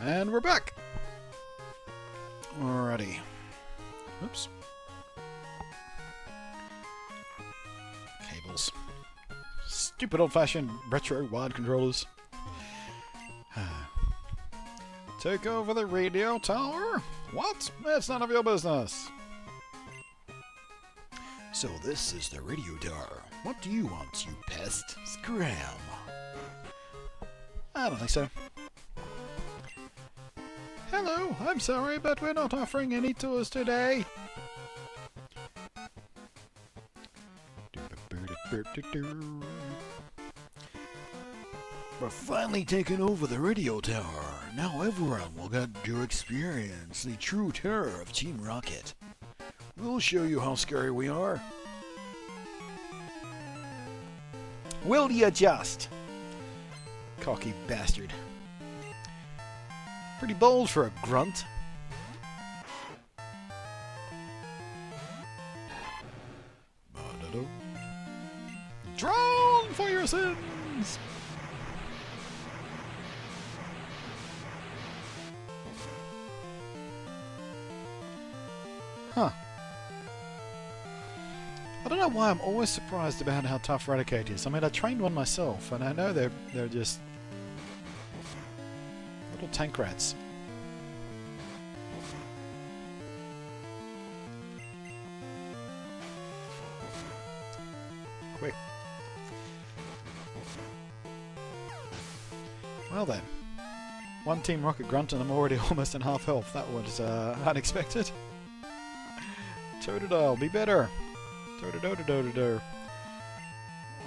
And we're back! Alrighty. Oops. Cables. Stupid old-fashioned retro wired controllers. Take over the radio tower? What? That's none of your business. So this is the radio tower. What do you want, you pest? Scram. I don't think so. Hello, I'm sorry, but we're not offering any tours today. We're finally taking over the radio tower. Now everyone will get to experience the true terror of Team Rocket. We'll show you how scary we are. Will you just? Cocky bastard. Pretty bold for a grunt. Drown for your sins! Huh. I don't know why I'm always surprised about how tough Raticate is. I mean, I trained one myself, and I know they're just little tank rats. Quick. Well then. One Team Rocket grunt and I'm already almost in half health. That was unexpected. Totodile, be better. Totodododododor.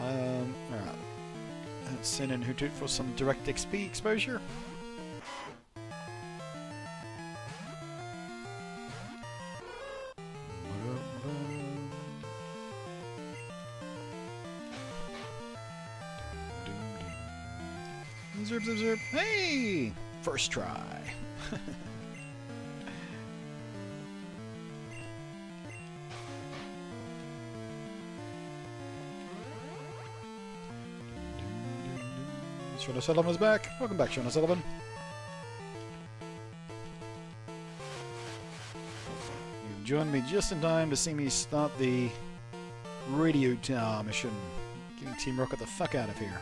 Alright. Let's send in Hoothoot for some direct XP exposure. Zerp, zerp, zerp. Hey! First try. Shauna Sullivan's back. Welcome back, Shauna Sullivan. You've joined me just in time to see me start the radio tower mission. Getting Team Rocket the fuck out of here.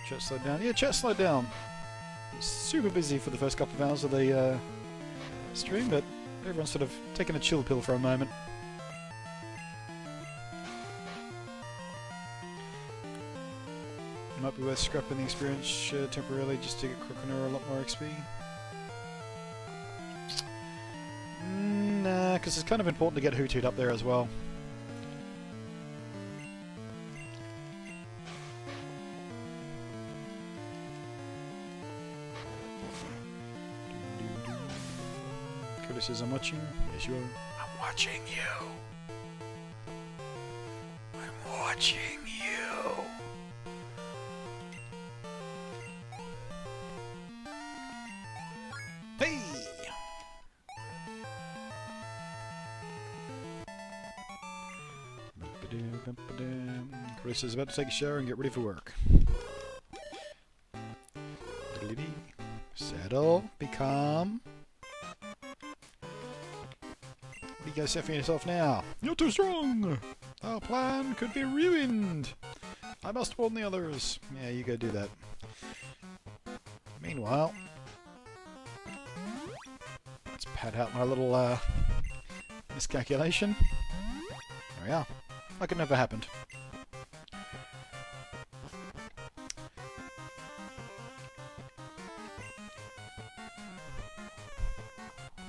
Chat slowed down. Yeah, chat slowed down. Super busy for the first couple of hours of the stream, but everyone's sort of taking a chill pill for a moment. Might be worth scrapping the experience temporarily just to get Croconaw a lot more XP. Nah, because it's kind of important to get Hoothoot up there as well. Curtis says, I'm watching. Yes, you are. I'm watching you. I'm watching you. Hey! Chris is about to take a shower and get ready for work. Settle, be calm. What do you guys say for yourself now? You're too strong! Our plan could be ruined! I must warn the others. Yeah, you go do that. Meanwhile, let's pad out my little miscalculation. There we are. Like it never happened.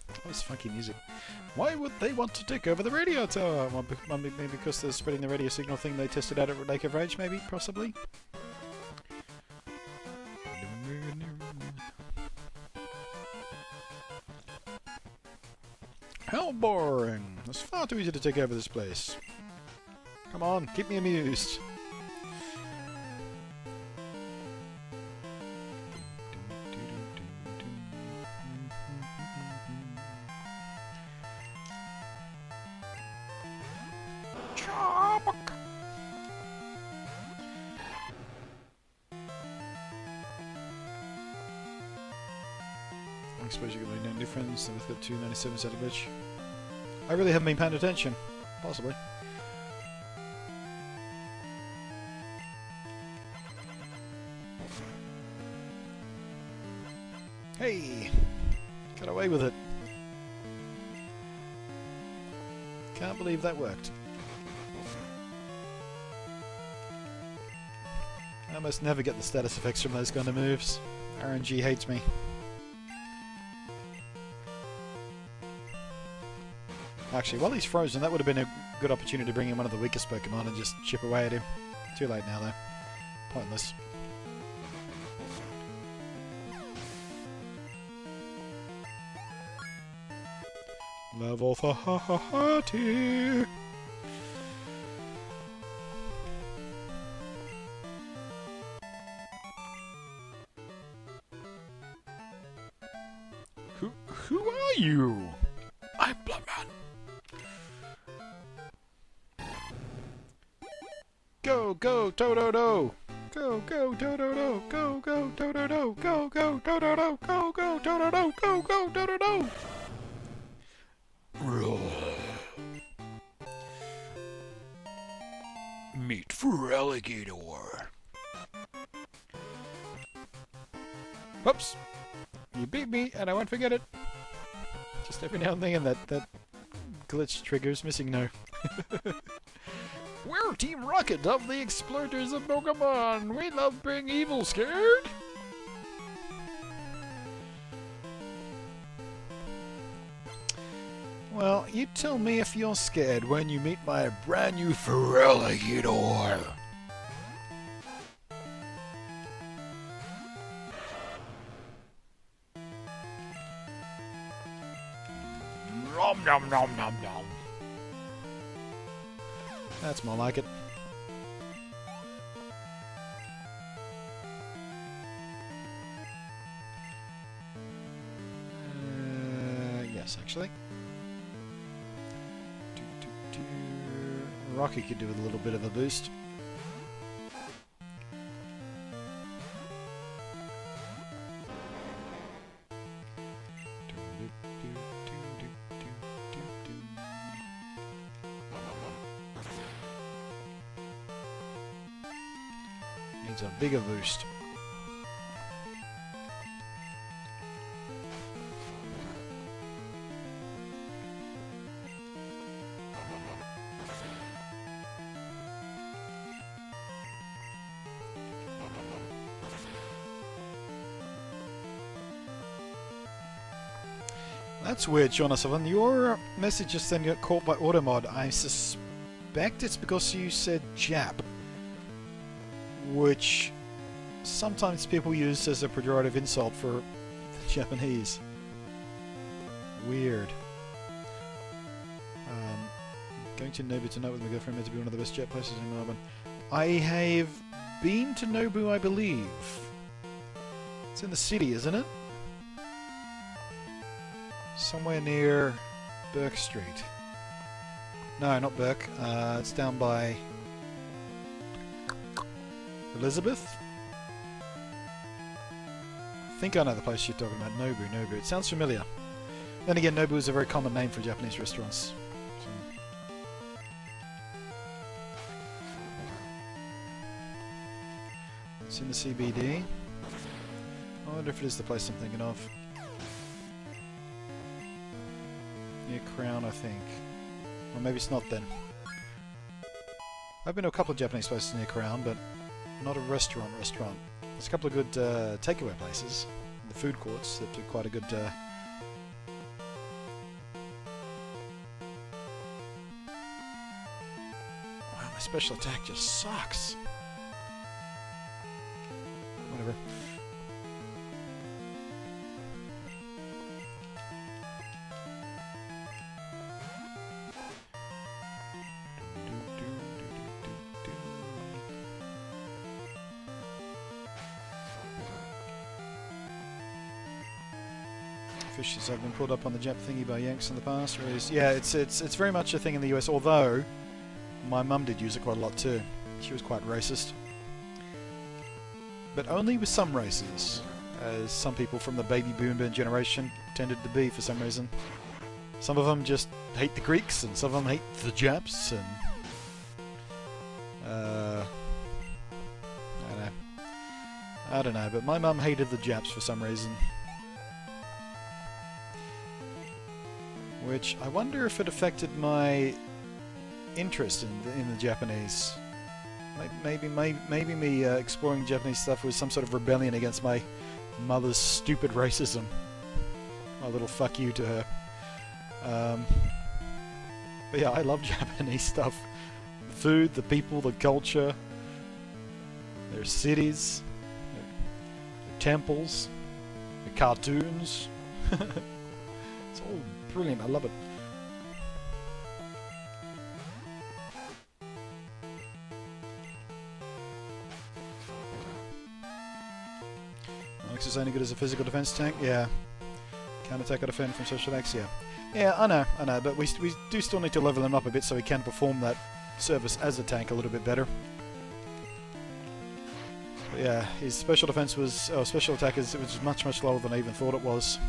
Oh, this funky music. Why would they want to take over the radio tower? Well, maybe because they're spreading the radio signal thing they tested out at Lake of Rage, maybe? Possibly? How boring! It's far too easy to take over this place. Come on, keep me amused. suppose you're going to be no difference. Then we've got 297 static glitch. I really haven't been paying attention. Possibly. Hey! Got away with it. Can't believe that worked. I almost never get the status effects from those kind of moves. RNG hates me. Actually, while he's frozen, that would have been a good opportunity to bring in one of the weakest Pokémon and just chip away at him. Too late now, though. Pointless. Level 30! Who are you? I'm Bloodman. Go, go, Tododo! Go, go, Tododo! Go, go, Tododo! Go, go, Tododo! Go, go, Tododo! Go, go, Tododo! Meat for alligator. Whoops! You beat me, and I won't forget it. Just every now and then that glitch triggers missing no. We're Team Rocket of the Explorers of Pokémon. We love being evil, scared. Well, you tell me if you're scared when you meet my brand new Feraligatr. Nom nom nom nom nom. That's more like it. Yes, actually. Rocky could do with a little bit of a boost. Needs a bigger boost. That's weird, Jonathan. Your message just then got caught by automod. I suspect it's because you said Jap, which sometimes people use as a pejorative insult for the Japanese. Weird. Going to Nobu tonight with my girlfriend meant to be one of the best jet places in Melbourne. I have been to Nobu, I believe. It's in the city, isn't it? Somewhere near Burke Street. No, not Burke. It's down by Elizabeth. I think I know the place you're talking about. Nobu. It sounds familiar. Then again, Nobu is a very common name for Japanese restaurants. So. It's in the CBD. I wonder if it is the place I'm thinking of. Near Crown, I think. Or maybe it's not then. I've been to a couple of Japanese places near Crown, but not a restaurant. There's a couple of good takeaway places. The food courts that do quite a good... Wow, my special attack just sucks. Whatever. Fishes have been pulled up on the Jap thingy by Yanks in the past. Yeah, it's very much a thing in the US, although my mum did use it quite a lot too. She was quite racist. But only with some races. as some people from the baby boomer generation tended to be for some reason. Some of them just hate the Greeks, and some of them hate the Japs, and I don't know, but my mum hated the Japs for some reason. Which I wonder if it affected my interest in the Japanese. Maybe me exploring Japanese stuff was some sort of rebellion against my mother's stupid racism. A little fuck you to her. But yeah, I love Japanese stuff. The food, the people, the culture, their cities, their temples, the cartoons. It's all brilliant, I love it. Onyx is only good as a physical defense tank, yeah. Counter-attack or defend from social attacks, yeah. Yeah, I know, but we do still need to level him up a bit so he can perform that service as a tank a little bit better. But yeah, his special defense was, special attack it was much lower than I even thought it was.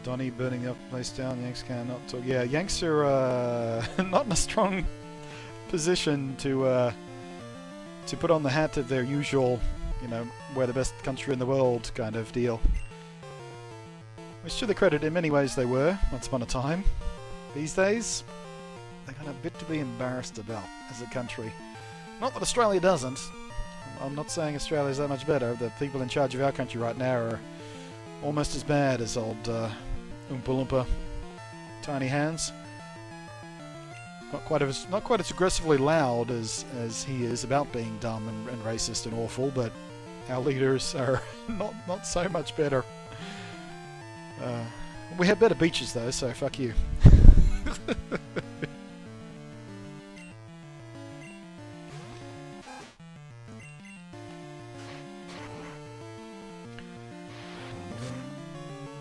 Donnie burning the place down, Yanks cannot talk. Yeah, Yanks are not in a strong position to put on the hat of their usual, you know, we're the best country in the world kind of deal. Which to their credit, in many ways they were, once upon a time. These days, they got a bit to be embarrassed about as a country. Not that Australia doesn't. I'm not saying Australia's that much better. The people in charge of our country right now are almost as bad as old Oompa Loompa Tiny Hands. Not quite as aggressively loud as he is about being dumb and racist and awful, but our leaders are not so much better. We have better beaches though, so fuck you.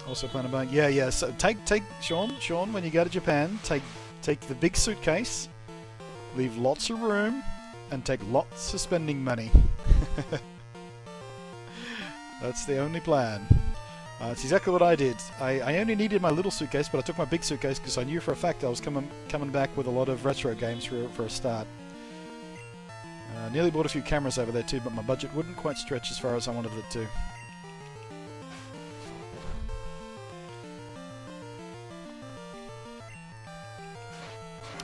Also plan on buying. Yeah. So take Sean. When you go to Japan, take the big suitcase, leave lots of room, and take lots of spending money. That's the only plan. It's exactly what I did. I only needed my little suitcase, but I took my big suitcase because I knew for a fact I was coming back with a lot of retro games for a start. Nearly bought a few cameras over there too, but my budget wouldn't quite stretch as far as I wanted it to.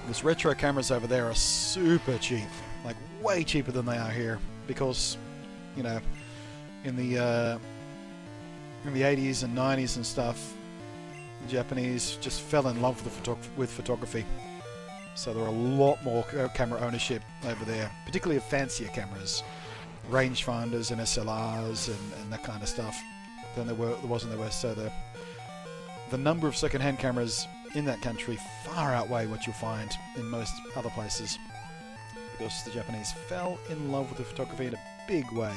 These retro cameras over there are super cheap, like way cheaper than they are here, because, you know, in the 80s and 90s and stuff, the Japanese just fell in love with photography. So there are a lot more camera ownership over there, particularly of fancier cameras, rangefinders and SLRs and that kind of stuff, than there was in the West. So the number of second-hand cameras in that country far outweigh what you'll find in most other places, because the Japanese fell in love with the photography in a big way,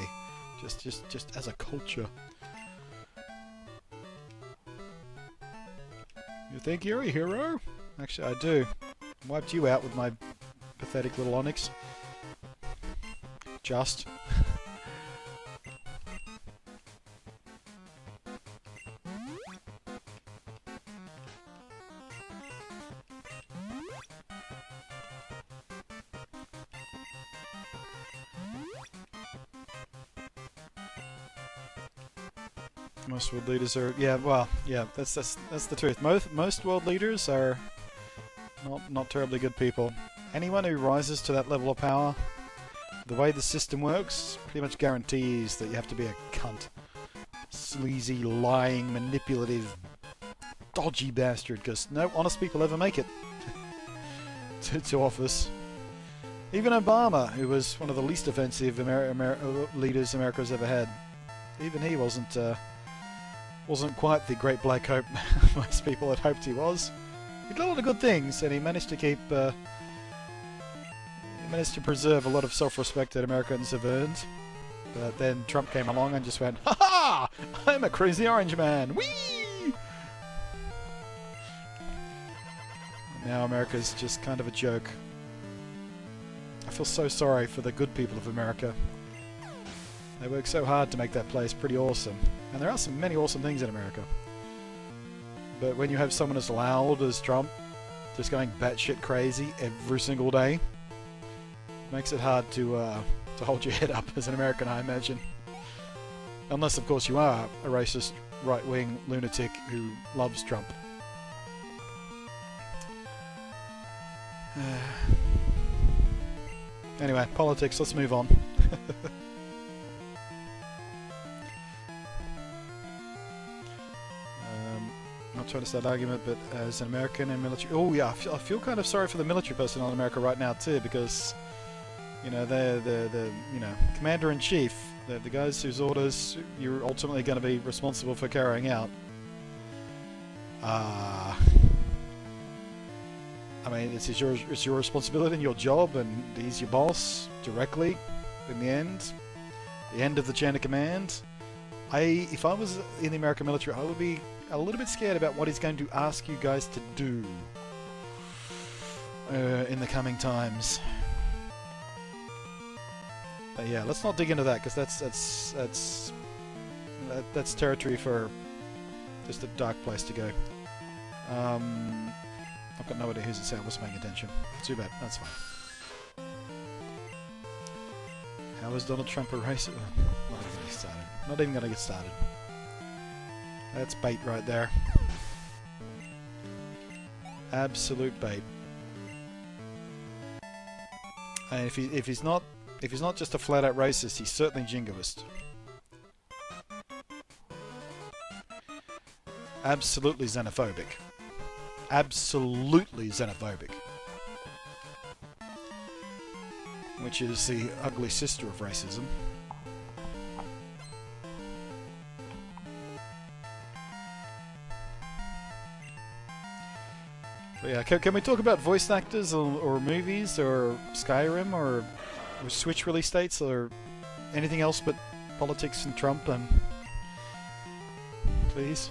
just as a culture. You think you're a hero? Actually, I do. Wiped you out with my pathetic little Onyx. Just. Most world leaders are, that's the truth. Most world leaders are not terribly good people. Anyone who rises to that level of power, the way the system works, pretty much guarantees that you have to be a cunt. Sleazy, lying, manipulative, dodgy bastard, because no honest people ever make it to office. Even Obama, who was one of the least offensive leaders America's ever had, even he wasn't quite the great black hope most people had hoped he was. He did a lot of good things, and he managed to keep, preserve a lot of self-respect that Americans have earned. But then Trump came along and just went, "Ha ha! I'm a crazy orange man! Whee! Now America's just kind of a joke. I feel so sorry for the good people of America. They work so hard to make that place pretty awesome. And there are some many awesome things in America. But when you have someone as loud as Trump, just going batshit crazy every single day, it makes it hard to hold your head up as an American, I imagine. Unless, of course, you are a racist, right-wing lunatic who loves Trump. Anyway, politics, let's move on. Not trying to start an argument, but as an American in military... Oh yeah, I feel kind of sorry for the military personnel in America right now too, because, you know, they're the you know, commander-in-chief, the guys whose orders you're ultimately going to be responsible for carrying out. I mean, it's your responsibility and your job, and he's your boss directly. In the end of the chain of command. If I was in the American military, I would be a little bit scared about what he's going to ask you guys to do in the coming times. But yeah, let's not dig into that, because that's territory for just a dark place to go. I've got no idea who's it say. I wasn't paying attention. Too bad. That's fine. How is Donald Trump a racist? Not even gonna get started. Not even gonna get started. That's bait right there. Absolute bait. And if he's not just a flat-out racist, he's certainly jingoist. Absolutely xenophobic. Absolutely xenophobic. Which is the ugly sister of racism. But yeah, can we talk about voice actors or movies or Skyrim or Switch release dates or anything else but politics and Trump, and please?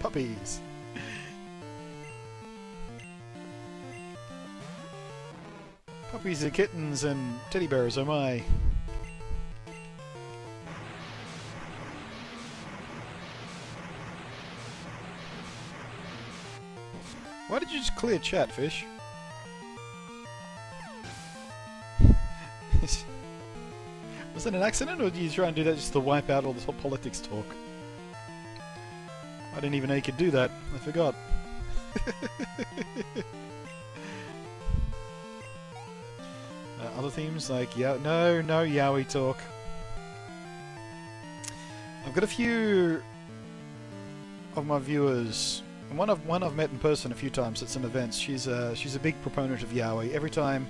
Puppies. Puppies and kittens and teddy bears, oh my. Why did you just clear chat, fish? Was it an accident, or did you try and do that just to wipe out all the politics talk? I didn't even know you could do that. I forgot. Other themes like no yaoi talk. I've got a few of my viewers, and one I've met in person a few times at some events. She's a big proponent of yaoi. Every time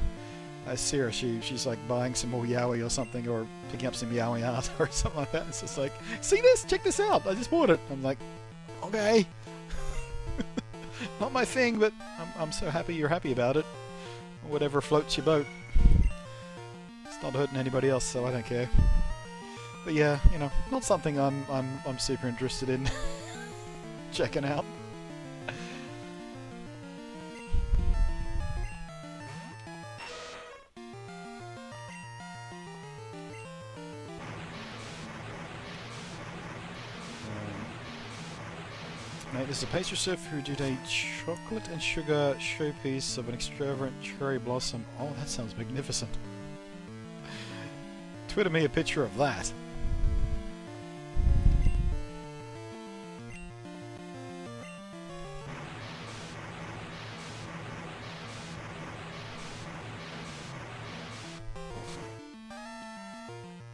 I see her, she's like buying some more yaoi or something, or picking up some yaoi art or something like that. It's just like, see this? Check this out! I just bought it. I'm like, okay. Not my thing, but I'm so happy you're happy about it. Or whatever floats your boat. It's not hurting anybody else, so I don't care. But yeah, you know, not something I'm super interested in checking out. Mate, there's a pastry chef who did a chocolate and sugar showpiece of an extravagant cherry blossom. Oh, that sounds magnificent. Twitter me a picture of that.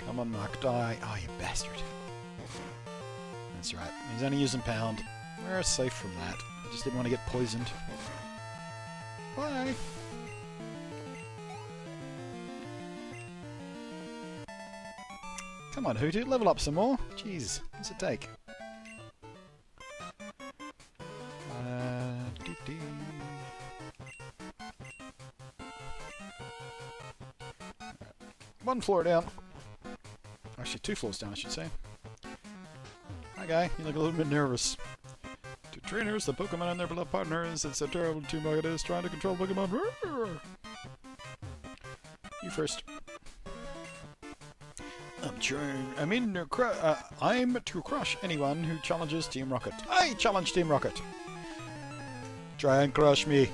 Come on, Mark, die. Oh, you bastard. That's right. He's only using pound. We're safe from that. I just didn't want to get poisoned. Bye! Come on, Hootoo, level up some more. Jeez, what's it take? Doo-doo. One floor down. Actually, 2 floors down, I should say. Hi, guy. You look a little bit nervous. To trainers, the Pokemon and their beloved partners, it's a terrible team like it is trying to control Pokemon. You first. I'm to crush anyone who challenges Team Rocket. I challenge Team Rocket. Try and crush me.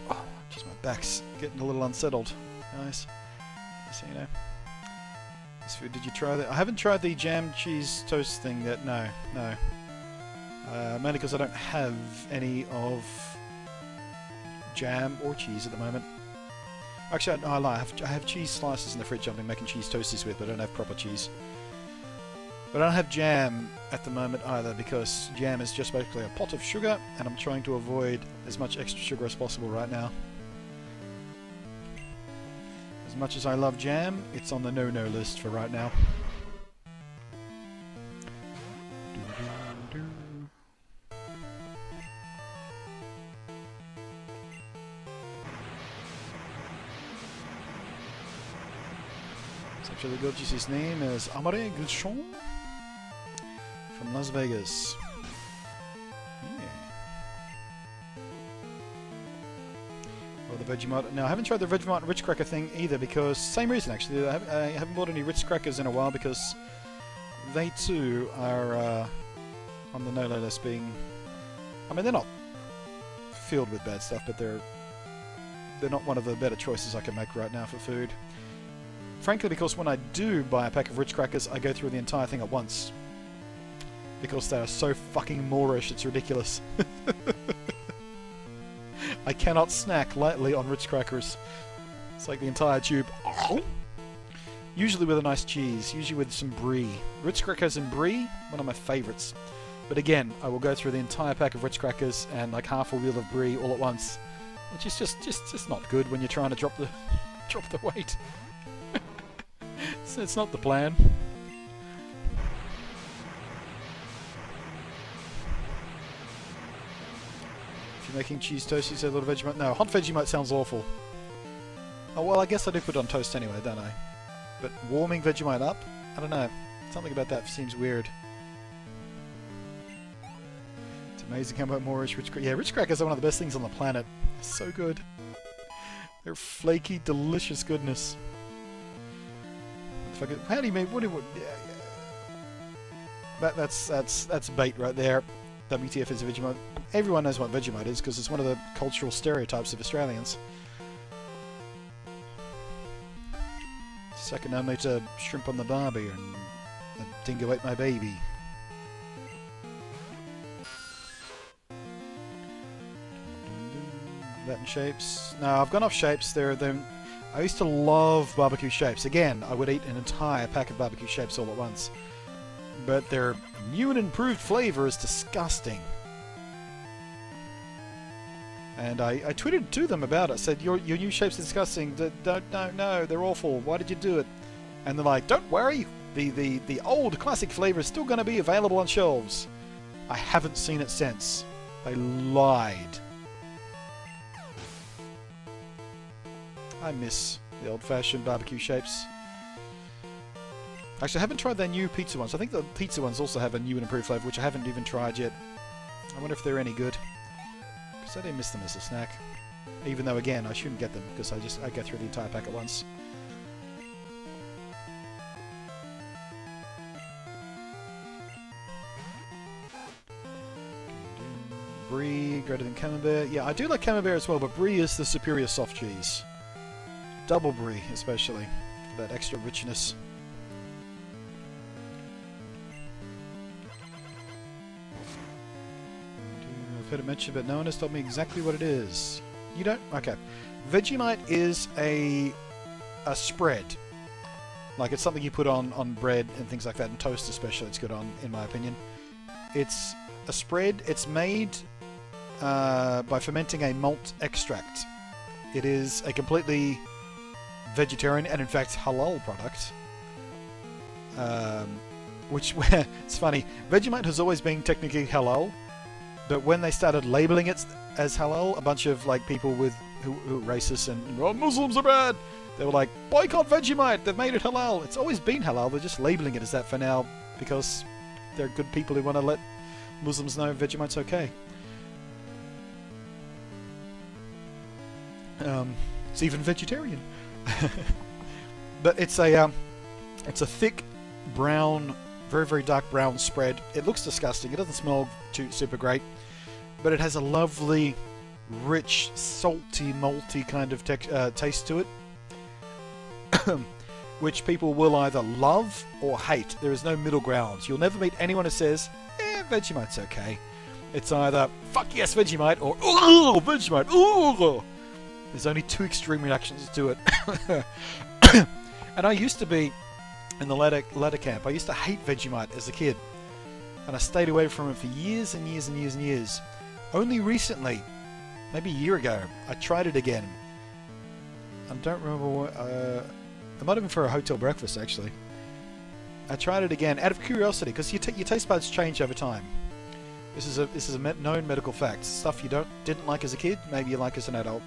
Oh, jeez, my back's getting a little unsettled. Nice. So, you know. This food, did you try that? I haven't tried the jam cheese toast thing yet. No. Mainly because I don't have any of jam or cheese at the moment. Actually, no, I lie. I have cheese slices in the fridge I've been making cheese toasties with, but I don't have proper cheese. But I don't have jam at the moment either, because jam is just basically a pot of sugar, and I'm trying to avoid as much extra sugar as possible right now. As much as I love jam, it's on the no-no list for right now. Actually, the Gilchis' name is Amare Guchon from Las Vegas. Yeah. Well, the Vegemite. Now, I haven't tried the Vegemite Ritz Cracker thing either, because same reason actually. I haven't bought any Ritz Crackers in a while because they too are on the no-no list. Being, I mean, they're not filled with bad stuff, but they're not one of the better choices I can make right now for food. Frankly, because when I do buy a pack of Ritz Crackers, I go through the entire thing at once. Because they are so fucking Moorish, it's ridiculous. I cannot snack lightly on Ritz Crackers. It's like the entire tube. Usually with a nice cheese, usually with some brie. Ritz Crackers and brie, one of my favourites. But again, I will go through the entire pack of Ritz Crackers and like half a wheel of brie all at once. Which is just not good when you're trying to drop the weight. It's not the plan. If you're making cheese toast, you say a little Vegemite. No, hot Vegemite sounds awful. Oh well, I guess I do put it on toast anyway, don't I? But warming Vegemite up? I don't know. Something about that seems weird. It's amazing how much more Ritz Crackers. Yeah, Ritz Crackers are one of the best things on the planet. They're so good. They're flaky, delicious goodness. How do you mean? What? That's bait right there. WTF is a Vegemite. Everyone knows what Vegemite is because it's one of the cultural stereotypes of Australians. Second only to shrimp on the barbie and the dingo ate my baby. That in shapes. No, I've gone off shapes. I used to love barbecue shapes. Again, I would eat an entire pack of barbecue shapes all at once. But their new and improved flavour is disgusting. And I tweeted to them about it. I said, your new shapes are disgusting. No, they're awful. Why did you do it? And they're like, don't worry. The old classic flavour is still going to be available on shelves. I haven't seen it since. They lied. I miss the old-fashioned barbecue shapes. Actually, I haven't tried their new pizza ones. I think the pizza ones also have a new and improved flavour, which I haven't even tried yet. I wonder if they're any good. Because I do miss them as a snack. Even though, again, I shouldn't get them, because I go through the entire pack at once. Brie, greater than Camembert. Yeah, I do like Camembert as well, but Brie is the superior soft cheese. Double Brie, especially, for that extra richness. I've heard it mentioned, but no one has told me exactly what it is. You don't? Okay. Vegemite is a spread. Like, it's something you put on bread and things like that, and toast especially it's good on, in my opinion. It's a spread. It's made by fermenting a malt extract. It is a completely vegetarian and in fact halal product. which it's funny. Vegemite has always been technically halal, but when they started labeling it as halal, a bunch of like people who are racist and oh, Muslims are bad. They were like, boycott Vegemite. They've made it halal. It's always been halal. They're just labeling it as that for now because they're good people who want to let Muslims know Vegemite's okay. It's even vegetarian. But it's a thick brown, very, very dark brown spread. It looks disgusting. It doesn't smell too super great, but it has a lovely, rich, salty, malty kind of taste to it, which people will either love or hate. There is no middle ground. You'll never meet anyone who says, Vegemite's okay. It's either, fuck yes, Vegemite, or, ooh, Vegemite, ooh. There's only two extreme reactions to it. And I used to be in the latter camp. I used to hate Vegemite as a kid. And I stayed away from it for years and years and years and years. Only recently, maybe a year ago, I tried it again. I don't remember what... it might have been for a hotel breakfast, actually. I tried it again out of curiosity, because your taste buds change over time. This is a known medical fact. Stuff you didn't like as a kid, maybe you like as an adult.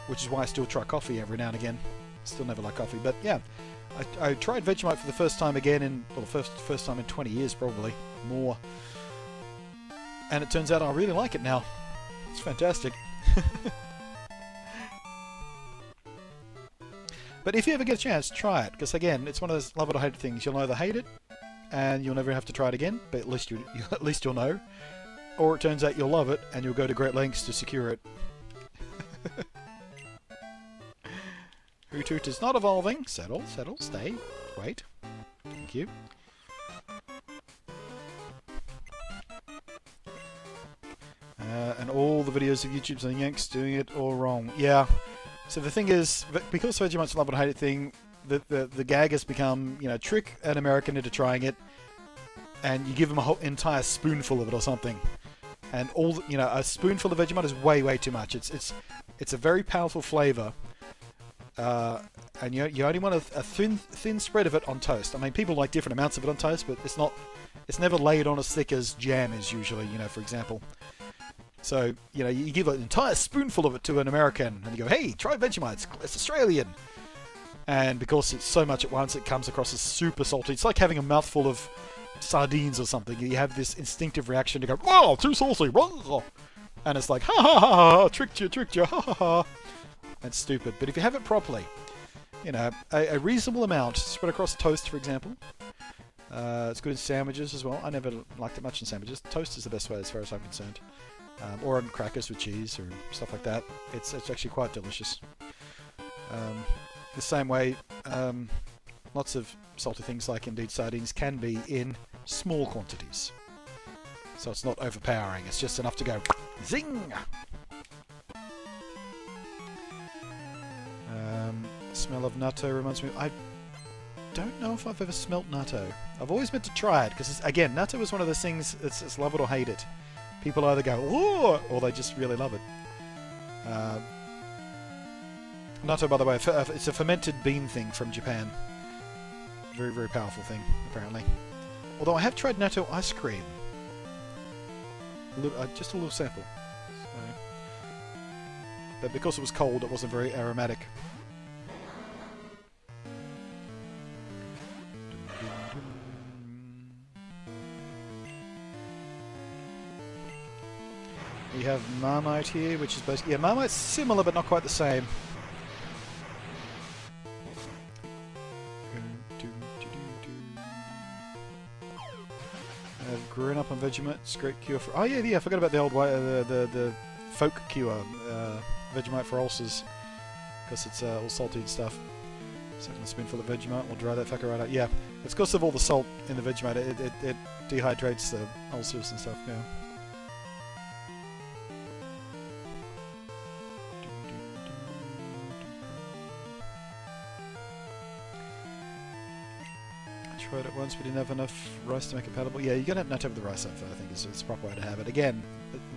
Which is why I still try coffee every now and again. Still never like coffee, but yeah. I tried Vegemite for the first time again in, well, the first time in 20 years, probably. More. And it turns out I really like it now. It's fantastic. But if you ever get a chance, try it. Because again, it's one of those love it or hate it things. You'll either hate it, and you'll never have to try it again, but at least you'll know. Or it turns out you'll love it, and you'll go to great lengths to secure it. Hoot Hoot is not evolving. Settle, stay, wait. Thank you. And all the videos of YouTubers and Yanks doing it all wrong. Yeah. So the thing is, because Vegemite's a love it or hate it thing, the gag has become, trick an American into trying it, and you give them a whole entire spoonful of it or something. And a spoonful of Vegemite is way, way too much. It's a very powerful flavor. And you only want a thin spread of it on toast. I mean, people like different amounts of it on toast, but it's never laid on as thick as jam is usually, for example. So, you give an entire spoonful of it to an American, and you go, hey, try Vegemite, it's Australian. And because it's so much at once, it comes across as super salty. It's like having a mouthful of sardines or something. You have this instinctive reaction to go, wow, too salty, and it's like, ha ha ha ha, tricked you, ha ha ha. That's stupid. But if you have it properly, a reasonable amount spread across toast, for example. It's good in sandwiches as well. I never liked it much in sandwiches. Toast is the best way as far as I'm concerned. Or on crackers with cheese or stuff like that. It's actually quite delicious. The same way, lots of salty things like indeed sardines can be in small quantities. So it's not overpowering. It's just enough to go zing! Smell of natto reminds me... I don't know if I've ever smelt natto. I've always meant to try it, because, again, natto is one of those things, it's love it or hate it. People either go, oh, or they just really love it. Natto, by the way, it's a fermented bean thing from Japan. Very, very powerful thing, apparently. Although I have tried natto ice cream. Just a little sample. So, but because it was cold, it wasn't very aromatic. We have Marmite here, which is basically... Yeah, Marmite's similar, but not quite the same. Growing up on Vegemite, it's a great cure for... Oh, yeah, I forgot about the old way, the folk cure, Vegemite for ulcers, because it's all salty and stuff. Sucking a spoonful of Vegemite, we'll dry that fucker right out. Yeah, it's because of all the salt in the Vegemite, it dehydrates the ulcers and stuff, yeah. Tried it once, but didn't have enough rice to make it palatable. Yeah, you gotta have natto with the rice over, I think is the proper way to have it. Again,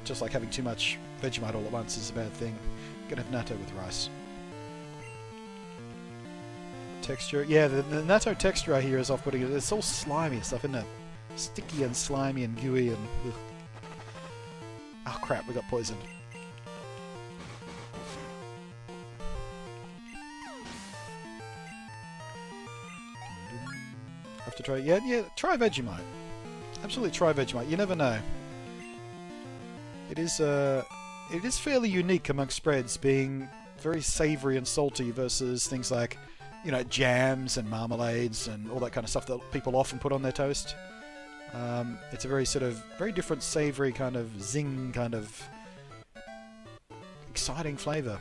just like having too much Vegemite all at once is a bad thing. You gotta have natto with rice. texture. Yeah, the natto texture I hear is off-putting. It's all slimy and stuff, isn't it? Sticky and slimy and gooey and... Ugh. Oh crap, we got poisoned. Have to try... Yeah, try Vegemite. Absolutely try Vegemite. You never know. It is fairly unique amongst spreads, being very savoury and salty versus things like, you know, jams and marmalades and all that kind of stuff that people often put on their toast. It's a very very different savoury kind of zing kind of exciting flavour.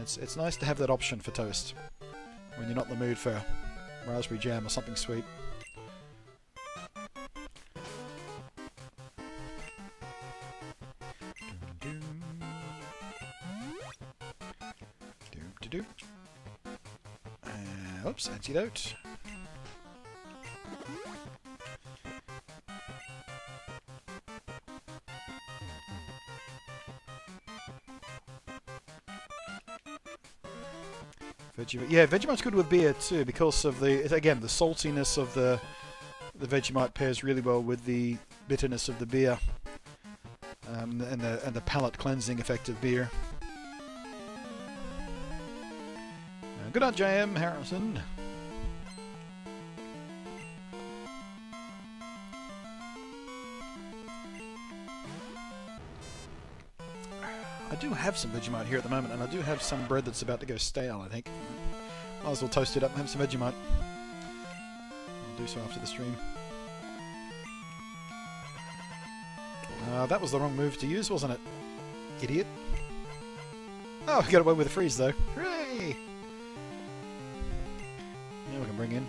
It's nice to have that option for toast when you're not in the mood for raspberry jam or something sweet. Oops, antidote. Vegemite. Yeah, Vegemite's good with beer too because of the saltiness of the Vegemite pairs really well with the bitterness of the beer, and the palate cleansing effect of beer. Good night, J.M. Harrison. I do have some Vegemite here at the moment, and I do have some bread that's about to go stale, I think. Might as well toast it up and have some Vegemite. I'll do so after the stream. That was the wrong move to use, wasn't it? Idiot. Oh, we got away with a freeze, though. Hooray! Yeah, we can bring in.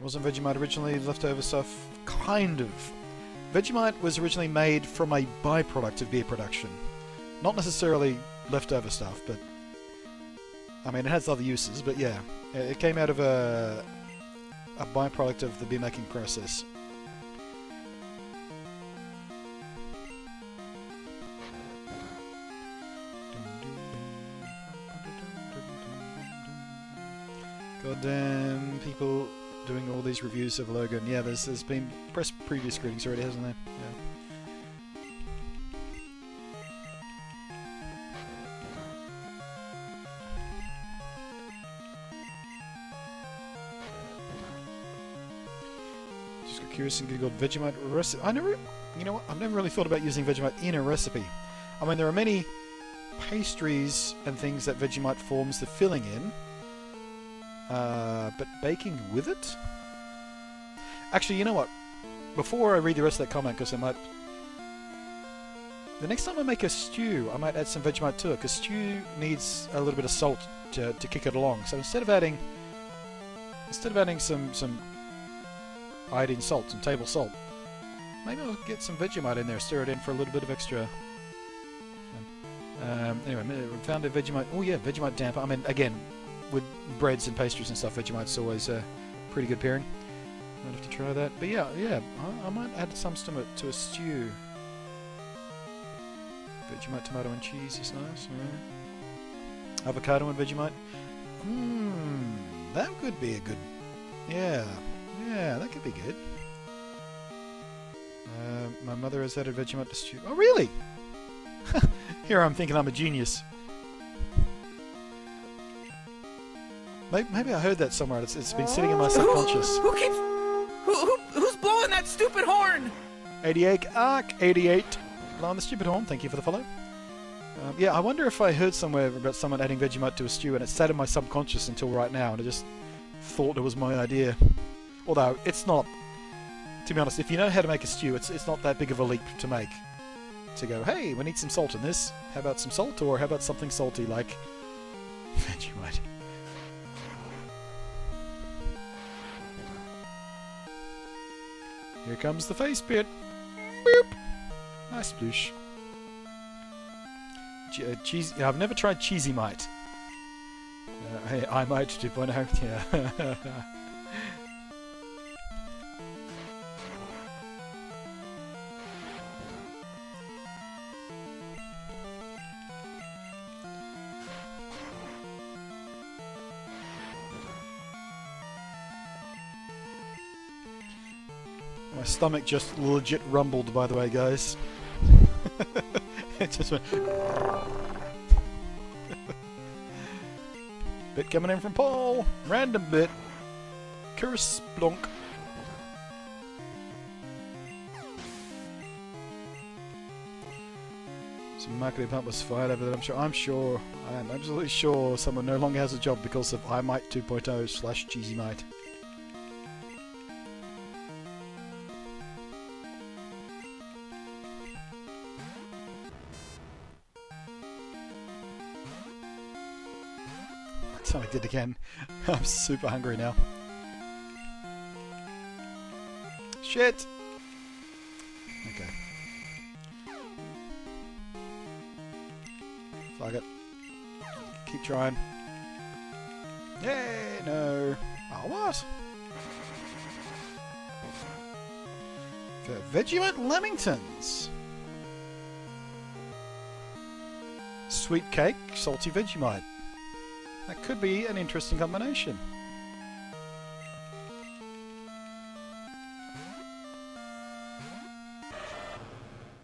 Wasn't Vegemite originally leftover stuff? Kind of. Vegemite was originally made from a byproduct of beer production. Not necessarily leftover stuff, but... I mean, it has other uses, but yeah. It came out of a byproduct of the beer making process. Goddamn people doing all these reviews of Logan. Yeah, there's been previous screenings already, hasn't there? Yeah. Just got curious and googled Vegemite recipe. You know what? I've never really thought about using Vegemite in a recipe. I mean, there are many pastries and things that Vegemite forms the filling in. But baking with it? Actually, you know what? Before I read the rest of that comment, because I might... The next time I make a stew, I might add some Vegemite to it, because stew needs a little bit of salt to kick it along. So instead of adding some iodine salt, some table salt, maybe I'll get some Vegemite in there, stir it in for a little bit of extra... Anyway, we found a Vegemite... Oh yeah, Vegemite damper. I mean, again... with breads and pastries and stuff, Vegemite's always a pretty good pairing. Might have to try that. But yeah, I might add some to a stew. Vegemite, tomato and cheese is nice. Right. Avocado and Vegemite. That could be a good... Yeah, that could be good. My mother has added Vegemite to stew. Oh, really? Here I'm thinking I'm a genius. Maybe I heard that somewhere. It's been sitting in my subconscious. Who's blowing that stupid horn? 88 Arc 88 blowing the stupid horn. Thank you for the follow. Yeah, I wonder if I heard somewhere about someone adding Vegemite to a stew, and it sat in my subconscious until right now, and I just thought it was my idea. Although it's not. To be honest, if you know how to make a stew, it's not that big of a leap to make. To go, hey, we need some salt in this. How about some salt, or how about something salty like Vegemite? Here comes the face pit. Boop. Nice sploosh. Cheese. I've never tried Cheesy Mite. Hey, I might 2.0. Yeah. My stomach just legit rumbled, by the way, guys. It just went... Bit coming in from Paul. Random bit. Curse blonk. Some marketing pump was fired over that. I am absolutely sure someone no longer has a job because of iMite 2.0 / Cheesy Mite. Something I did again. I'm super hungry now. Shit! Okay. Fuck it. Keep trying. Yay! No. Oh, what? Vegemite Lamingtons. Sweet cake, salty Vegemite. That could be an interesting combination.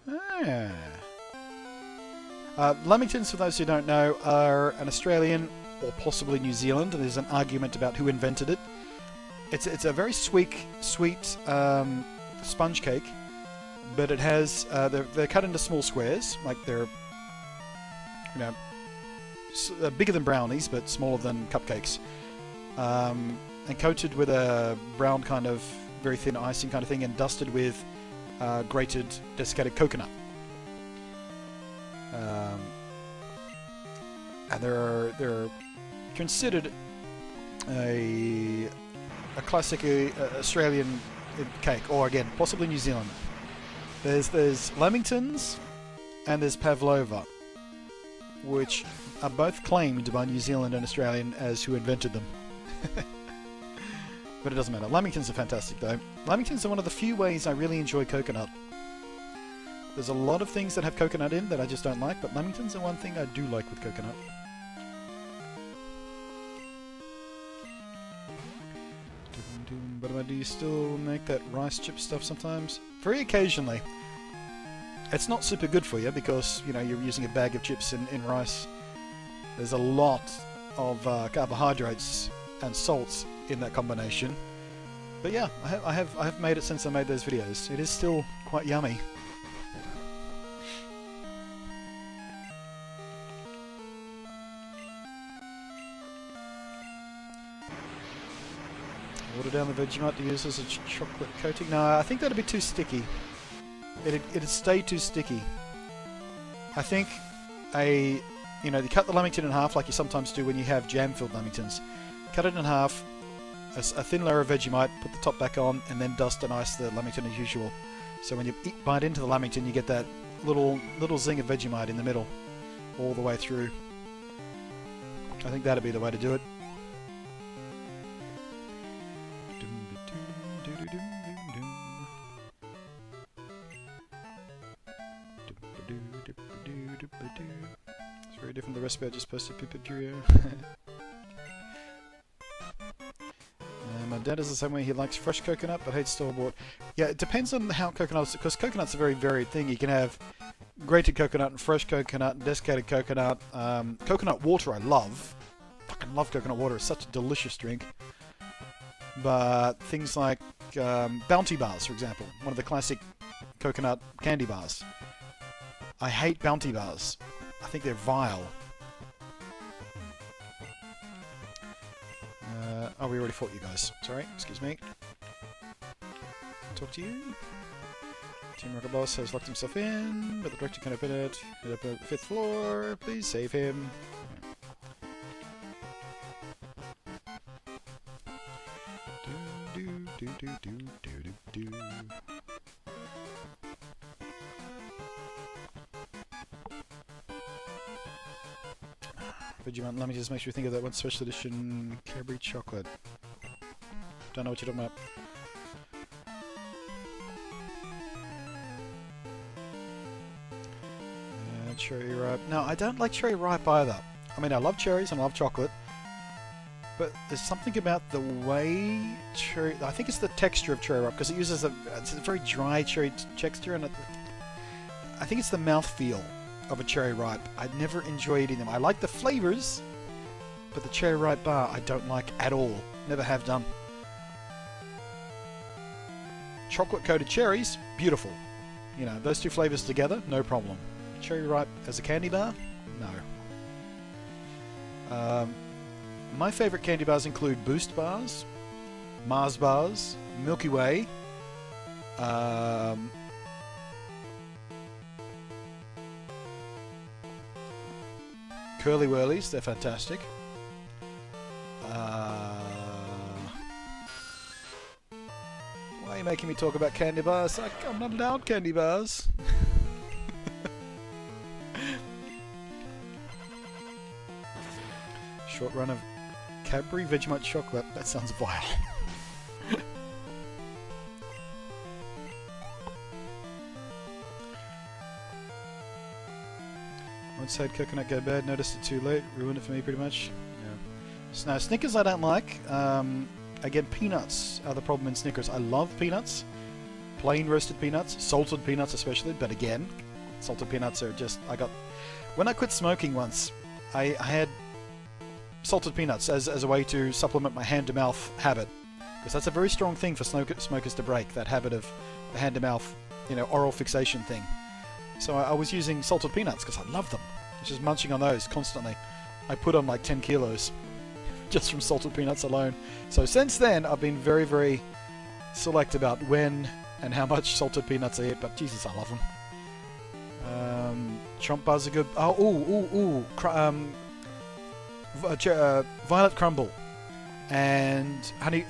Ah. Lamingtons, for those who don't know, are an Australian or possibly New Zealand. There's an argument about who invented it. It's a very sweet sponge cake, but it has they're cut into small squares, like they're bigger than brownies but smaller than cupcakes, and coated with a brown kind of very thin icing kind of thing, and dusted with grated desiccated coconut. And they're considered a classic Australian cake, or again possibly New Zealand. There's Lamingtons and there's Pavlova, which are both claimed by New Zealand and Australian as who invented them. But it doesn't matter. Lamingtons are fantastic though. Lamingtons are one of the few ways I really enjoy coconut. There's a lot of things that have coconut in that I just don't like, but Lamingtons are one thing I do like with coconut. But do you still make that rice chip stuff sometimes? Very occasionally. It's not super good for you because, you know, you're using a bag of chips in rice. There's a lot of carbohydrates and salts in that combination. But yeah, I have made it since I made those videos. It is still quite yummy. Water down the Vegemite to use as a chocolate coating. No, I think that'd be too sticky. It'd stay too sticky. I think you cut the Lamington in half like you sometimes do when you have jam-filled Lamingtons. Cut it in half, a thin layer of Vegemite, put the top back on, and then dust and ice the Lamington as usual. So when you bite into the Lamington, you get that little zing of Vegemite in the middle, all the way through. I think that'd be the way to do it. It's very different to the recipe I just posted. Pipipurio. My dad is the same way. He likes fresh coconut but hates store-bought. Yeah, it depends on how coconuts, because coconut's a very varied thing. You can have grated coconut and fresh coconut and desiccated coconut. Coconut water I love. Fucking love coconut water. It's such a delicious drink. But things like Bounty bars, for example, one of the classic coconut candy bars. I hate Bounty bars. I think they're vile. Oh, we already fought you guys. Sorry, excuse me. Talk to you. Team Rocket Boss has locked himself in, but the director can open it. Head up at the 5th floor. Please save him. Do. Vegemite Lemmy just makes me think of that one special edition Cadbury chocolate. Don't know what you're talking about. Cherry ripe. No, I don't like cherry ripe either. I mean, I love cherries and I love chocolate, But there's something about the way cherry... I think it's the texture of cherry ripe, because it uses it's a very dry cherry texture, and I think it's the mouthfeel of a cherry ripe. I never enjoy eating them. I like the flavors, but the cherry ripe bar I don't like at all. Never have done. Chocolate coated cherries, beautiful. You know, those two flavors together, no problem. Cherry ripe as a candy bar, no. My favourite candy bars include Boost bars, Mars bars, Milky Way, Curly Whirlies, they're fantastic. Why are you making me talk about candy bars? I'm not allowed candy bars. Short run of Cadbury Vegemite chocolate. That sounds vile. Once had coconut go bad, noticed it too late, ruined it for me pretty much. Yeah. So now Snickers I don't like. Again, peanuts are the problem in Snickers. I love peanuts, plain roasted peanuts, salted peanuts especially. But again, salted peanuts are just when I quit smoking once, I had salted peanuts as a way to supplement my hand-to-mouth habit, because that's a very strong thing for smokers to break, that habit of the hand-to-mouth, you know, oral fixation thing. So I was using salted peanuts because I love them. I was just munching on those constantly. I put on like 10 kilos just from salted peanuts alone. So since then I've been very, very select about when and how much salted peanuts I eat, but Jesus, I love them. Chomp bars are good. Violet crumble and honey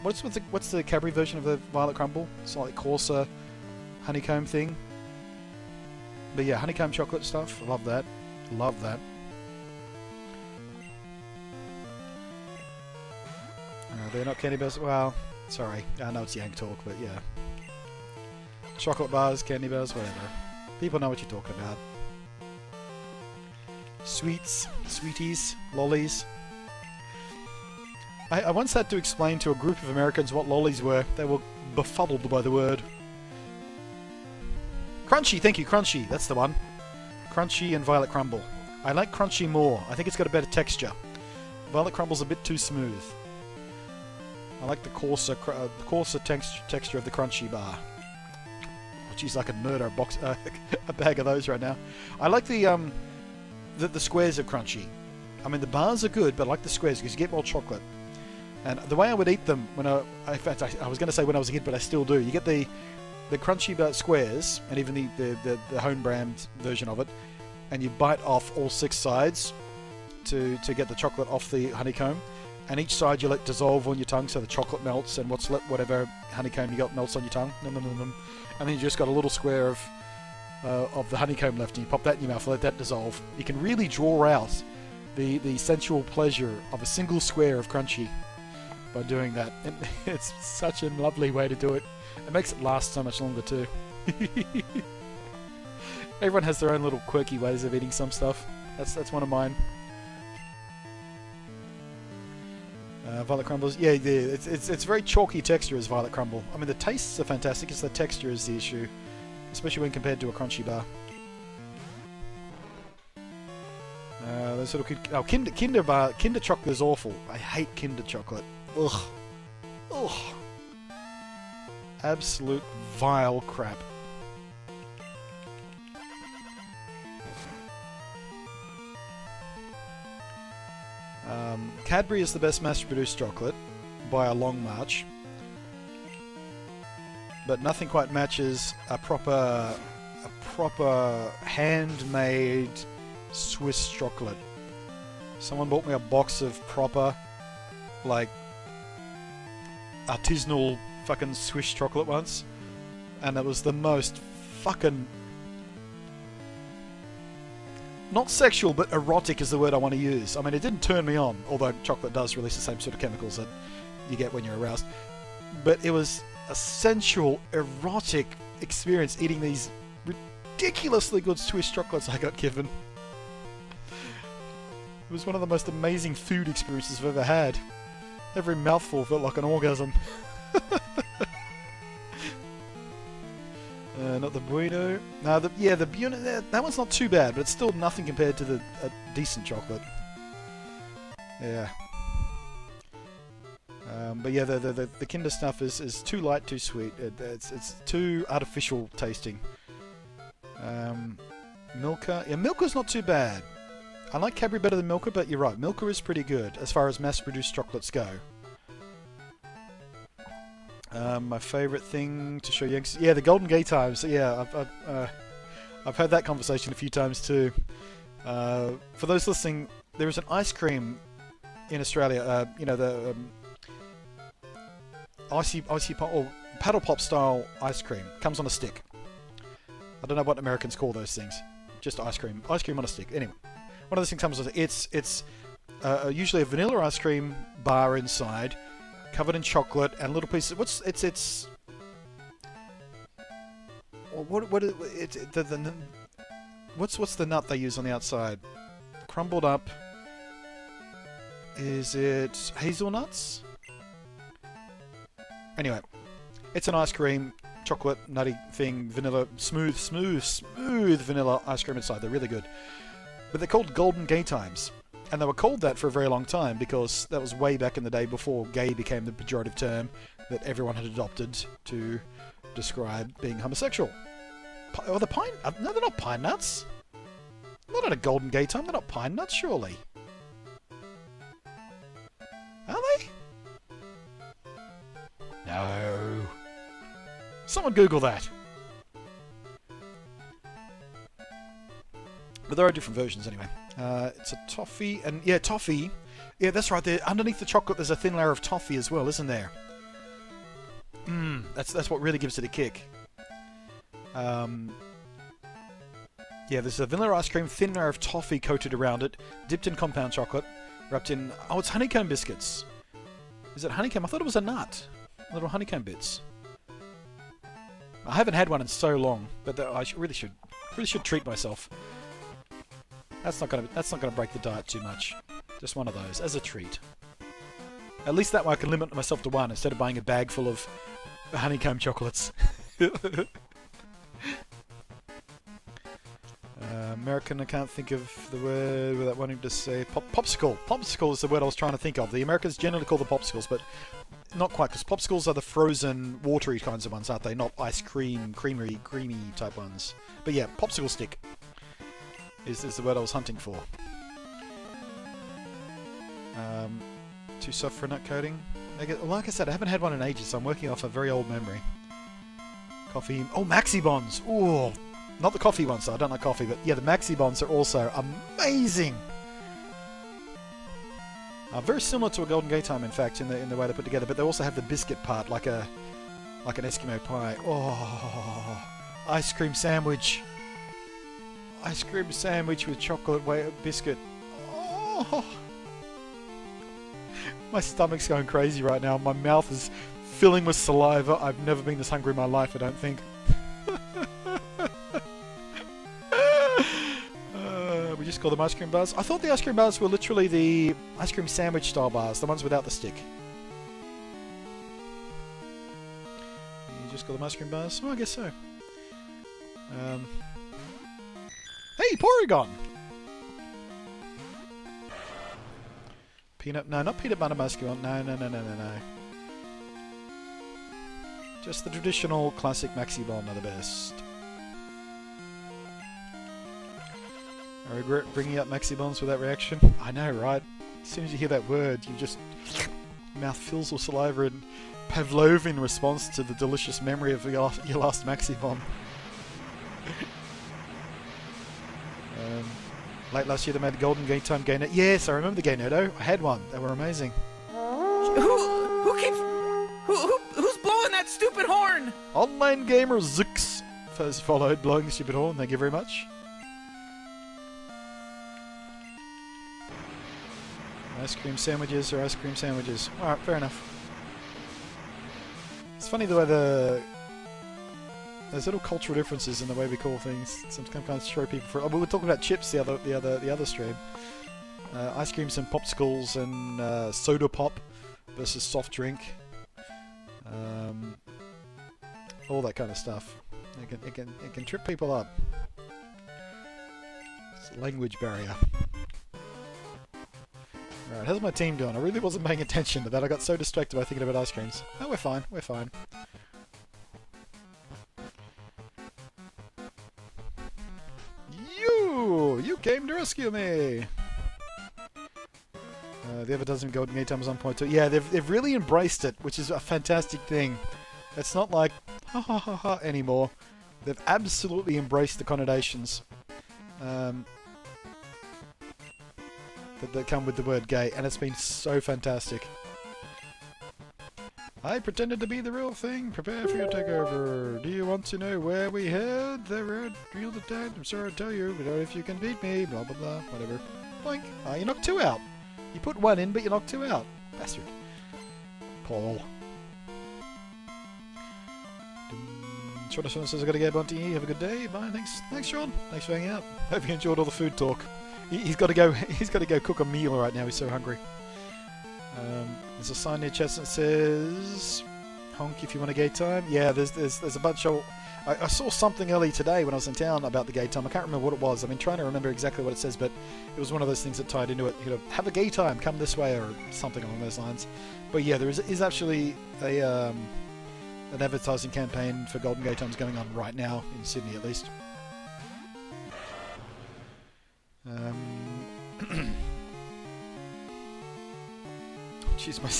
what's the Cadbury version of the violet crumble? Slightly coarser honeycomb thing. But yeah, honeycomb chocolate stuff. I love that. Love that. They're not candy bars. Well, sorry. I know it's Yank talk, but yeah. Chocolate bars, candy bars, whatever. People know what you're talking about. Sweets, sweeties, lollies. I once had to explain to a group of Americans what lollies were. They were befuddled by the word. Crunchy, thank you, crunchy. That's the one. Crunchy and violet crumble. I like crunchy more. I think it's got a better texture. Violet crumble's a bit too smooth. I like the coarser texture of the crunchy bar. Oh, geez, I could murder a bag of those right now. I like the squares of crunchy. I mean, the bars are good, but I like the squares because you get more chocolate. And the way I would eat them when I was going to say when I was a kid, but I still do. You get the crunchy bar squares, and even the home brand version of it, and you bite off all 6 sides to get the chocolate off the honeycomb. And each side you let dissolve on your tongue so the chocolate melts, and whatever honeycomb you got melts on your tongue. And then you just got a little square of the honeycomb left, and you pop that in your mouth and let that dissolve. You can really draw out the sensual pleasure of a single square of crunchy by doing that. And it's such a lovely way to do it. It makes it last so much longer too. Everyone has their own little quirky ways of eating some stuff. That's one of mine. Violet crumbles, yeah, it's very chalky texture as violet crumble. I mean, the tastes are fantastic. It's the texture is the issue, especially when compared to a crunchy bar. Those little Kinder chocolate is awful. I hate Kinder chocolate. Ugh, ugh, absolute vile crap. Cadbury is the best mass-produced chocolate by a long march, but nothing quite matches a proper handmade Swiss chocolate. Someone bought me a box of proper, like, artisanal fucking Swiss chocolate once, and it was the most fucking, not sexual, but erotic is the word I want to use. I mean, it didn't turn me on, although chocolate does release the same sort of chemicals that you get when you're aroused. But it was a sensual, erotic experience eating these ridiculously good Swiss chocolates I got given. was one of the most amazing food experiences I've ever had. Every mouthful felt like an orgasm. Not the Bueno. No, the Bueno. That one's not too bad, but it's still nothing compared to the decent chocolate. Yeah. But yeah, the Kinder stuff is too light, too sweet. It's too artificial tasting. Milka. Yeah, Milka's not too bad. I like Cadbury better than Milka, but you're right. Milka is pretty good as far as mass-produced chocolates go. My favourite thing to show youngsters... Yeah, the Golden Gay Times. Yeah, I've had that conversation a few times too. For those listening, there is an ice cream in Australia. You know, the icy pop, or paddle pop style ice cream. Comes on a stick. I don't know what Americans call those things. Just ice cream. Ice cream on a stick. Anyway. One of those things comes with it. It's usually a vanilla ice cream bar inside, covered in chocolate and little pieces. What's the nut they use on the outside? Crumbled up. Is it hazelnuts? Anyway, it's an ice cream, chocolate, nutty thing, vanilla, smooth vanilla ice cream inside. They're really good. But they're called Golden Gay Times. And they were called that for a very long time because that was way back in the day before gay became the pejorative term that everyone had adopted to describe being homosexual. No, they're not pine nuts. Not at a Golden Gay Time. They're not pine nuts, surely. Are they? No. Someone Google that. But there are different versions anyway. It's a toffee, and yeah, toffee. Yeah, that's right. There, underneath the chocolate, there's a thin layer of toffee as well, isn't there? That's what really gives it a kick. Yeah, there's a vanilla ice cream, thin layer of toffee coated around it, dipped in compound chocolate, wrapped in... Oh, it's honeycomb biscuits. Is it honeycomb? I thought it was a nut. Little honeycomb bits. I haven't had one in so long, but I really should treat myself. That's not gonna break the diet too much. Just one of those as a treat. At least that way I can limit myself to one instead of buying a bag full of honeycomb chocolates. American, I can't think of the word without wanting to say popsicle. Popsicle is the word I was trying to think of. The Americans generally call them popsicles, but not quite, because popsicles are the frozen, watery kinds of ones, aren't they? Not ice cream, creamy type ones. But yeah, popsicle stick is the word I was hunting for. Too soft for a nut coating. Like I said, I haven't had one in ages, so I'm working off a very old memory. Coffee. Oh, Maxi Bonds. Ooh. Not the coffee ones, though. I don't like coffee, but yeah, the Maxi Bonds are also amazing. Very similar to a Golden Gay Time, in fact, in the way they're put together, but they also have the biscuit part, like an Eskimo pie. Oh, ice cream sandwich. Ice cream sandwich with chocolate biscuit. Oh, my stomach's going crazy right now. My mouth is filling with saliva. I've never been this hungry in my life, I don't think. We just call them ice cream bars. I thought the ice cream bars were literally the ice cream sandwich style bars, the ones without the stick. You just call them ice cream bars? Oh, I guess so. Hey, Porygon! Peanut... No, not peanut butter muscular. No. Just the traditional classic Maxi Bond are the best. I regret bringing up Maxi Bonds with that reaction. I know, right? As soon as you hear that word, you just... mouth fills with saliva and Pavlovian response to the delicious memory of your last Maxi Bond. Late last year they made the Golden Gay Time Gay Net. Yes, I remember the Gay Netto. I had one. They were amazing. Who's blowing that stupid horn? Online gamer Zix first followed blowing the stupid horn. Thank you very much. Ice cream sandwiches are ice cream sandwiches. Alright, fair enough. It's funny the way there's little cultural differences in the way we call things. Sometimes throw people for. Oh, we were talking about chips the other stream. Ice creams and popsicles and soda pop versus soft drink. All that kind of stuff. It can trip people up. It's a language barrier. Right, how's my team doing? I really wasn't paying attention to that. I got so distracted by thinking about ice creams. Oh, we're fine. We're fine. You came to rescue me. The advertising Golden Gate Time is on point too. Yeah, they've really embraced it, which is a fantastic thing. It's not like ha ha ha ha anymore. They've absolutely embraced the connotations that come with the word gay, and it's been so fantastic. I pretended to be the real thing. Prepare for your takeover. Do you want to know where we head? The red real detect. I'm sorry to tell you, but if you can beat me, blah blah blah, whatever. Boink. You knocked 2 out. You put 1 in, but you knocked 2 out. Bastard. Paul. Sean says I gotta go, Bunty. Have a good day. Bye. Thanks, Sean. Thanks for hanging out. Hope you enjoyed all the food talk. He's got to go. He's got to go cook a meal right now. He's so hungry. There's a sign near Chester that says "Honk if you want a gay time." Yeah, there's a bunch of. I saw something early today when I was in town about the gay time. I can't remember what it was. I've been trying to remember exactly what it says, but it was one of those things that tied into it. You know, have a gay time, come this way, or something along those lines. But yeah, there is actually an advertising campaign for Golden Gay Times going on right now in Sydney, at least. Jeez, my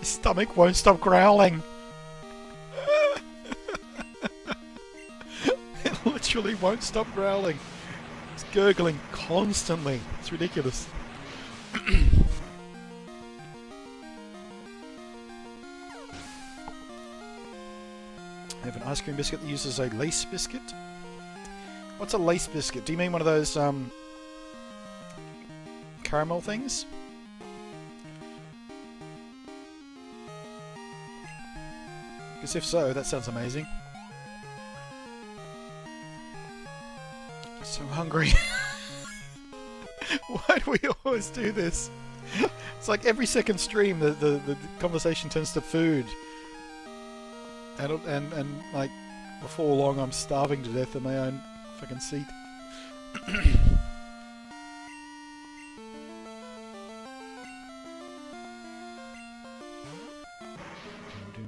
stomach won't stop growling. It literally won't stop growling. It's gurgling constantly. It's ridiculous. I have an ice cream biscuit that uses a lace biscuit. What's a lace biscuit? Do you mean one of those caramel things? Because if so, that sounds amazing. I'm so hungry. Why do we always do this? It's like every second stream the conversation turns to food. And like before long I'm starving to death in my own fucking seat.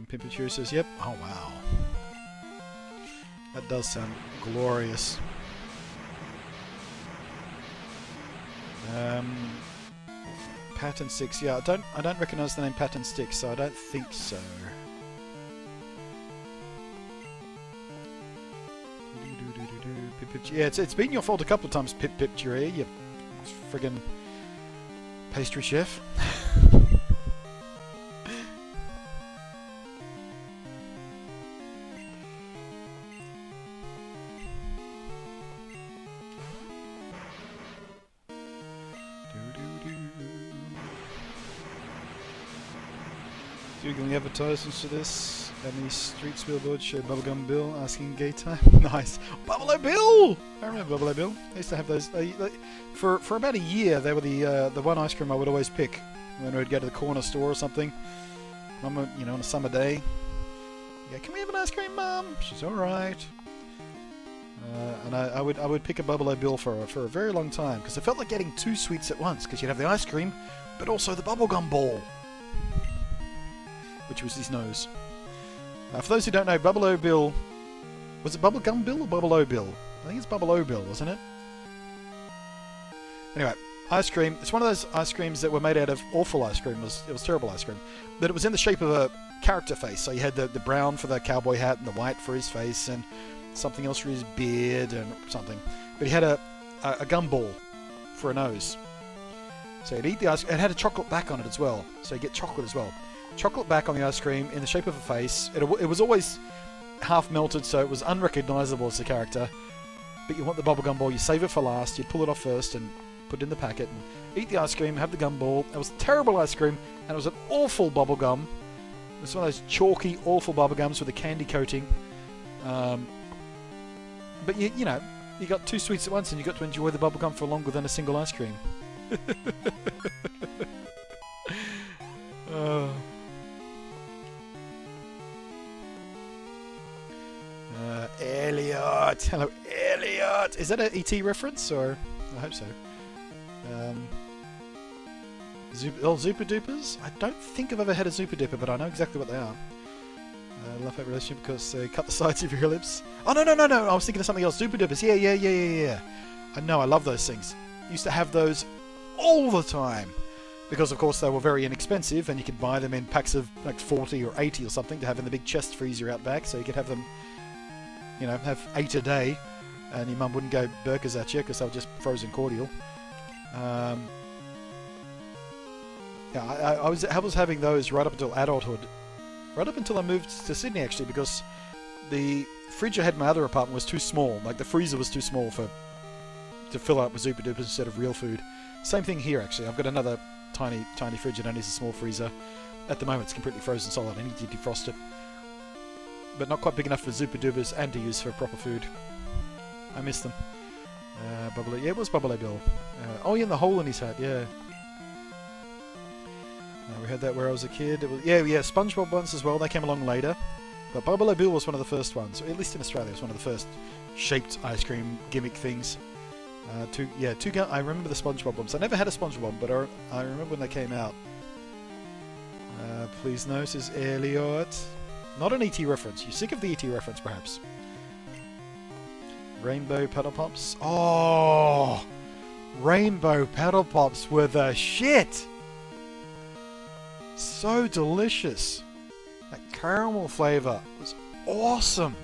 Pimpachuri says, yep. Oh, wow. That does sound glorious. Pattern 6. Yeah, I don't recognise the name Pattern 6, so I don't think so. Yeah, it's been your fault a couple of times, Pipchuri, you friggin' pastry chef. Googling advertisements for this, and the streets billboard show Bubblegum Bill asking gay time. Nice. Bubbalo Bill! I remember Bubbalo Bill. I used to have those. For about a year, they were the one ice cream I would always pick when we'd go to the corner store or something. On a summer day. Yeah, can we have an ice cream, Mum? She's all right. And I would pick a Bubbalo Bill for a very long time because it felt like getting 2 sweets at once because you'd have the ice cream, but also the bubblegum ball, which was his nose. For those who don't know, Bubbalo Bill... Was it Bubblegum Bill or Bubbalo Bill? I think it's Bubbalo Bill, wasn't it? Anyway, ice cream. It's one of those ice creams that were made out of awful ice cream. It was terrible ice cream. But it was in the shape of a character face. So you had the brown for the cowboy hat and the white for his face and something else for his beard and something. But he had a gumball for a nose. So you'd eat the ice cream. It had a chocolate back on it as well. So you get chocolate as well. Chocolate back on the ice cream in the shape of a face. It was always half melted, so it was unrecognisable as a character. But you want the bubblegum ball, you save it for last, you pull it off first and put it in the packet and eat the ice cream, have the gumball. It was terrible ice cream, and it was an awful bubblegum. It was one of those chalky, awful bubblegums with a candy coating. But you got 2 sweets at once and you got to enjoy the bubblegum for longer than a single ice cream. Oh. Elliot! Hello, Elliot! Is that an ET reference, or...? I hope so. Zupa Dupas? I don't think I've ever had a Zupa Duper, but I know exactly what they are. Love-hate relationship because they cut the sides of your lips. Oh, no! I was thinking of something else. Zupa Dupas. Yeah. I know, I love those things. Used to have those all the time. Because, of course, they were very inexpensive, and you could buy them in packs of like 40 or 80 or something to have in the big chest freezer out back, so you could have them, you know, have 8 a day, and your mum wouldn't go burkers at you because they were just frozen cordial. Yeah, I was having those right up until adulthood. Right up until I moved to Sydney, actually, because the fridge I had in my other apartment was too small. Like, the freezer was too small to fill up with Zupa Dupas instead of real food. Same thing here, actually. I've got another tiny fridge that only has a small freezer. At the moment, it's completely frozen solid. I need to defrost it. But not quite big enough for Zupa Dupas and to use for proper food. I miss them. Bubbly. Yeah, it was Bubbly Bill. Oh, yeah, and the hole in his hat, yeah. We had that where I was a kid. It was, yeah, SpongeBob ones as well. They came along later. But Bubbly Bill was one of the first ones. Or at least in Australia, it was one of the first shaped ice cream gimmick things. I remember the SpongeBob ones. I never had a SpongeBob, but I remember when they came out. Please no, says Elliot. Not an ET reference. You sick of the ET reference, perhaps? Rainbow Paddle Pops. Oh! Rainbow Paddle Pops were the shit! So delicious. That caramel flavour was awesome.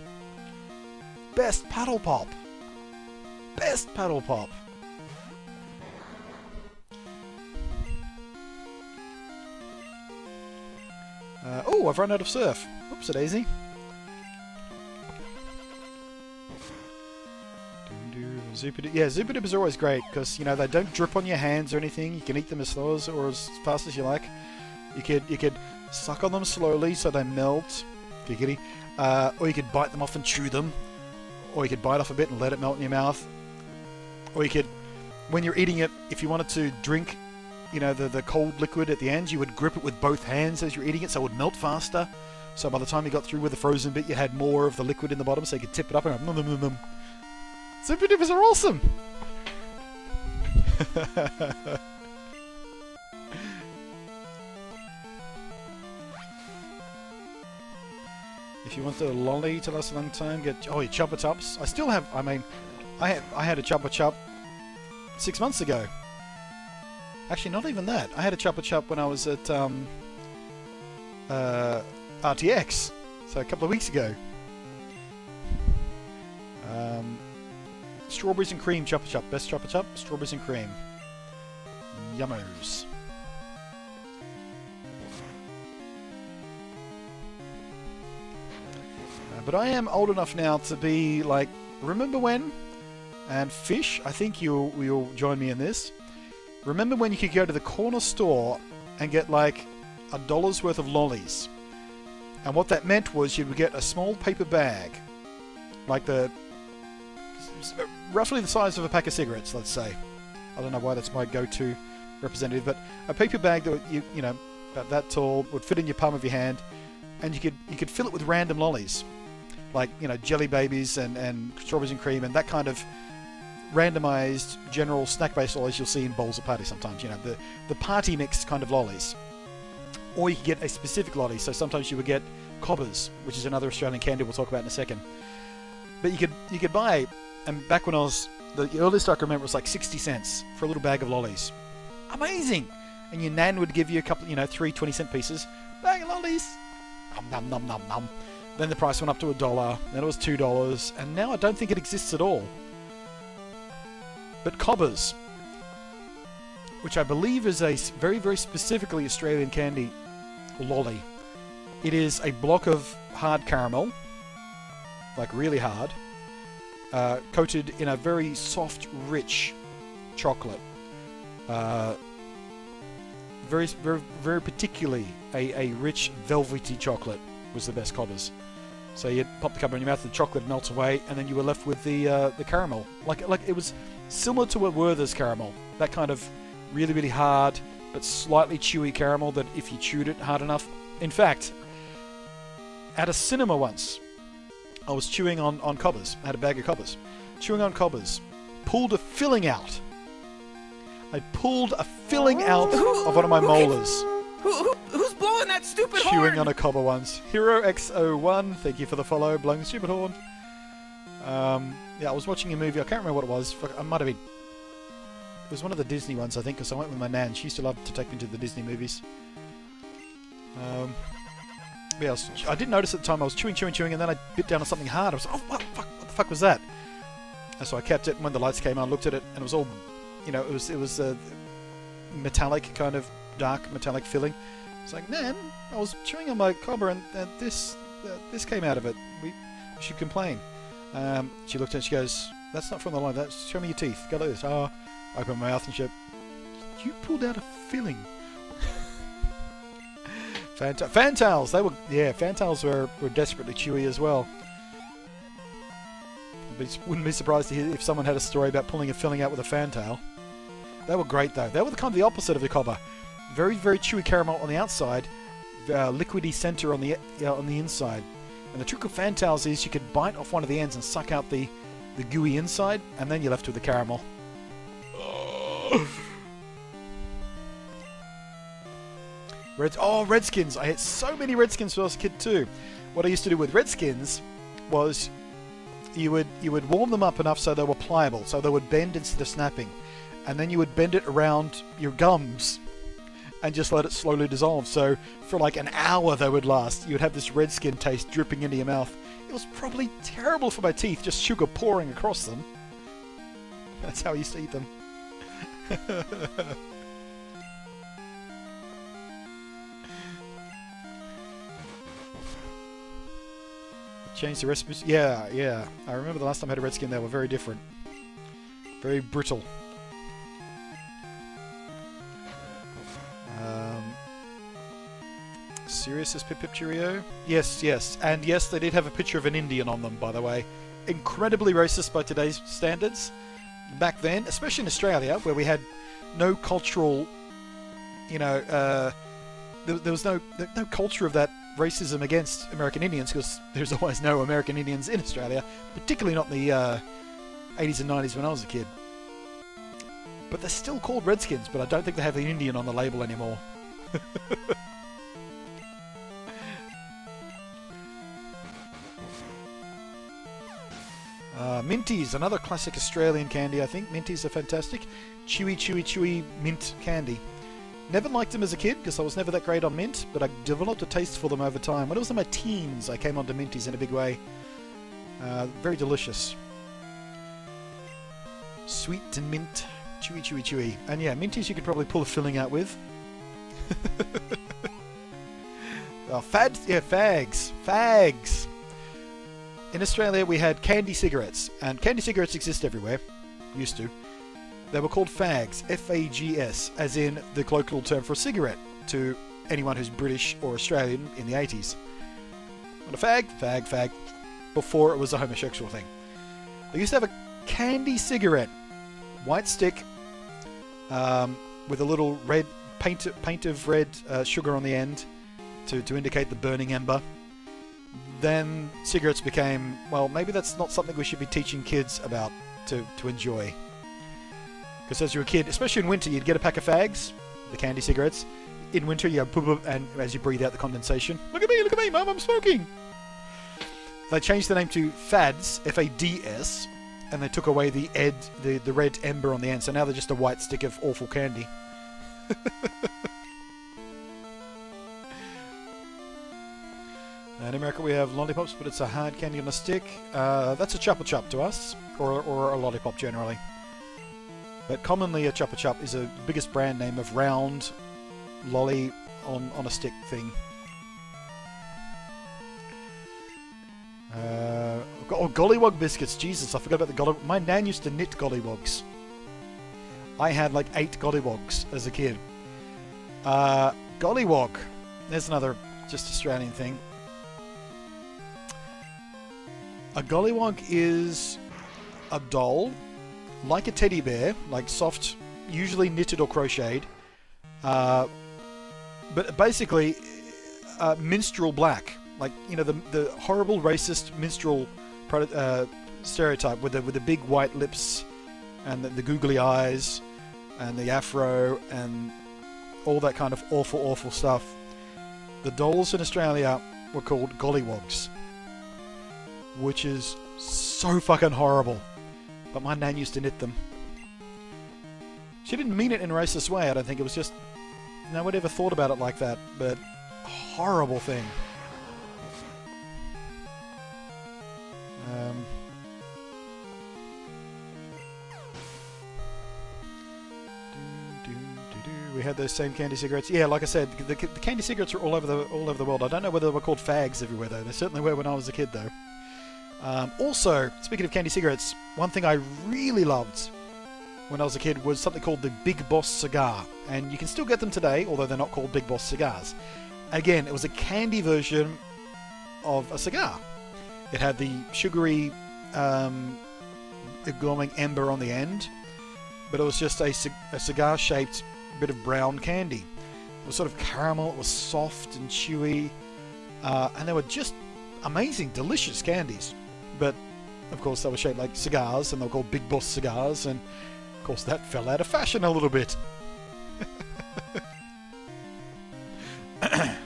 Best paddle pop. Best paddle pop. Oh, I've run out of surf. Oops, a daisy. Zupa Dupas are always great because, you know, they don't drip on your hands or anything. You can eat them as slow as or as fast as you like. You could suck on them slowly so they melt, giggity, or you could bite them off and chew them, or you could bite off a bit and let it melt in your mouth, or you could, when you're eating it, if you wanted to drink, you know, the cold liquid at the end, you would grip it with both hands as you're eating it so it would melt faster. So by the time you got through with the frozen bit, you had more of the liquid in the bottom, so you could tip it up and go, Zupa Dupas are awesome! If you want the lolly to last a long time, get your Chupa Chups. I still have. I mean, I had a Chupa Chup 6 months ago. Actually, not even that. I had a Chupa Chup when I was at RTX, so a couple of weeks ago. Strawberries and cream Chupa Chup. Best Chupa Chup. Strawberries and cream. Yummers. But I am old enough now to be like, remember when? And Fish, I think you'll join me in this. Remember when you could go to the corner store and get like $1's worth of lollies? And what that meant was you would get a small paper bag, like roughly the size of a pack of cigarettes, let's say. I don't know why that's my go-to representative, but a paper bag that you know, about that tall, would fit in your palm of your hand, and you could fill it with random lollies. Like, you know, jelly babies and strawberries and cream and that kind of randomized general snack-based lollies you'll see in bowls of party sometimes. You know, the party mix kind of lollies. Or you could get a specific lolly. So sometimes you would get cobbers, which is another Australian candy we'll talk about in a second. But you could buy, and back when the earliest I can remember was like 60 cents for a little bag of lollies. Amazing! And your nan would give you a couple, you know, 3 20-cent pieces. Bag of lollies! Nom nom nom nom. Then the price went up to $1, then it was $2, and now I don't think it exists at all. But cobbers, which I believe is a very, very specifically Australian candy lolly. It is a block of hard caramel, like really hard, coated in a very soft, rich chocolate. Very, very, very particularly a rich, velvety chocolate was the best cobbers. So you'd pop the cover in your mouth, the chocolate melts away, and then you were left with the caramel. Like it was similar to a Werther's caramel. That kind of really, really hard but slightly chewy caramel that if you chewed it hard enough. In fact, at a cinema once, I was chewing on cobbers. I had a bag of cobbers. Chewing on cobbers. Pulled a filling out. I pulled a filling out of one of my molars. Who's blowing that stupid horn? Chewing on a cobber once. Hero X01, thank you for the follow. Blowing the stupid horn. Yeah, I was watching a movie. I can't remember what it was. I might have been. It was one of the Disney ones, I think, because I went with my nan. She used to love to take me to the Disney movies. Yeah, I didn't notice at the time. I was chewing, and then I bit down on something hard. I was like, oh, what the fuck was that? And so I kept it, and when the lights came on, I looked at it, and it was all, you know, it was a metallic, kind of dark metallic filling. It's like, man, I was chewing on my cobber, and this came out of it. We should complain. She looked at it, she goes, that's not from the line, that's, show me your teeth. Go like this. I opened my mouth and she said, you pulled out a filling. Fantails, Fantails were desperately chewy as well. Wouldn't be surprised to hear if someone had a story about pulling a filling out with a fantail. They were great though. They were kind of the opposite of the cobber. Very, very chewy caramel on the outside, liquidy center on the inside. And the trick of fantails is you could bite off one of the ends and suck out the gooey inside, and then you're left with the caramel. Redskins. I had so many Redskins when I was a kid too. What I used to do with Redskins was you would warm them up enough so they were pliable, so they would bend instead of snapping. And then you would bend it around your gums and just let it slowly dissolve. So for like an hour they would last. You would have this Redskin taste dripping into your mouth. It was probably terrible for my teeth, just sugar pouring across them. That's how I used to eat them. Change the recipes. Yeah. I remember the last time I had a Redskin, they were very different. Very brittle. Serious as Pip Pip Cheerio? Yes. And yes, they did have a picture of an Indian on them, by the way. Incredibly racist by today's standards. Back then, especially in Australia, where we had no cultural, there was no culture of that racism against American Indians, because there's always no American Indians in Australia, particularly not in the 80s and 90s when I was a kid. But they're still called Redskins, but I don't think they have the Indian on the label anymore. Minties, another classic Australian candy, I think. Minties are fantastic. Chewy mint candy. Never liked them as a kid because I was never that great on mint, but I developed a taste for them over time. When I was in my teens, I came onto Minties in a big way. Very delicious. Sweet and mint. Chewy. And yeah, Minties you could probably pull a filling out with. Fags. In Australia we had candy cigarettes, and candy cigarettes exist everywhere. Used to. They were called fags, F-A-G-S, as in the colloquial term for a cigarette to anyone who's British or Australian in the 80s. What a fag, before it was a homosexual thing. They used to have a candy cigarette, white stick, with a little red paint of red sugar on the end to indicate the burning ember. Then cigarettes became, well, maybe that's not something we should be teaching kids about to enjoy. Because as you're a kid, especially in winter, you'd get a pack of fags, the candy cigarettes. In winter, you go, and as you breathe out the condensation, look at me, Mum, I'm smoking. They changed the name to Fads, F-A-D-S, and they took away the red ember on the end, so now they're just a white stick of awful candy. In America we have lollipops, but it's a hard candy on a stick. That's a Chupa Chup to us, or a lollipop generally. But commonly a Chupa Chup is the biggest brand name of round lolly on a stick thing. Gollywog biscuits. Jesus, I forgot about the gollywog. My nan used to knit gollywogs. I had like 8 gollywogs as a kid. Gollywog. There's another just Australian thing. A gollywog is a doll, like a teddy bear, like soft, usually knitted or crocheted. But basically, minstrel black, like, you know, the horrible racist minstrel stereotype with the big white lips and the googly eyes and the afro and all that kind of awful stuff. The dolls in Australia were called gollywogs, which is so fucking horrible. But my nan used to knit them. She didn't mean it in a racist way, I don't think. It was just, nobody ever thought about it like that, but horrible thing. We had those same candy cigarettes. Yeah, like I said, the candy cigarettes are all over the world. I don't know whether they were called fags everywhere though. They certainly were when I was a kid though. Also, speaking of candy cigarettes, one thing I really loved when I was a kid was something called the Big Boss cigar, and you can still get them today, although they're not called Big Boss cigars. Again, it was a candy version of a cigar. It had the sugary, glowing ember on the end, but it was just a cigar-shaped bit of brown candy. It was sort of caramel, it was soft and chewy, and they were just amazing, delicious candies. But, of course, they were shaped like cigars, and they were called Big Boss cigars, and, of course, that fell out of fashion a little bit. Have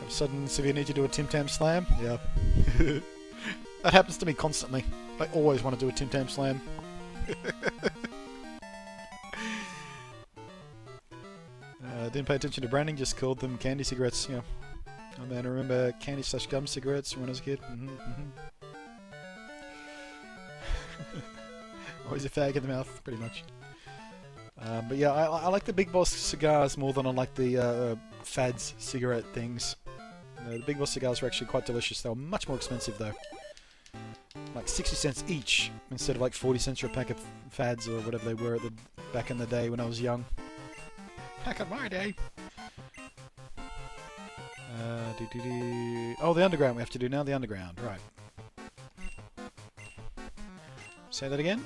a sudden severe need to do a Tim Tam slam? Yeah. That happens to me constantly. I always want to do a Tim Tam slam. Didn't pay attention to branding, just called them candy cigarettes, you know. Oh man, I remember candy/gum cigarettes when I was a kid. Always a fag in the mouth, pretty much. But yeah, I like the Big Boss cigars more than I like the Fads cigarette things. The Big Boss cigars were actually quite delicious. They were much more expensive though. Like 60 cents each instead of like 40 cents for a pack of Fads or whatever they were back in the day when I was young. Back in my day. Oh, the underground we have to do now. The underground, right. Say that again.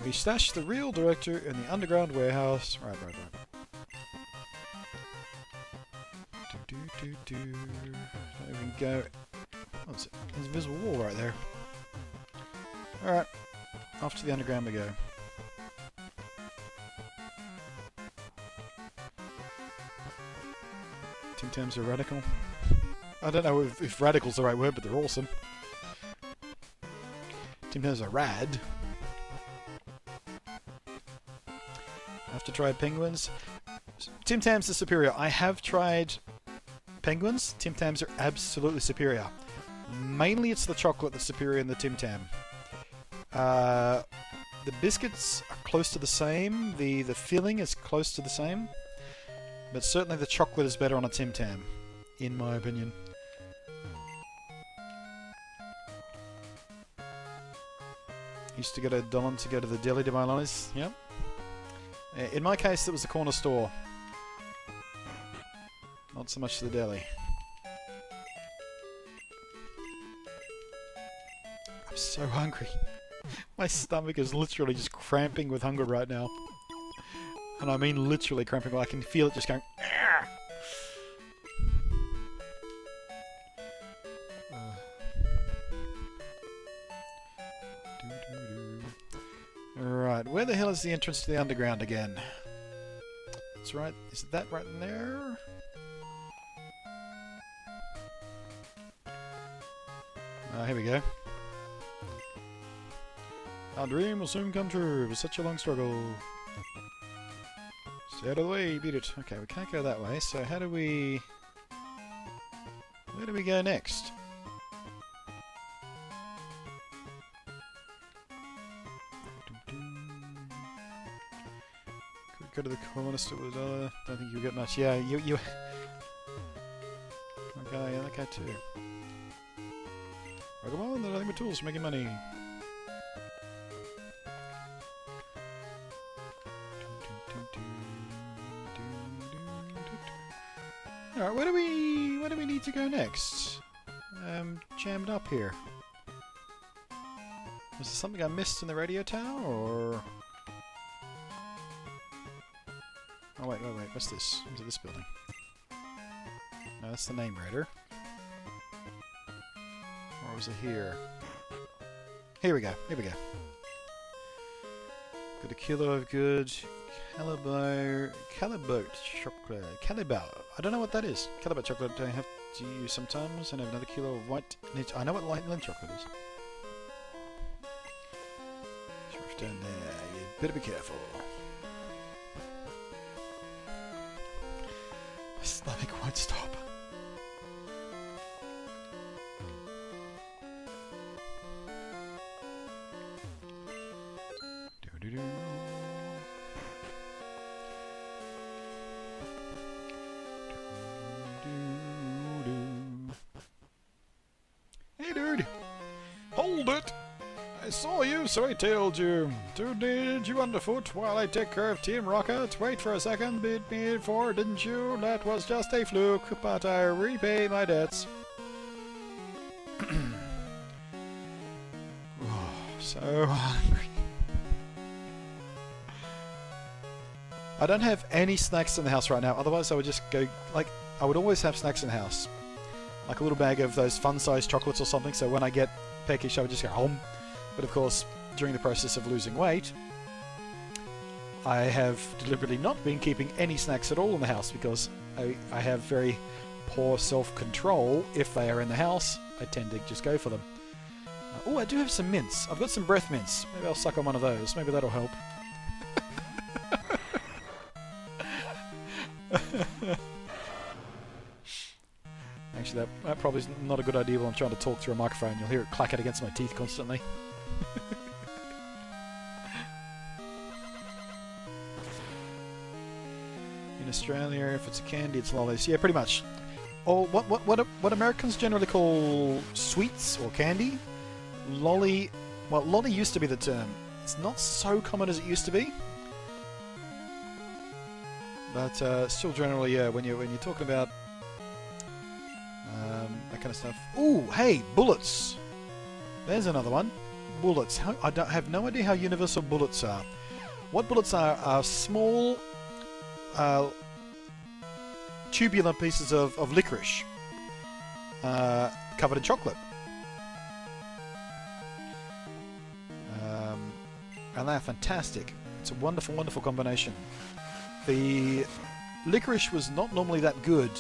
We stashed the real director in the underground warehouse. Right. Don't even go. Oh, there's an invisible wall right there. Alright. Off to the underground we go. Tim Tams are radical. I don't know if radical's the right word, but they're awesome. Tim Tams are rad. I have to try penguins. Tim Tams are superior. I have tried penguins. Tim Tams are absolutely superior. Mainly it's the chocolate that's superior in the Tim Tam. The biscuits are close to the same. The filling is close to the same. But certainly the chocolate is better on a Tim Tam, in my opinion. Used to go to Donham to go to the deli to buy lollies. Yep. In my case, it was the corner store. Not so much the deli. I'm so hungry. My stomach is literally just cramping with hunger right now. And I mean literally cramping. I can feel it just going. Right, where the hell is the entrance to the underground again? That's right. Is that right in there? Here we go. Our dream will soon come true. It was such a long struggle. Stay out of the way, beat it. Okay, we can't go that way, so how do we... Where do we go next? Could we go to the corner store? Don't think you'll get much. Yeah, you... Okay, yeah, that guy too. Pokémon, they're nothing but tools for making money. Alright, where do we need to go next? Jammed up here. Was there something I missed in the radio tower, or... Oh, wait. What's this? Is it this building? No, that's the name raider. Or was it here? Here we go. Got a kilo of good Caliber chocolate. Caliber. I don't know what that is. Caliber chocolate I have to use sometimes, and I have another kilo of white. I know what white Lynn chocolate is. It's down there. You better be careful. My stomach won't stop. Hey dude! Hold it! I saw you, so I tailed you. Dude, did you underfoot while I take care of Team Rocket? Wait for a second, beat me before, didn't you? That was just a fluke, but I repay my debts. Oh, so hungry. I don't have any snacks in the house right now, otherwise I would just go, like, I would always have snacks in the house. Like a little bag of those fun-sized chocolates or something, so when I get peckish I would just go home. But of course, during the process of losing weight, I have deliberately not been keeping any snacks at all in the house because I have very poor self-control. If they are in the house, I tend to just go for them. Oh, I do have some mints. I've got some breath mints. Maybe I'll suck on one of those. Maybe that'll help. Actually, that probably is not a good idea while I'm trying to talk through a microphone. You'll hear it clack it against my teeth constantly. In Australia, if it's a candy, it's lollies. Yeah, pretty much. Or what Americans generally call sweets or candy, lolly. Well, lolly used to be the term. It's not so common as it used to be. But still, generally, yeah. When you're talking about that kind of stuff. Ooh, hey, bullets. There's another one. Bullets. I have no idea how universal bullets are. What bullets are small, tubular pieces of licorice covered in chocolate. And they're fantastic. It's a wonderful, wonderful combination. The licorice was not normally that good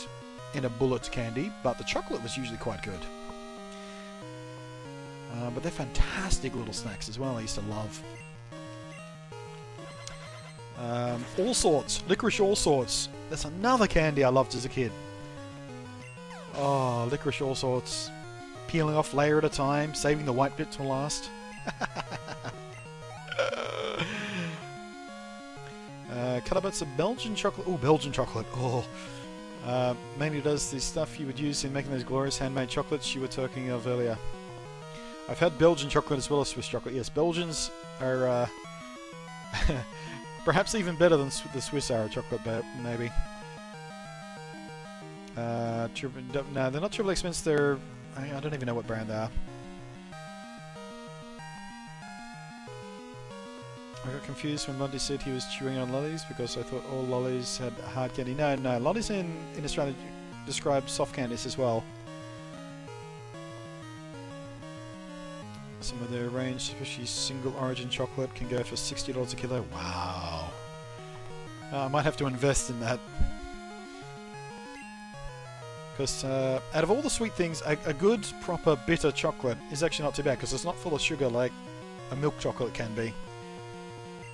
in a bullet candy, but the chocolate was usually quite good. But they're fantastic little snacks as well. I used to love. All sorts. Licorice all sorts. That's another candy I loved as a kid. Oh, licorice all sorts. Peeling off layer at a time, saving the white bit till last. Calabash of Belgian chocolate. Oh, Belgian chocolate. Oh. Mainly does the stuff you would use in making those glorious handmade chocolates you were talking of earlier. I've had Belgian chocolate as well as Swiss chocolate. Yes, Belgians are perhaps even better than the Swiss are chocolate, maybe. No, they're not Triple X Mints. They're... I don't even know what brand they are. I got confused when Lundy said he was chewing on lollies because I thought all lollies had hard candy. No, lollies in Australia describe soft candies as well. Some of their range, especially single origin chocolate, can go for $60 a kilo. Wow. I might have to invest in that. Because out of all the sweet things, a good, proper, bitter chocolate is actually not too bad because it's not full of sugar like a milk chocolate can be.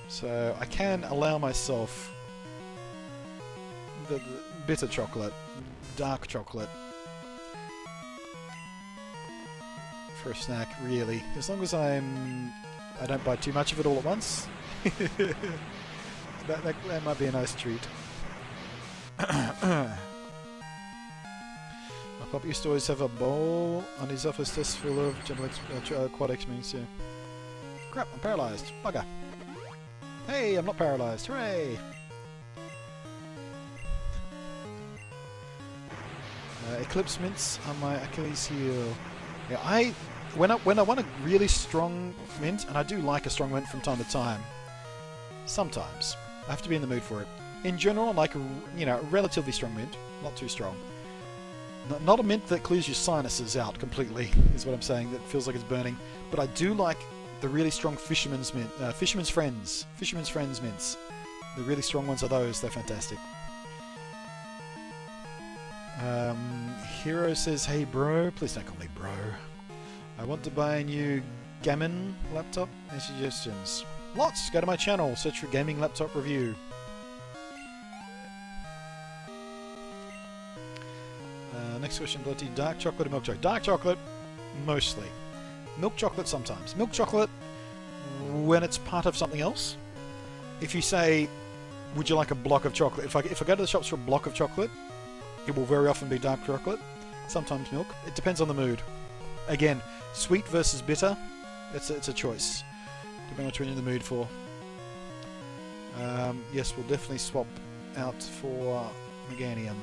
So I can allow myself the bitter chocolate, dark chocolate for a snack, really. As long as I don't buy too much of it all at once. that might be a nice treat. My pop used to always have a bowl on his office desk full of quad X-Mints, yeah. Crap, I'm paralysed. Bugger. Hey, I'm not paralysed. Hooray! Eclipse mints on my Achilles heel. Yeah, when I want a really strong mint, and I do like a strong mint from time to time, sometimes I have to be in the mood for it. In general, I like a relatively strong mint, not too strong. Not a mint that clears your sinuses out completely, is what I'm saying. That feels like it's burning. But I do like the really strong Fisherman's mint, Fisherman's Friends mints. The really strong ones are those. They're fantastic. Hero says, "Hey bro, please don't call me bro. I want to buy a new gaming laptop. Any suggestions?" Lots. Go to my channel. Search for gaming laptop review. Next question, Bloody. Dark chocolate or milk chocolate? Dark chocolate, mostly. Milk chocolate sometimes. Milk chocolate when it's part of something else. If you say, would you like a block of chocolate? If I go to the shops for a block of chocolate, it will very often be dark chocolate. Sometimes milk. It depends on the mood. Again, sweet versus bitter, it's a choice. Depending on what you're in the mood for. Yes, we'll definitely swap out for Meganium.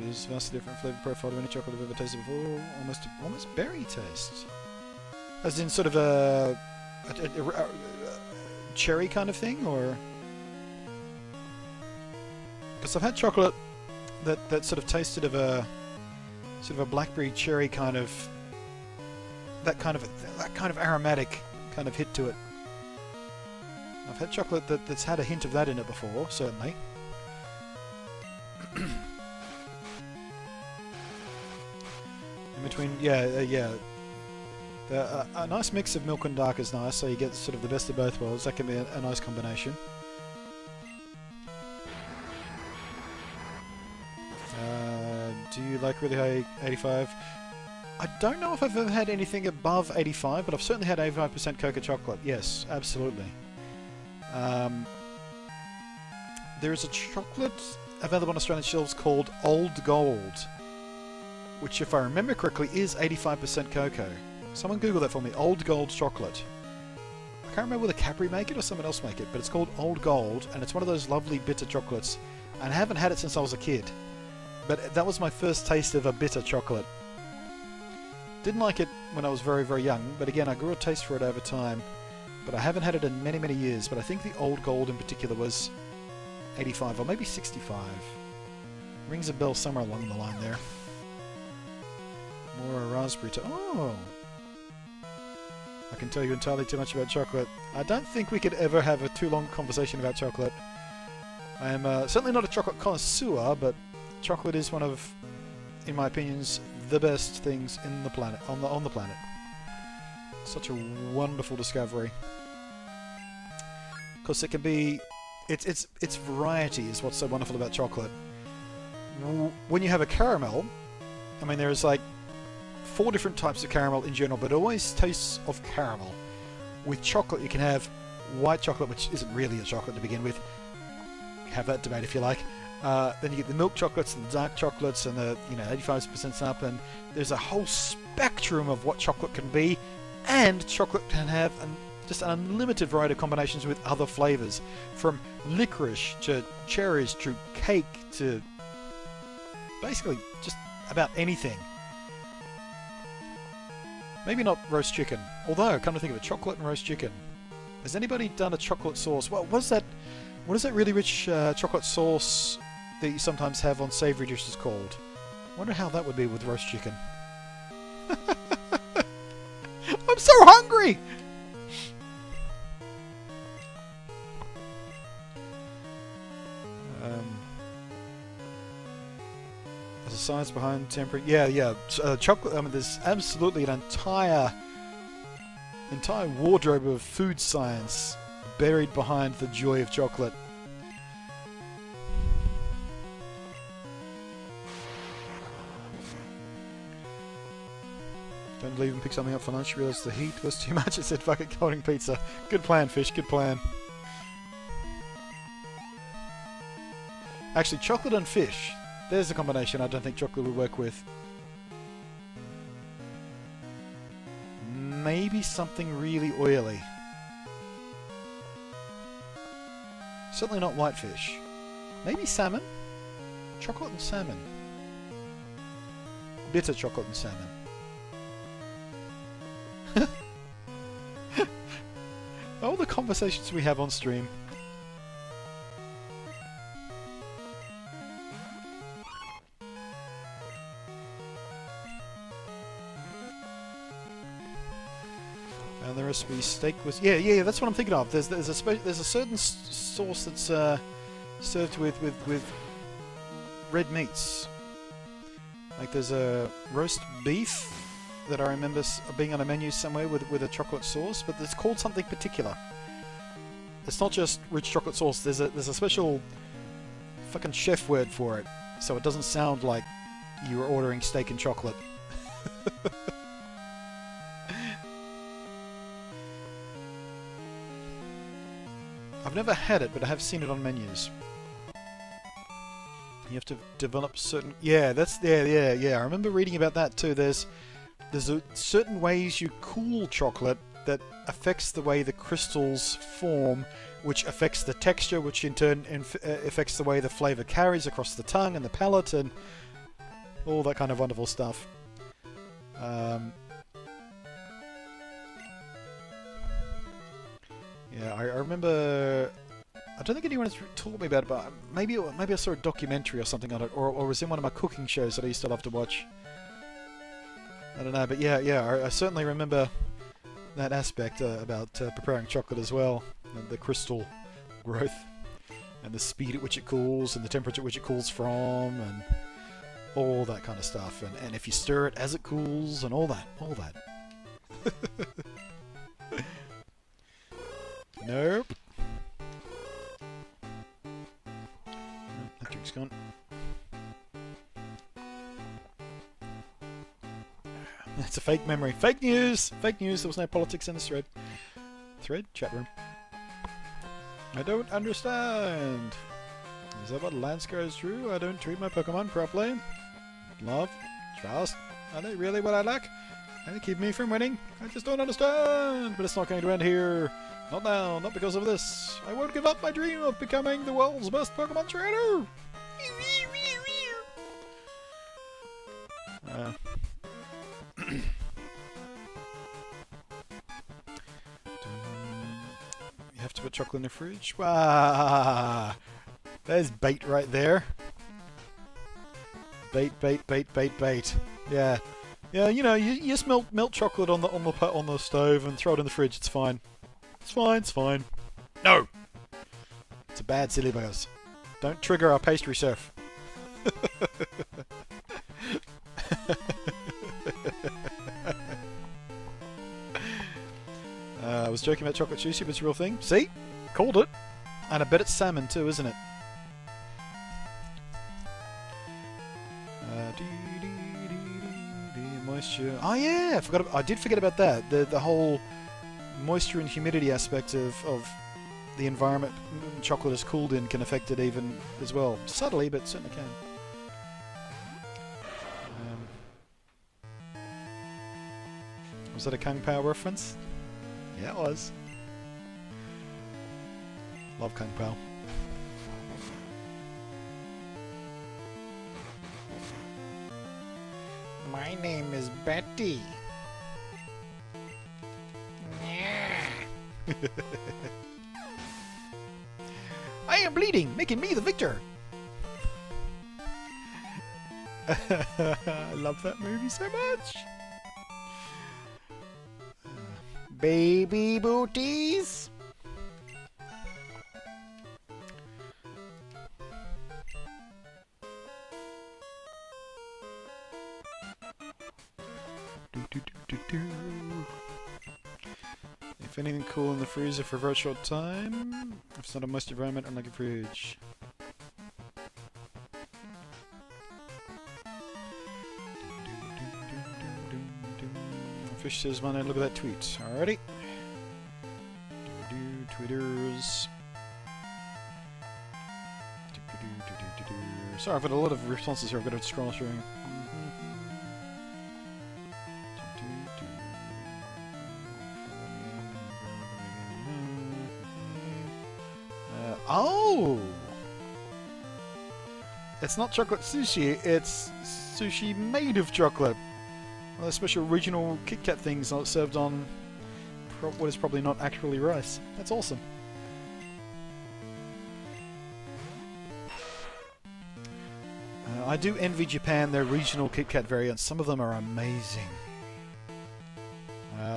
Is vastly different flavour profile to any chocolate I've ever tasted before. Almost berry taste. As in sort of a cherry kind of thing, or because I've had chocolate that sort of tasted of a sort of a blackberry cherry kind of that kind of aromatic kind of hit to it. I've had chocolate that's had a hint of that in it before, certainly. In between, yeah. A nice mix of milk and dark is nice, so you get sort of the best of both worlds. That can be a nice combination. Do you like really high 85? I don't know if I've ever had anything above 85, but I've certainly had 85% cocoa chocolate. Yes, absolutely. There is a chocolate available on Australian shelves called Old Gold, which, if I remember correctly, is 85% cocoa. Someone Google that for me. Old Gold chocolate. I can't remember whether Capri make it or someone else make it, but it's called Old Gold, and it's one of those lovely bitter chocolates. And I haven't had it since I was a kid. But that was my first taste of a bitter chocolate. Didn't like it when I was very, very young, but again, I grew a taste for it over time. But I haven't had it in many, many years, but I think the Old Gold in particular was 85, or maybe 65. Rings a bell somewhere along the line there. More raspberry oh! I can tell you entirely too much about chocolate. I don't think we could ever have a too long conversation about chocolate. I am certainly not a chocolate connoisseur, but chocolate is one of, in my opinions, the best things in the planet, on the planet. Such a wonderful discovery. Because it can be, its variety is what's so wonderful about chocolate. When you have a caramel, I mean, there's like 4 different types of caramel in general, but it always tastes of caramel. With chocolate, you can have white chocolate, which isn't really a chocolate to begin with. Have that debate if you like. Then you get the milk chocolates and the dark chocolates and the 85% up, and there's a whole spectrum of what chocolate can be, and chocolate can have just an unlimited variety of combinations with other flavors, from licorice to cherries to cake to basically just about anything. Maybe not roast chicken, although, come to think of it, chocolate and roast chicken. Has anybody done a chocolate sauce? What is that really rich chocolate sauce that you sometimes have on savoury dishes called? I wonder how that would be with roast chicken. I'm so hungry! There's a science behind tempering. Yeah. Chocolate. I mean, there's absolutely an entire wardrobe of food science buried behind the joy of chocolate. Don't leave and pick something up for lunch. Realised the heat was too much. I said, fuck it, holding pizza. Good plan, Fish. Good plan. Actually, chocolate and fish. There's a combination I don't think chocolate would work with. maybe something really oily. Certainly not whitefish. Maybe salmon? Chocolate and salmon. Bitter chocolate and salmon. All the conversations we have on stream. And the recipe steak was yeah that's what I'm thinking of. There's a certain sauce that's served with red meats. Like there's a roast beef that I remember being on a menu somewhere with a chocolate sauce, but it's called something particular. It's not just rich chocolate sauce. There's a special fucking chef word for it, so it doesn't sound like you were ordering steak and chocolate. I've never had it, but I have seen it on menus. You have to develop certain... Yeah, that's... Yeah. I remember reading about that too. There's certain ways you cool chocolate that affects the way the crystals form, which affects the texture, which in turn affects the way the flavour carries across the tongue and the palate and all that kind of wonderful stuff. Yeah, I remember... I don't think anyone has taught me about it, but maybe I saw a documentary or something on it, or was in one of my cooking shows that I used to love to watch. I don't know, but yeah, I certainly remember that aspect about preparing chocolate as well, and the crystal growth, and the speed at which it cools, and the temperature at which it cools from, and all that kind of stuff, and if you stir it as it cools, and all that. Nope. That drink's gone. It's a fake memory. Fake news! Fake news, there was no politics in this thread. Chat room. I don't understand. Is that what Lance goes through? I don't treat my Pokemon properly. Love, trust, are they really what I lack? And they keep me from winning? I just don't understand! But it's not going to end here. Not now, not because of this. I won't give up my dream of becoming the world's best Pokemon trainer! You have to put chocolate in the fridge? Wow! There's bait right there. Bait. Yeah. Yeah, you know, you just melt chocolate on the stove and throw it in the fridge. It's fine. It's fine. No! It's a bad silly buggers. Don't trigger our pastry chef. I was joking about chocolate sushi, but it's a real thing. See? Called it. And I bet it's salmon too, isn't it? Moisture. Oh yeah, I did forget about that. The whole moisture and humidity aspect of the environment chocolate is cooled in can affect it even as well. Subtly, but certainly can. Was that a Kung Pao reference? Yeah, it was. Love Kung Pao. My name is Betty. I am bleeding, making me the victor. I love that movie so much. Baby booties. If anything cool in the freezer for a very short time, if it's not a moist environment, unlike a fridge. Fish says, man, look at that tweet. Alrighty. Tweeters. Sorry, I've got a lot of responses here. I've got to scroll through. Oh! It's not chocolate sushi, it's sushi made of chocolate. Well, the special regional Kit Kat things are served on what is probably not actually rice. That's awesome. I do envy Japan, their regional Kit Kat variants. Some of them are amazing.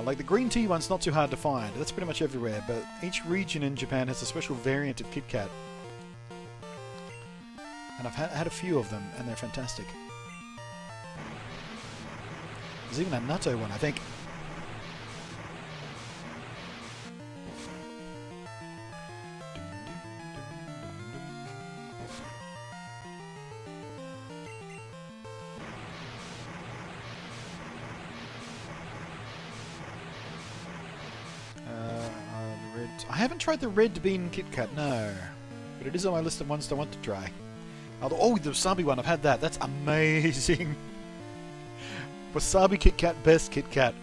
Like the green tea one's not too hard to find. That's pretty much everywhere, but each region in Japan has a special variant of Kit Kat. And I've had a few of them, and they're fantastic. There's even a natto one, I think. I haven't tried the red bean Kit Kat, no. But it is on my list of ones I want to try. Oh, the wasabi one, I've had that. That's amazing. Wasabi Kit Kat, best Kit Kat.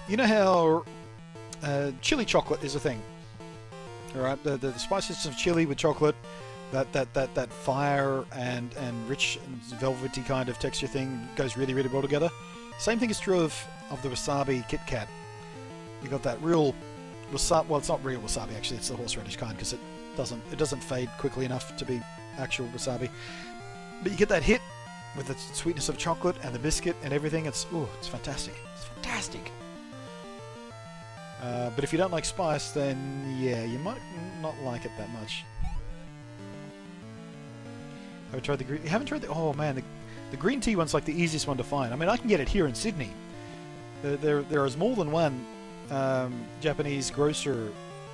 You know how chili chocolate is a thing? Alright, the spices of chili with chocolate, that fire and rich and velvety kind of texture thing goes really, really well together. Same thing is true of the wasabi Kit Kat. You got that real wasabi. Well, it's not real wasabi actually. It's the horseradish kind because it doesn't fade quickly enough to be actual wasabi. But you get that hit with the sweetness of chocolate and the biscuit and everything. It's fantastic. It's fantastic. But if you don't like spice, then yeah, you might not like it that much. Have you tried the green? You haven't tried the? Oh man, the green tea one's like the easiest one to find. I mean, I can get it here in Sydney. There is more than one Japanese grocer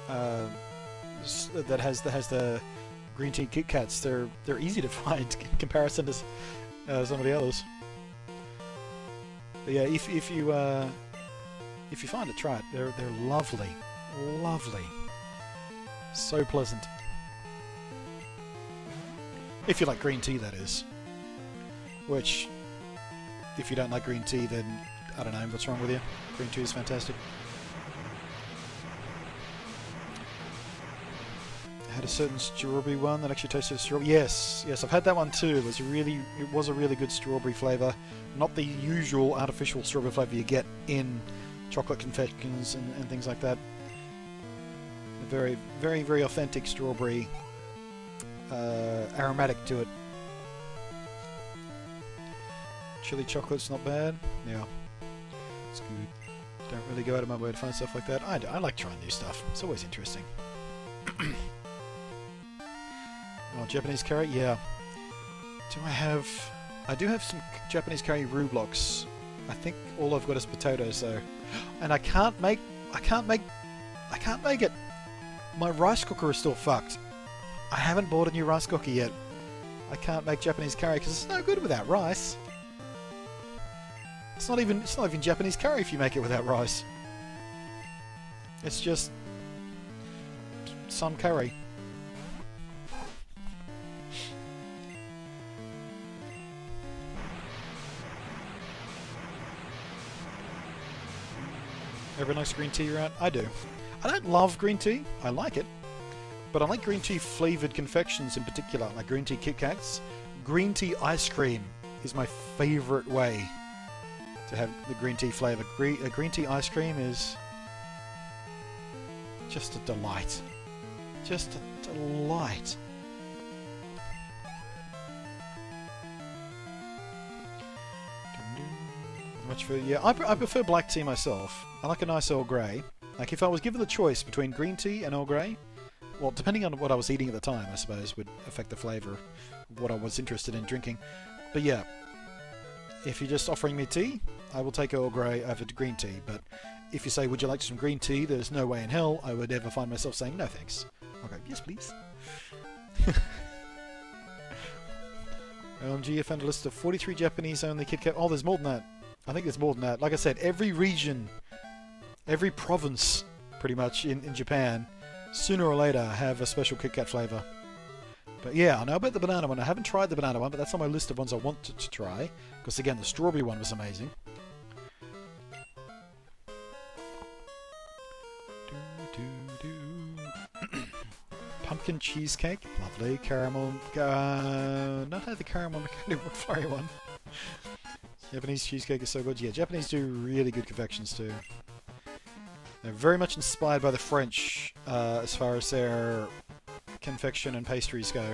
that has the green tea Kit Kats. They're easy to find in comparison to some of the others. But yeah, if you find it, try it. They're lovely, lovely, so pleasant. If you like green tea, that is. Which, if you don't like green tea, then I don't know what's wrong with you. Green tea is fantastic. I had a certain strawberry one that actually tasted strawberry. Yes, I've had that one too. It was a really good strawberry flavour. Not the usual artificial strawberry flavour you get in chocolate confections and things like that. A very, very, very authentic strawberry, aromatic to it. Chili chocolate's not bad. Yeah, it's good. Don't really go out of my way to find stuff like that. I like trying new stuff. It's always interesting. Oh, Japanese curry? Yeah. I do have some Japanese curry roux blocks. I think all I've got is potatoes though. And I can't make it. My rice cooker is still fucked. I haven't bought a new rice cooker yet. I can't make Japanese curry because it's no good without rice. It's not even Japanese curry if you make it without rice. It's just some curry. Everyone likes green tea around? I do. I don't love green tea. I like it. But I like green tea flavoured confections in particular, like green tea Kit Kats. Green tea ice cream is my favourite way to have the green tea flavour. Green tea ice cream is just a delight. Just a delight. I prefer black tea myself. I like a nice Earl Grey. Like if I was given the choice between green tea and Earl Grey, well, depending on what I was eating at the time, I suppose, would affect the flavour of what I was interested in drinking. But yeah, if you're just offering me tea, I will take Earl Grey over to green tea. But if you say, would you like some green tea, there's no way in hell I would ever find myself saying, no thanks. I'll go, yes please. OMG, I found a list of 43 Japanese only Kit Kat. Oh, there's more than that. I think there's more than that. Like I said, every region, every province, pretty much, in Japan, sooner or later have a special Kit Kat flavour. But yeah, I know about the banana one. I haven't tried the banana one, but that's on my list of ones I want to try. Because again, the strawberry one was amazing. pumpkin cheesecake, lovely. Caramel, not had the caramel McCartney McFlurry one. Japanese cheesecake is so good. Yeah, Japanese do really good confections too. They're very much inspired by the French as far as their confection and pastries go.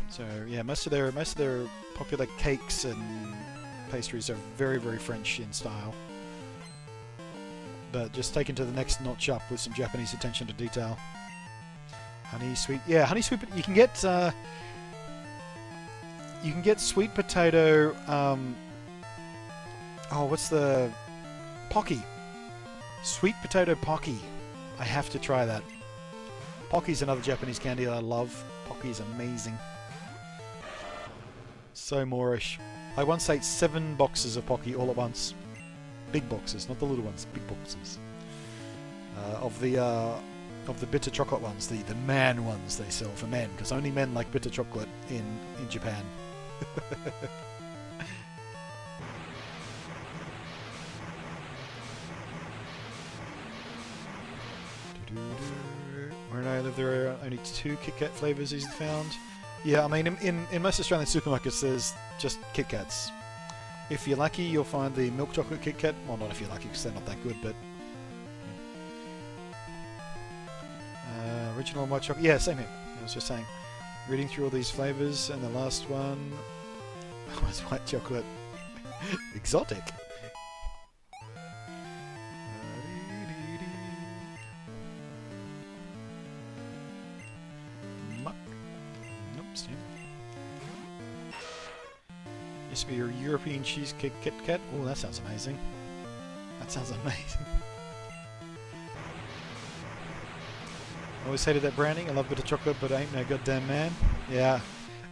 So yeah, most of their popular cakes and pastries are very, very French in style, but just taken to the next notch up with some Japanese attention to detail. Honey sweet, yeah, honey sweet. You can get sweet potato. Oh, what's the Pocky? Sweet potato Pocky. I have to try that. Pocky's another Japanese candy that I love. Pocky's amazing. So Moorish. I once ate 7 boxes of Pocky all at once. Big boxes, not the little ones. Big boxes. Of the bitter chocolate ones, the man ones they sell for men, because only men like bitter chocolate in Japan. Where I live, there are only 2 Kit Kat flavours easily found. Yeah, I mean, in most Australian supermarkets, there's just Kit Kats. If you're lucky, you'll find the milk chocolate Kit Kat. Well, not if you're lucky, because they're not that good, but... original white chocolate. Yeah, same here. I was just saying. Reading through all these flavours, and the last one was white chocolate. Exotic. Muck. Nope, Stan. Used to be your European cheesecake Kit Kat. Oh, that sounds amazing. That sounds amazing. Always hated that branding. I love bitter chocolate, but I ain't no goddamn man. Yeah,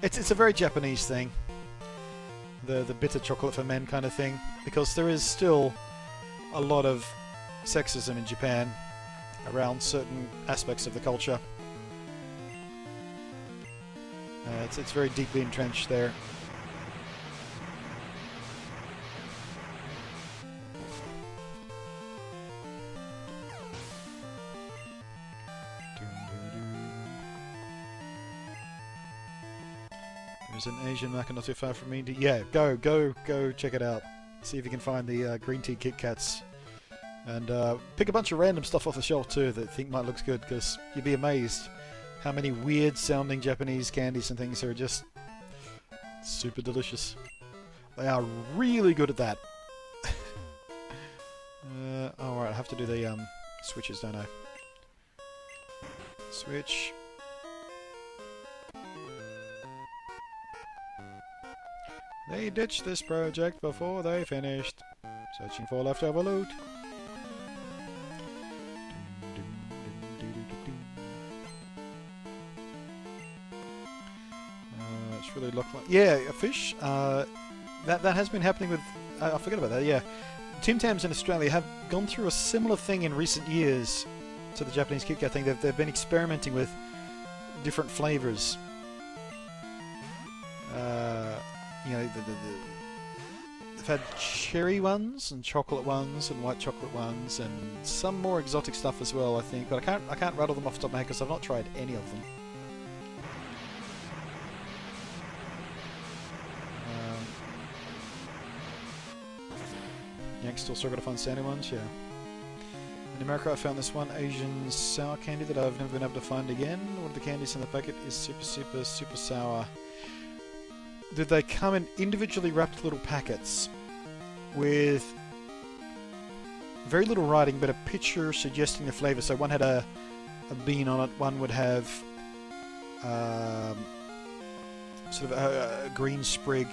it's a very Japanese thing. The bitter chocolate for men kind of thing, because there is still a lot of sexism in Japan around certain aspects of the culture. It's very deeply entrenched there. There's an Asian market not too far from me. Yeah, go check it out. See if you can find the green tea Kit Kats. And pick a bunch of random stuff off the shelf too that you think might look good, because you'd be amazed how many weird sounding Japanese candies and things are just super delicious. They are really good at that. Alright, I have to do the switches, don't I? Switch. They ditched this project before they finished. Searching for leftover loot. It's really look like... Yeah, a fish. That has been happening with... I forgot about that, yeah. Tim Tams in Australia have gone through a similar thing in recent years to the Japanese Kit Kat thing. They've been experimenting with different flavours. You know, they've had cherry ones and chocolate ones and white chocolate ones and some more exotic stuff as well, I think. But I can't rattle them off the top of my head because I've not tried any of them. Yank's still got to find sandy ones, yeah. In America, I found this one Asian sour candy that I've never been able to find again. One of the candies in the packet is super sour. Did they come in individually wrapped little packets with very little writing, but a picture suggesting the flavour? So one had a bean on it, one would have sort of a green sprig.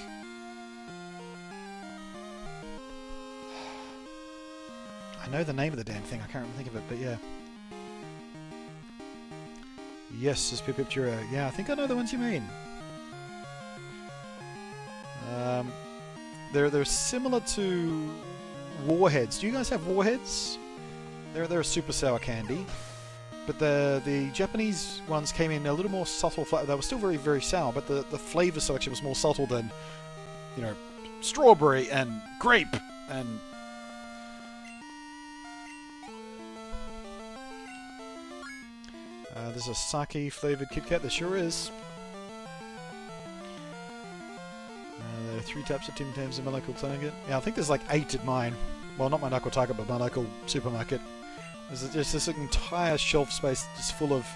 I know the name of the damn thing, I can't think of it, but yeah. Yes, says Pip Pip Churro. Yeah, I think I know the ones you mean. They're similar to Warheads. Do you guys have Warheads? They're a super sour candy, but the Japanese ones came in a little more subtle flavor. They were still very, very sour, but the flavor selection was more subtle than, you know, strawberry and grape and There's a sake flavoured Kit Kat. There sure is. There are 3 types of Tim Tams in my local Target. Yeah, I think there's like 8 at mine. Well, not my local Target, but my local supermarket. There's just this entire shelf space just full of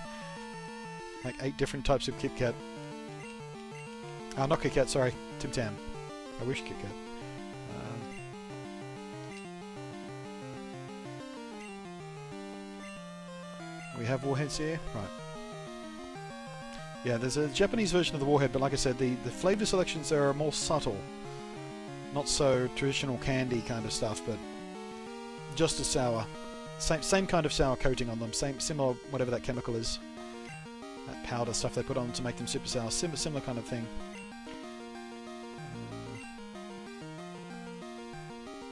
like 8 different types of Kit Kat. Not Kit Kat, sorry. Tim Tam. I wish Kit Kat. We have warheads here? Right. Yeah, there's a Japanese version of the warhead, but like I said, the flavour selections there are more subtle. Not so traditional candy kind of stuff, but just as sour. Same kind of sour coating on them, similar whatever that chemical is. That powder stuff they put on to make them super sour. Similar kind of thing.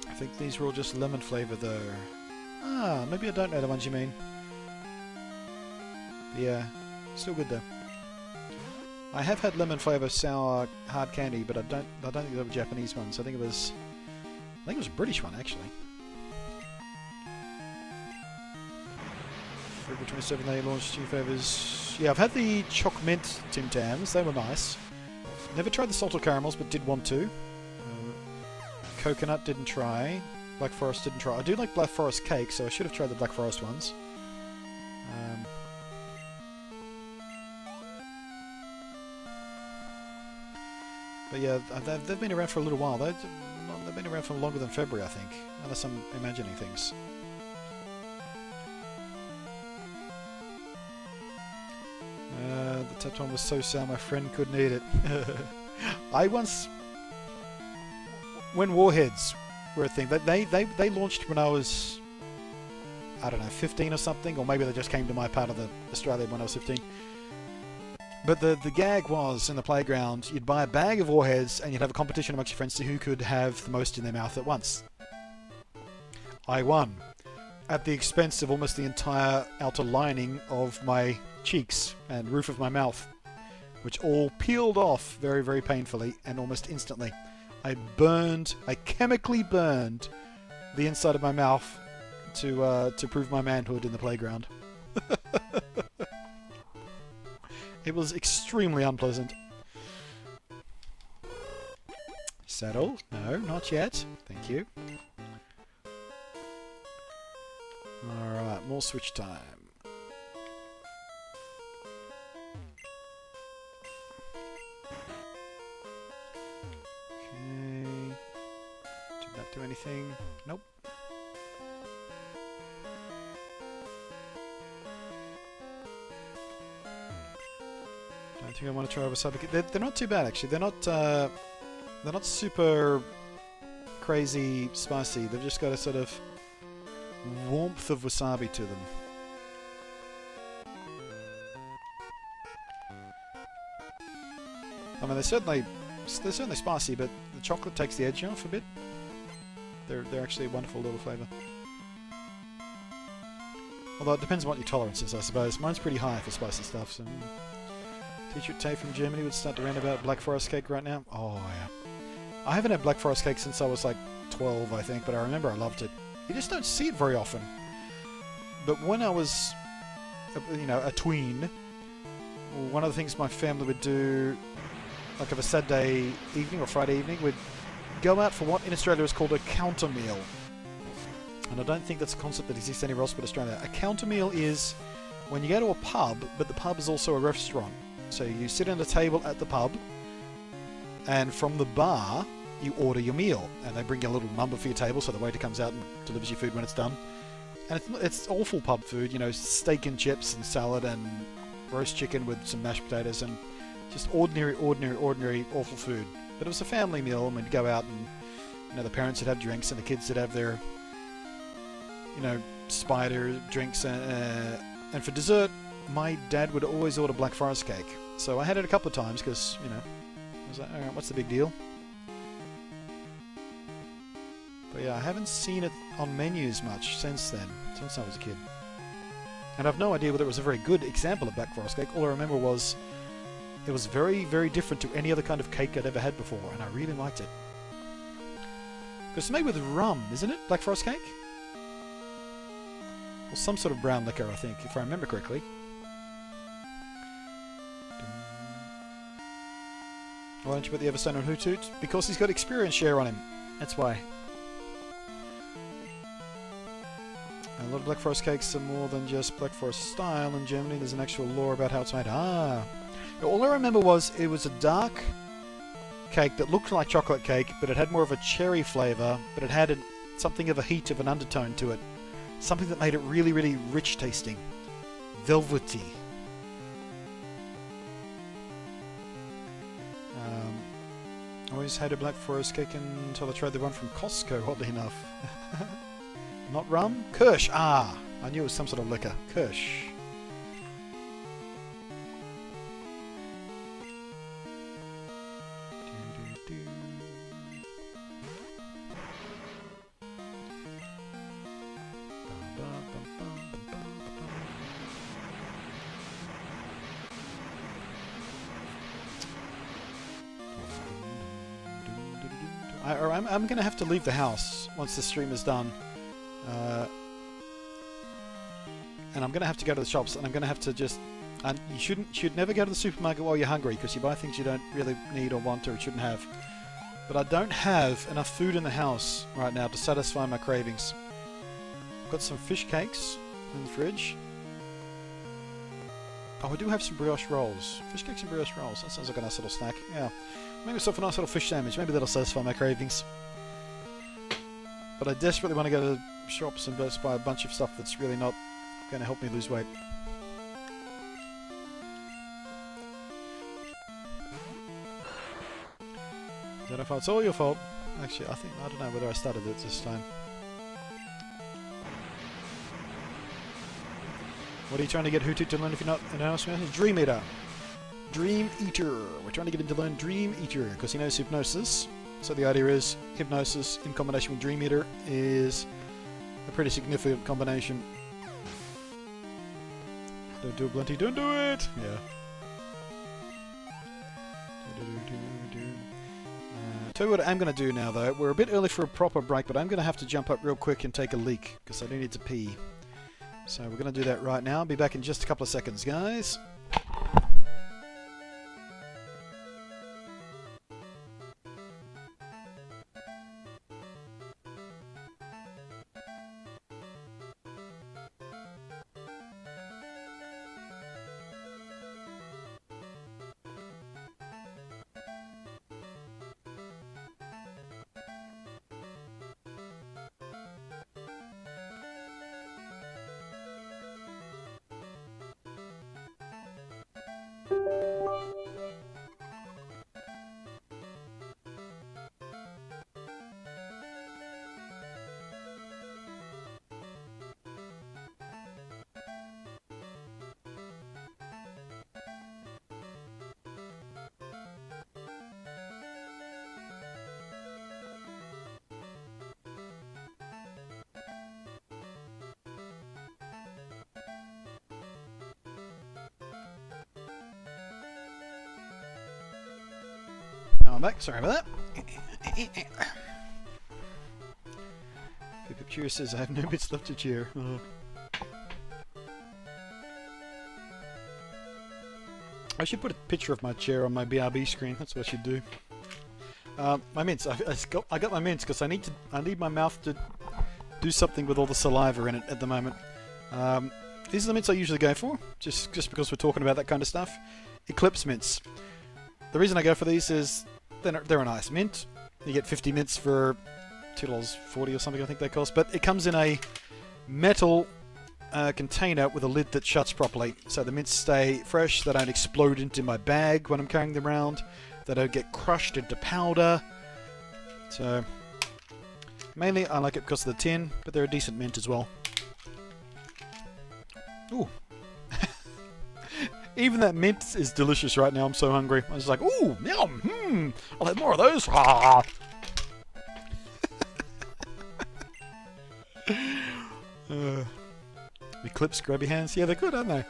I think these were all just lemon flavour though. Ah, maybe I don't know the ones you mean. Yeah, still good though. I have had lemon flavour sour hard candy, but I don't think they were Japanese ones. I think it was a British one actually. February 27th they launched new flavours. Yeah, I've had the choc mint Tim Tams. They were nice. Never tried the salted caramels, but did want to. Coconut didn't try. Black Forest didn't try. I do like Black Forest cake, so I should have tried the Black Forest ones. But yeah, they've been around for a little while. They've been around for longer than February, I think. Unless I'm imagining things. The tapped one was so sour my friend couldn't eat it. I once... When warheads were a thing, they launched when I was... I don't know, 15 or something. Or maybe they just came to my part of Australia when I was 15. But the gag was, in the playground, you'd buy a bag of warheads and you'd have a competition amongst your friends to who could have the most in their mouth at once. I won. At the expense of almost the entire outer lining of my cheeks and roof of my mouth. Which all peeled off very, very painfully and almost instantly. I chemically burned the inside of my mouth to prove my manhood in the playground. It was extremely unpleasant. Settle? No, not yet. Thank you. Alright, more Switch time. Okay. Did that do anything? Nope. I think I want to try wasabi. They're not too bad actually. They're not super crazy spicy. They've just got a sort of warmth of wasabi to them. I mean, they're certainly spicy, but the chocolate takes the edge off a bit. They're actually a wonderful little flavour. Although it depends on what your tolerance is, I suppose. Mine's pretty high for spicy stuff. So. Teacher Tay from Germany would start to rant about Black Forest cake right now. Oh, yeah. I haven't had Black Forest cake since I was like 12, I think, but I remember I loved it. You just don't see it very often. But when I was, a tween, one of the things my family would do, like of a Saturday evening or Friday evening, would go out for what in Australia is called a counter meal. And I don't think that's a concept that exists anywhere else but Australia. A counter meal is when you go to a pub, but the pub is also a restaurant. So you sit at a table at the pub, and from the bar, you order your meal. And they bring you a little number for your table, so the waiter comes out and delivers your food when it's done. And it's awful pub food, steak and chips and salad and roast chicken with some mashed potatoes and just ordinary, awful food. But it was a family meal, and we'd go out and, the parents would have drinks and the kids would have their, spider drinks. And for dessert, my dad would always order Black Forest cake. So I had it a couple of times because, I was like, alright, what's the big deal? But yeah, I haven't seen it on menus much since then, since I was a kid. And I've no idea whether it was a very good example of Black Forest cake. All I remember was it was very, very different to any other kind of cake I'd ever had before, and I really liked it. Because it's made with rum, isn't it? Black Forest cake? Or some sort of brown liquor, I think, if I remember correctly. Why don't you put the Everstone on Hoot Hoot? Because he's got experience share on him. That's why. A lot of Black Forest cakes are more than just Black Forest style. In Germany, there's an actual lore about how it's made. Ah. All I remember was it was a dark cake that looked like chocolate cake, but it had more of a cherry flavour, but it had something of a heat of an undertone to it. Something that made it really, really rich tasting. Velvety. I always hated Black Forest cake until I tried the one from Costco, oddly enough. Not rum? Kirsch! Ah! I knew it was some sort of liquor. Kirsch. I'm going to have to leave the house once the stream is done. And I'm going to have to go to the shops, and I'm going to have to just... And you should never go to the supermarket while you're hungry, because you buy things you don't really need or want or shouldn't have. But I don't have enough food in the house right now to satisfy my cravings. I've got some fish cakes in the fridge. Oh, I do have some brioche rolls. Fish cakes and brioche rolls. That sounds like a nice little snack. Yeah. Make myself a nice little fish sandwich. Maybe that'll satisfy my cravings. But I desperately want to go to the shops and just buy a bunch of stuff that's really not going to help me lose weight. Is that if it's all your fault? Actually, I don't know whether I started it this time. What are you trying to get Hoot Hoot to learn if you're not in a house? Dream Eater. Dream Eater. We're trying to get him to learn Dream Eater because he knows hypnosis. So the idea is hypnosis in combination with Dream Eater is a pretty significant combination. Don't do it, Blunty. Don't do it! Yeah. Tell you what I'm going to do now, though. We're a bit early for a proper break, but I'm going to have to jump up real quick and take a leak because I do need to pee. So we're going to do that right now. I'll be back in just a couple of seconds, guys. I'm back, sorry about that. Pip Cheer says I have no bits left to cheer. Oh. I should put a picture of my chair on my BRB screen, that's what I should do. My mints, I got my mints because I need my mouth to do something with all the saliva in it at the moment. These are the mints I usually go for, just because we're talking about that kind of stuff. Eclipse mints. The reason I go for these is they're a nice mint. You get 50 mints for $2.40 or something, I think they cost. But it comes in a metal container with a lid that shuts properly. So the mints stay fresh, they don't explode into my bag when I'm carrying them around. They don't get crushed into powder. So, mainly I like it because of the tin, but they're a decent mint as well. Ooh. Even that mint is delicious right now. I'm so hungry. I was like, ooh, yum, I'll have more of those. Eclipse grabby hands. Yeah, they're good, aren't they?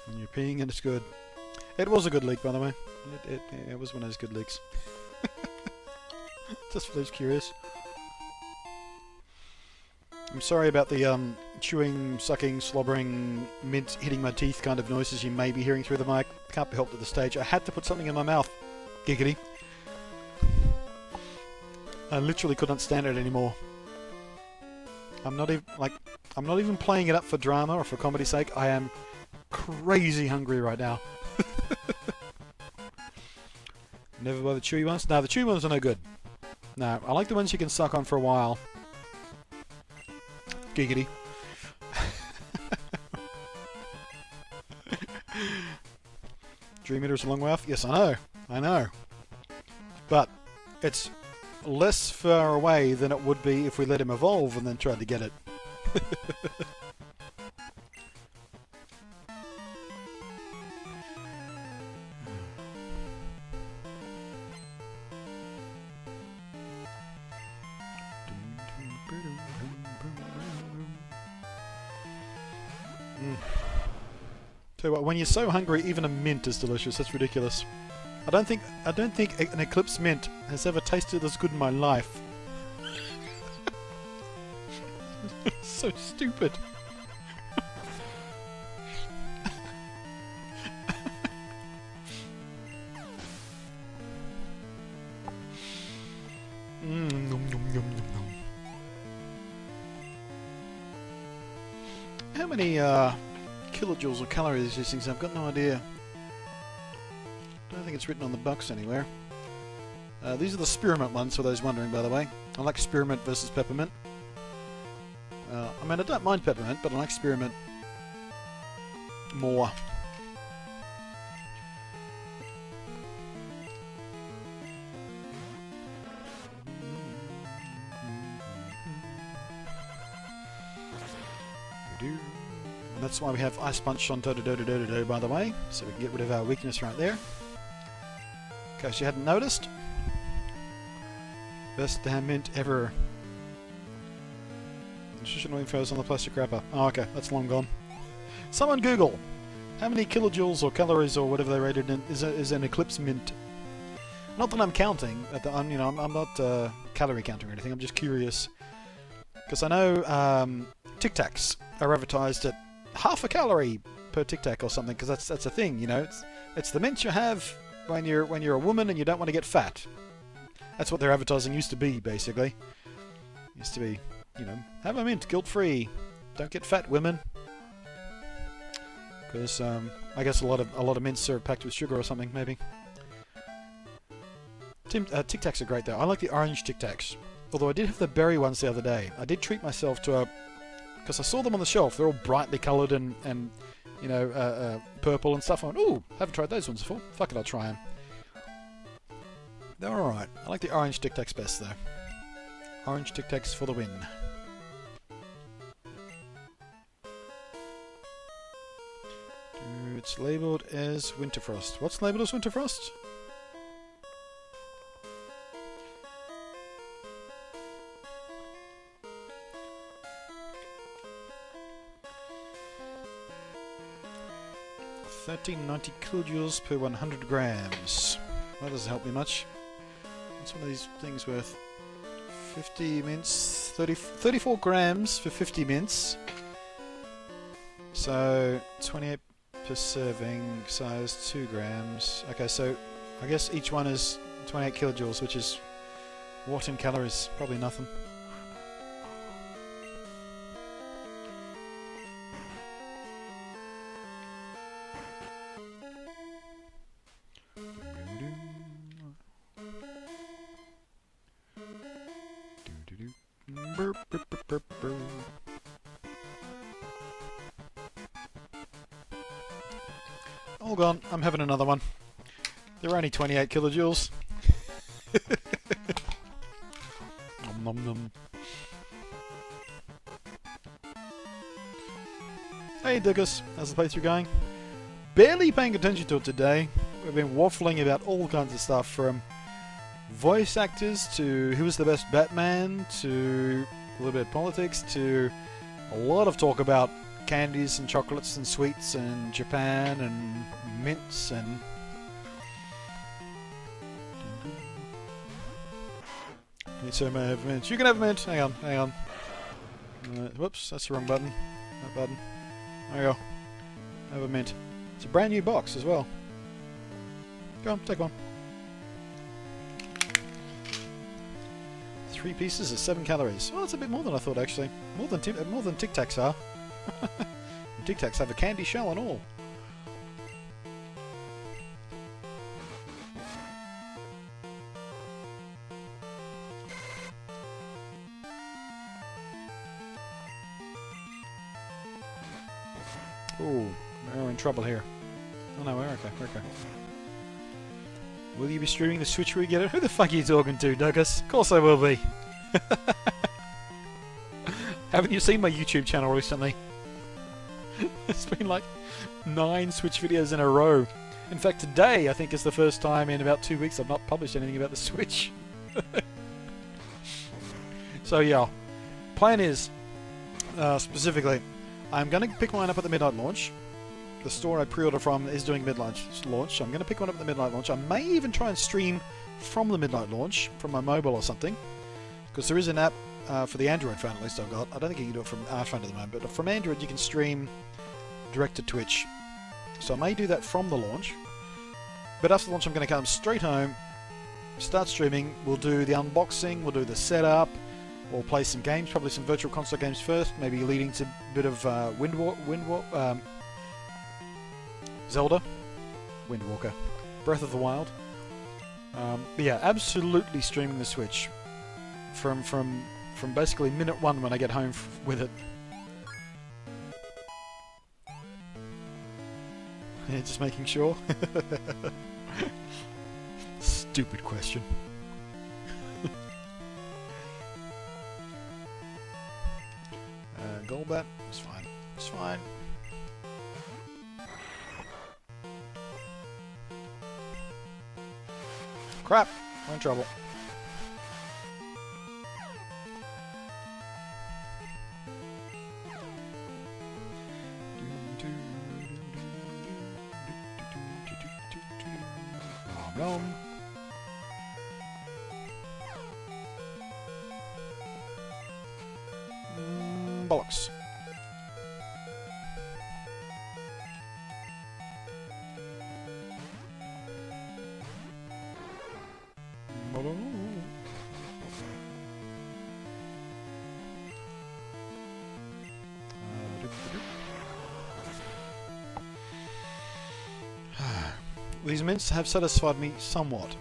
And you're peeing and it's good. It was a good leak, by the way. It was one of those good leaks. Just for those curious. I'm sorry about the chewing, sucking, slobbering, mint hitting my teeth kind of noises you may be hearing through the mic. Can't be helped at this stage. I had to put something in my mouth. Giggity. I literally couldn't stand it anymore. I'm not even playing it up for drama or for comedy's sake. I am crazy hungry right now. Never buy the chewy ones? No, the chewy ones are no good. No, I like the ones you can suck on for a while. Giggity. Dream Eater's a long way off? Yes, I know. I know. But it's less far away than it would be if we let him evolve and then tried to get it. Tell you what, when you're so hungry, even a mint is delicious. That's ridiculous. I don't think an Eclipse mint has ever tasted as good in my life. So stupid. Nom, nom, nom, nom, nom. How many kilojoules or calories these things have? I've got no idea. I don't think it's written on the box anywhere. These are the spearmint ones, for those wondering, by the way. I like spearmint versus peppermint. I mean, I don't mind peppermint, but I like spearmint more. And that's why we have Ice Punch on Dodo, by the way, so we can get rid of our weakness right there. In case you hadn't noticed. Best damn mint ever. Nutritional info is on the plastic wrapper. Oh, okay, that's long gone. Someone Google how many kilojoules or calories or whatever they rated in is an Eclipse mint. Not that I'm counting. I'm not calorie counting or anything. I'm just curious because I know Tic Tacs are advertised at half a calorie per Tic Tac or something, because that's a thing, you know. It's the mint you have when you're a woman and you don't want to get fat. That's what their advertising used to be, basically. Used to be, you know, have a mint, guilt-free, don't get fat, women. Because I guess a lot of mints are packed with sugar or something, maybe. Tic Tacs are great though. I like the orange Tic Tacs. Although I did have the berry ones the other day. I did treat myself to because I saw them on the shelf. They're all brightly coloured and you know, purple and stuff. I went, ooh, haven't tried those ones before. Fuck it, I'll try them. They're alright. I like the orange Tic Tacs best, though. Orange Tic Tacs for the win. It's labelled as Winterfrost. What's labelled as Winterfrost? $13.90 kilojoules per 100 grams. That doesn't help me much. What's one of these things worth? 50 mints, 34 grams for 50 mints. So 28 per serving, size 2 grams. Okay, so I guess each one is 28 kilojoules, which is what in calories? Probably nothing. All gone. I'm having another one. They're only 28 kilojoules. Nom nom nom. Hey Dickus, how's the playthrough going? Barely paying attention to it today. We've been waffling about all kinds of stuff, from voice actors to who was the best Batman to a little bit of politics to a lot of talk about candies and chocolates and sweets and Japan and mints and so may I have mint. You can have mint. Hang on. Whoops, that's the wrong button. That button. There you go. Have a mint. It's a brand new box as well. Go on, take one. 3 pieces of 7 calories. Well, that's a bit more than I thought, actually. More than Tic Tacs are. Tic Tacs have a candy shell and all. Ooh, we're in trouble here. Oh no, we're okay, we're okay. Will you be streaming the Switch where you get it? Who the fuck are you talking to, Douglas? Of course I will be. Haven't you seen my YouTube channel recently? It's been like 9 Switch videos in a row. In fact, today I think is the first time in about 2 weeks I've not published anything about the Switch. So yeah, plan is, specifically, I'm going to pick mine up at the midnight launch. The store I pre-order from is doing midnight launch, so I'm going to pick one up at the midnight launch. I may even try and stream from the midnight launch, from my mobile or something, because there is an app for the Android phone, at least I've got. I don't think you can do it from our phone at the moment, but from Android you can stream direct to Twitch. So I may do that from the launch, but after the launch I'm going to come straight home, start streaming. We'll do the unboxing, we'll do the setup, we'll play some games, probably some virtual console games first, maybe leading to a bit of Zelda, Windwalker, Breath of the Wild. But yeah, absolutely streaming the Switch from basically minute 1 when I get home with it. Yeah, just making sure. Stupid question. Golbat, it's fine. It's fine. Crap! We're in trouble. Nom. Bollocks. These mints have satisfied me somewhat.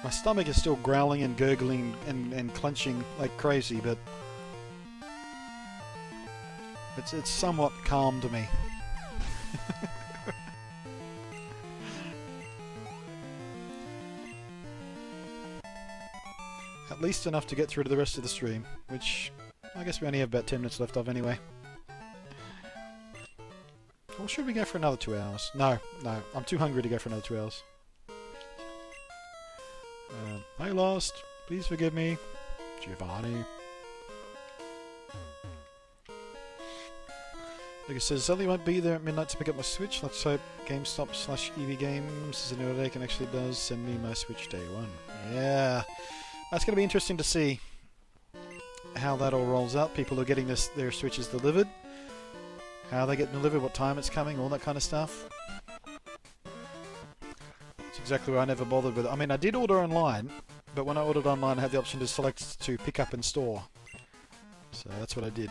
My stomach is still growling and gurgling and clenching like crazy, but it's somewhat calmed me. At least enough to get through to the rest of the stream, which I guess we only have about 10 minutes left of anyway. Or should we go for another 2 hours? No, I'm too hungry to go for another 2 hours. I lost. Please forgive me. Giovanni. Like I said, Zelly won't be there at midnight to pick up my Switch. Let's hope GameStop/EV Games is a new day and actually does send me my Switch day 1. Yeah. That's going to be interesting to see how that all rolls out. People are getting their Switches delivered. How they get delivered, what time it's coming, all that kind of stuff. It's exactly why I never bothered with it. I mean, I did order online, but when I ordered online I had the option to select to pick up in store. So that's what I did.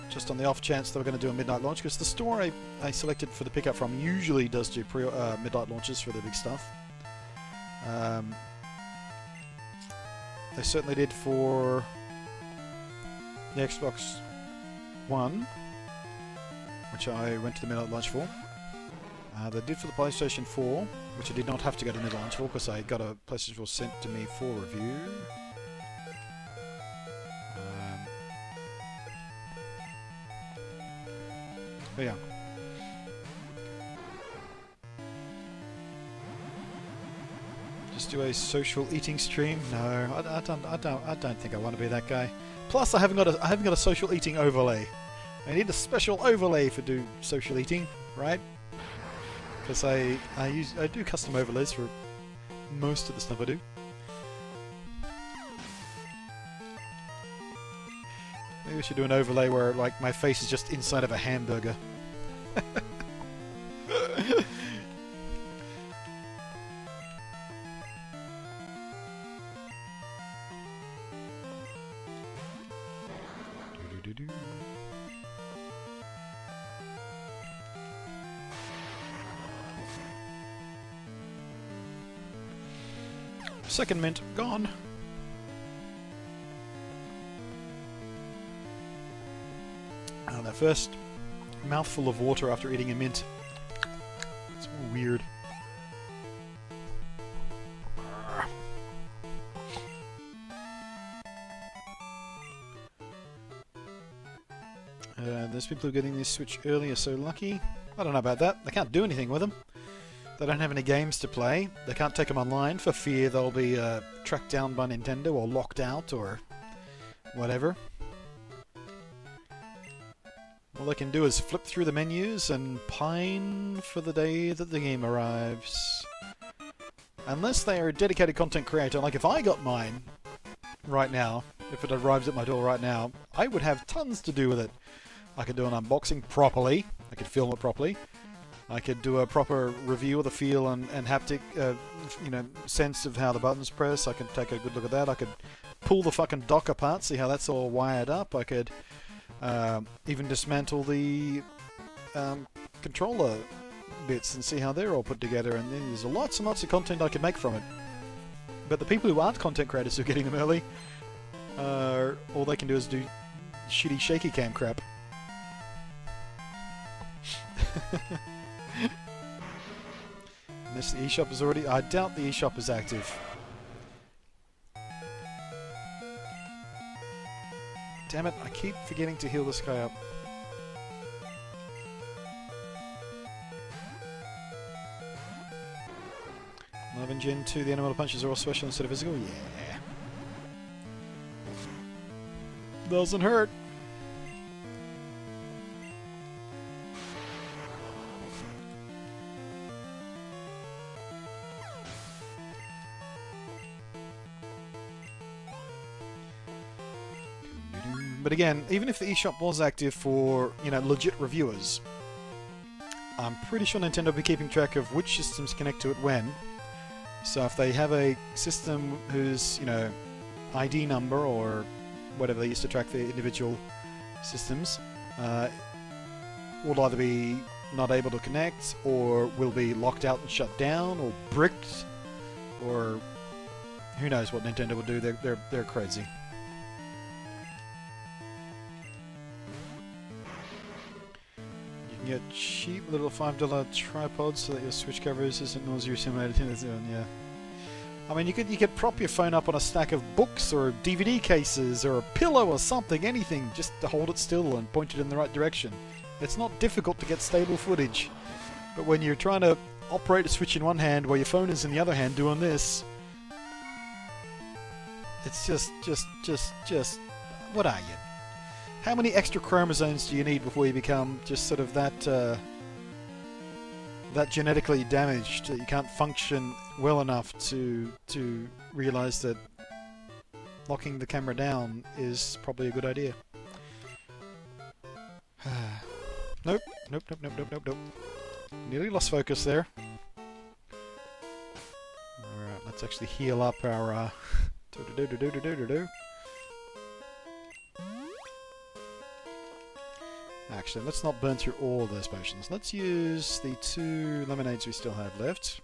Just on the off chance they were going to do a midnight launch, because the store I selected for the pickup from usually does do midnight launches for the big stuff. They certainly did for the Xbox One, which I went to the midnight launch for. They did for the PlayStation 4, which I did not have to go to the midnight launch for because I got a PlayStation 4 sent to me for review. But yeah. Just do a social eating stream? No, I don't think I want to be that guy. Plus, I haven't got a social eating overlay. I need a special overlay for do social eating, right? Because I do custom overlays for most of the stuff I do. Maybe we should do an overlay where like my face is just inside of a hamburger. Second mint gone. That first mouthful of water after eating a mint. It's weird. There's people who are getting this Switch early are so lucky. I don't know about that. They can't do anything with them. They don't have any games to play. They can't take them online for fear they'll be tracked down by Nintendo or locked out or whatever. All they can do is flip through the menus and pine for the day that the game arrives. Unless they are a dedicated content creator, like if I got mine right now, if it arrives at my door right now, I would have tons to do with it. I could do an unboxing properly. I could film it properly. I could do a proper review of the feel and haptic, sense of how the buttons press. I could take a good look at that. I could pull the fucking dock apart, see how that's all wired up. I could even dismantle the controller bits and see how they're all put together. And then there's lots and lots of content I could make from it. But the people who aren't content creators who are getting them early, all they can do is do shitty shaky cam crap. Unless the eShop is already... I doubt the eShop is active. Damn it, I keep forgetting to heal this guy up. Love and Gen 2, the animal punches are all special instead of physical? Yeah. Doesn't hurt. But again, even if the eShop was active for, legit reviewers, I'm pretty sure Nintendo will be keeping track of which systems connect to it when. So if they have a system whose, ID number or whatever they used to track the individual systems, will either be not able to connect, or will be locked out and shut down, or bricked, or who knows what Nintendo will do. They're crazy. You can get cheap little $5 tripods so that your Switch covers isn't nausea simulated in its own, yeah. I mean, you could prop your phone up on a stack of books or DVD cases or a pillow or something, anything, just to hold it still and point it in the right direction. It's not difficult to get stable footage. But when you're trying to operate a Switch in one hand while your phone is in the other hand doing this, it's just, what are you? How many extra chromosomes do you need before you become just sort of that genetically damaged that you can't function well enough to realize that locking the camera down is probably a good idea? Nope. Nearly lost focus there. Alright, let's actually heal up our Actually, let's not burn through all those potions. Let's use the 2 lemonades we still have left.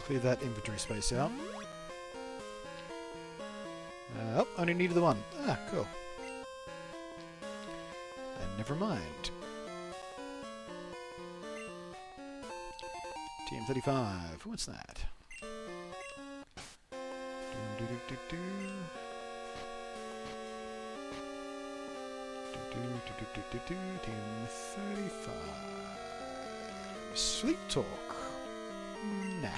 Clear that inventory space out. Oh, only needed the 1. Ah, cool. And never mind. TM35. What's that? TM35. Sleep talk. Nah.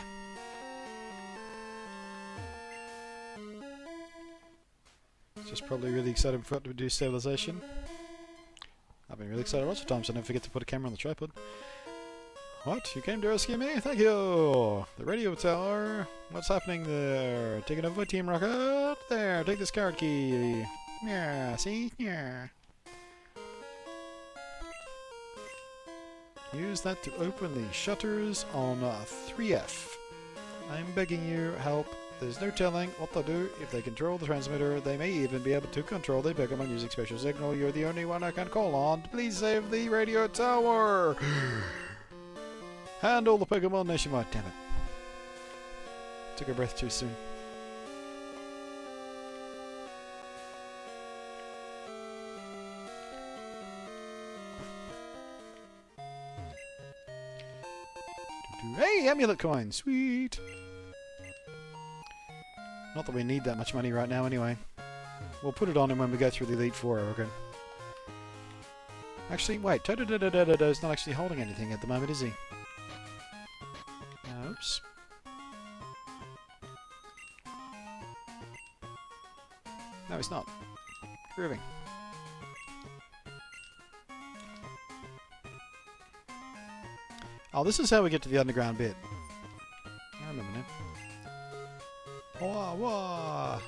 Just probably really excited for it to do stabilization. I've been really excited lots of times, I never forget to put a camera on the tripod. What? You came to rescue me? Thank you! The radio tower. What's happening there? Taking over by Team Rocket? There, take this card key. Yeah, see? Yeah. Use that to open the shutters on 3F. I'm begging you, help. There's no telling what they'll do. If they control the transmitter, they may even be able to control the Pokémon using special signal. You're the only one I can call on. Please save the radio tower! Handle the Pokémon nationwide. Damn it. Took a breath too soon. Hey, amulet coin! Sweet! Not that we need that much money right now anyway. We'll put it on him when we go through the Elite Four, I reckon. Actually, wait. Totododododod's not actually holding anything at the moment, is he? Oops. No, he's not. Grooving. Oh, this is how we get to the underground bit. I remember now. Wah, wah.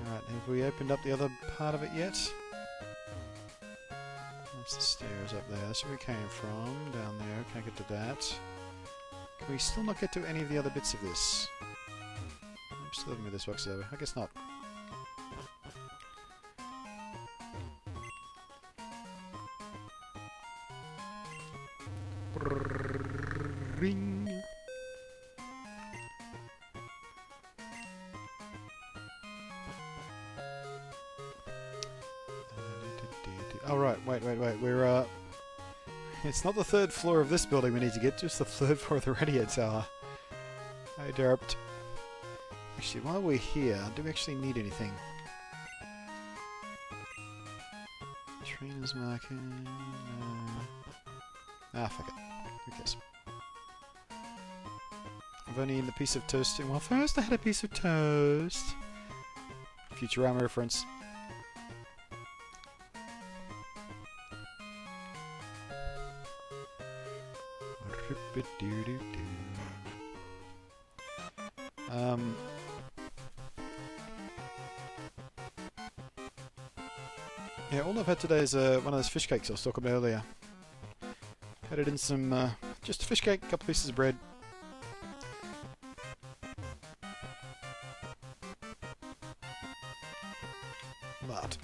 Alright, have we opened up the other part of it yet? That's the stairs up there. That's where we came from. Down there. Can't get to that. Can we still not get to any of the other bits of this? I'm still living with this box over. I guess not. Ring. Oh right, wait. We're it's not the third floor of this building we need to get, just the third floor of the radio tower. I derped. Actually, while we're here, do we actually need anything? Trainer's marker. Ah, fuck it. Who cares? I've only eaten a piece of toast. Well, first I had a piece of toast. Futurama reference. Yeah, all I've had today is one of those fish cakes I was talking about earlier. Had it in some, just a fish cake, a couple pieces of bread. But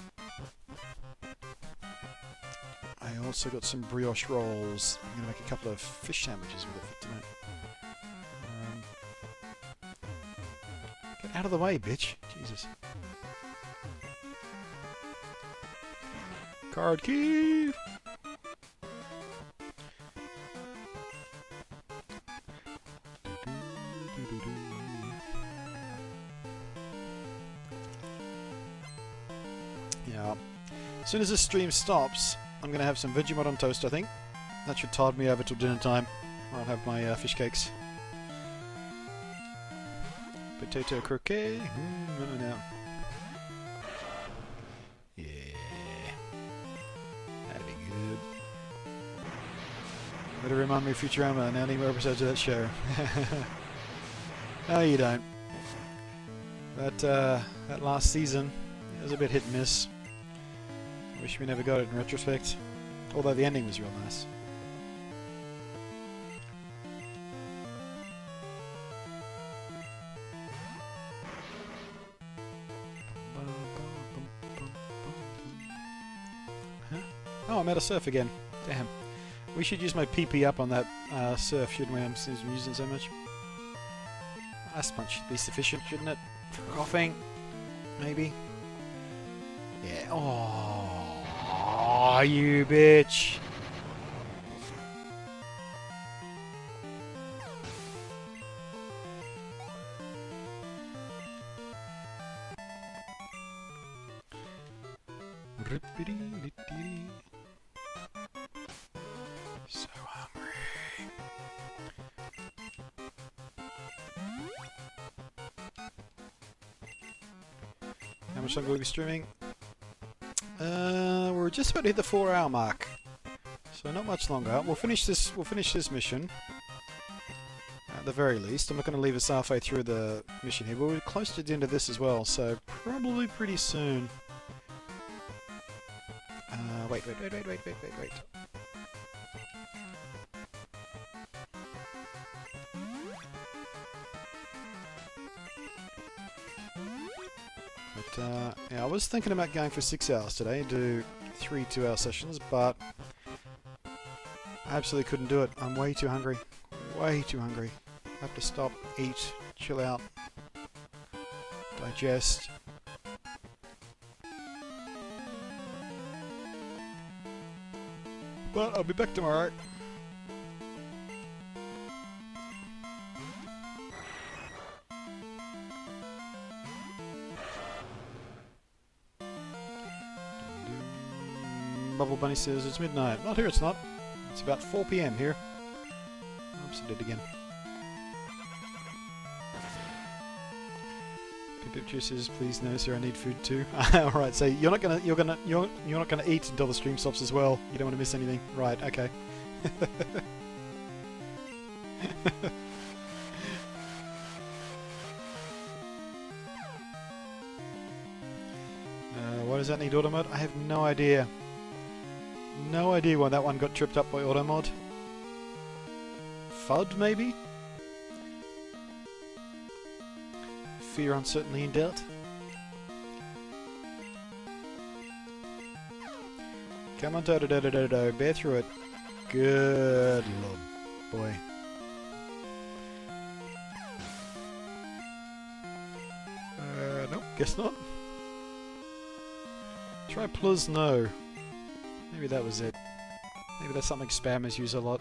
I also got some brioche rolls. I'm going to make a couple of fish sandwiches with it for tonight. Get out of the way, bitch. Jesus. Card key! Yeah. As soon as this stream stops, I'm going to have some Vegemite on toast, I think. That should tide me over till dinner time, where I'll have my fish cakes. Potato croquet. No. Yeah. That'd be good. Better remind me of Futurama, now need more episodes of that show. No, you don't. That last season, it was a bit hit and miss. I wish we never got it in retrospect. Although the ending was real nice. Huh? Oh, I'm out of surf again. Damn. We should use my PP up on that surf, shouldn't we? Since I'm using it so much. Ice punch should be sufficient, shouldn't it? For coughing. Maybe. Yeah. Oh, you bitch. So hungry. How much longer will we be streaming? We're just about to hit the 4-hour mark, so not much longer. We'll finish this. We'll finish this mission at the very least. I'm not going to leave us halfway through the mission here, but we're close to the end of this as well, so probably pretty soon. Wait. But yeah, I was thinking about going for 6 hours today, do 3 2-hour sessions, but I absolutely couldn't do it. I'm way too hungry. Way too hungry. I have to stop, eat, chill out, digest. But I'll be back tomorrow. Bubble Bunny says it's midnight. Not here, it's not. It's about 4 PM here. Oops, I did it again. Pip Pip says, please no sir, I need food too. Alright, so you're not gonna eat until the stream stops as well. You don't want to miss anything. Right, okay. Why does that need auto mod? I have no idea. No idea why that one got tripped up by auto mod. FUD maybe? Fear, uncertainty, and doubt. Come on, Dodo, bear through it. Good lord, boy. Nope, guess not. Try plus no. Maybe that was it. Maybe that's something spammers use a lot.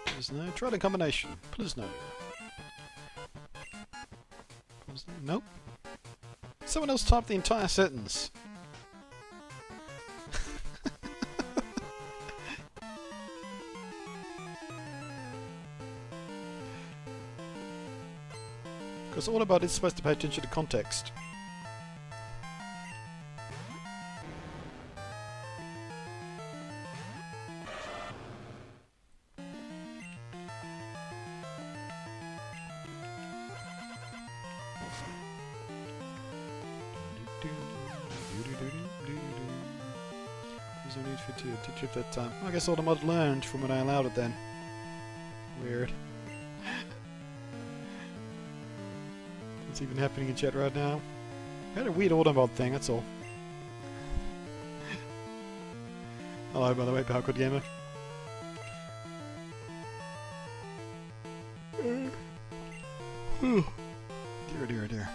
Please no. Try the combination. Please no. Please no. Nope. Someone else typed the entire sentence. Because all about it's supposed to pay attention to context. There's no need for two to trip that time. I guess all the mod learned from when I allowed it then. Weird. What's even happening in chat right now? I had a weird auto mod thing, that's all. Hello, by the way, Power Good Gamer. Dear, dear, dear.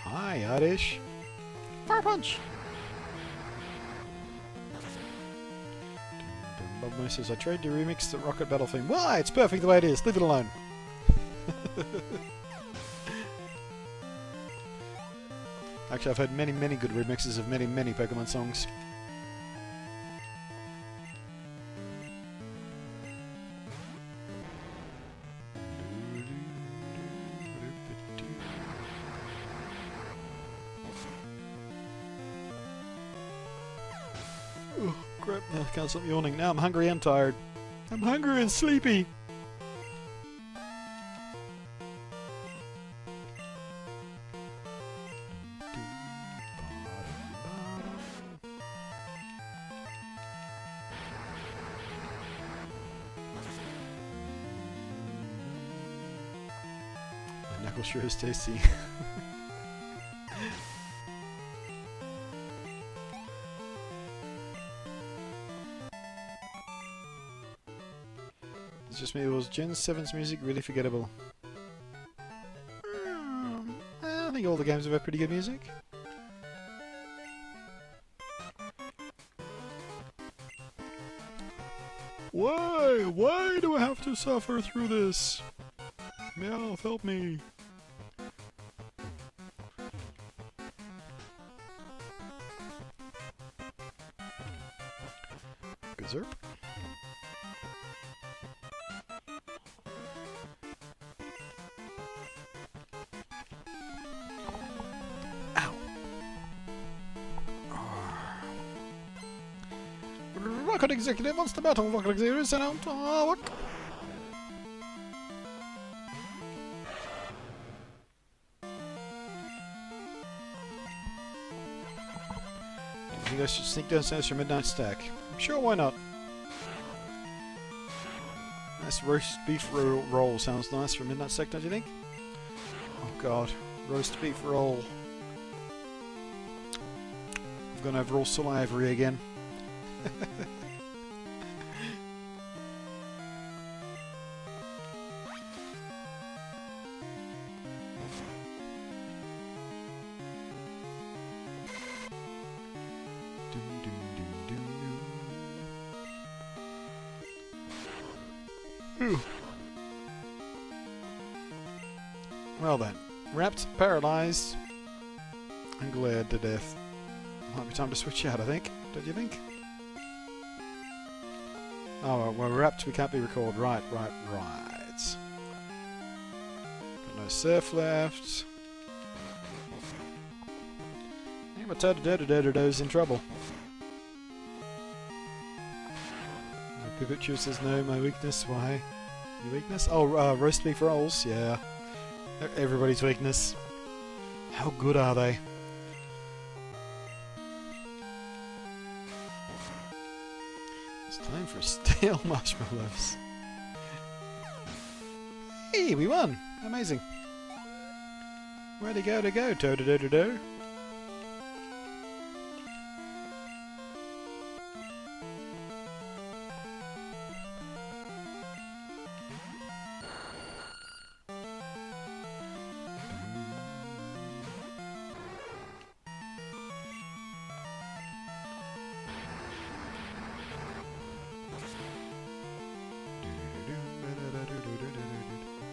Hi, Oddish. Fire Punch! Bob says, I tried to remix the Rocket Battle theme. Why? It's perfect the way it is. Leave it alone. Actually, I've heard many, many good remixes of many, many Pokemon songs. Oh, crap. I can't stop yawning. Now I'm hungry and tired. I'm hungry and sleepy. The knuckle sure is tasty. It's just me, was Gen 7's music really forgettable? I think all the games have had pretty good music. Why? Why do I have to suffer through this? Meowth, help me. Gazerp. Rocket Executive wants to battle. Rocket Executive sent out. What? You guys should sneak downstairs for midnight stack. Sure, why not? Nice roast beef roll sounds nice for midnight stack, don't you think? Oh god, roast beef roll. I'm gonna have raw salivary again. Well then, wrapped, paralyzed, and glared to death. Might be time to switch out, I think. Don't you think? Oh, well, we're wrapped, we can't be recalled. Right. Got no surf left. Yeah, my Tododododo's in trouble. Pikachu says no, my weakness. Why? Your weakness? Oh, roast beef rolls. Yeah. They're everybody's weakness. How good are they? It's time for stale marshmallows. Hey, we won! Amazing. Where'd he go to go? Tododododo.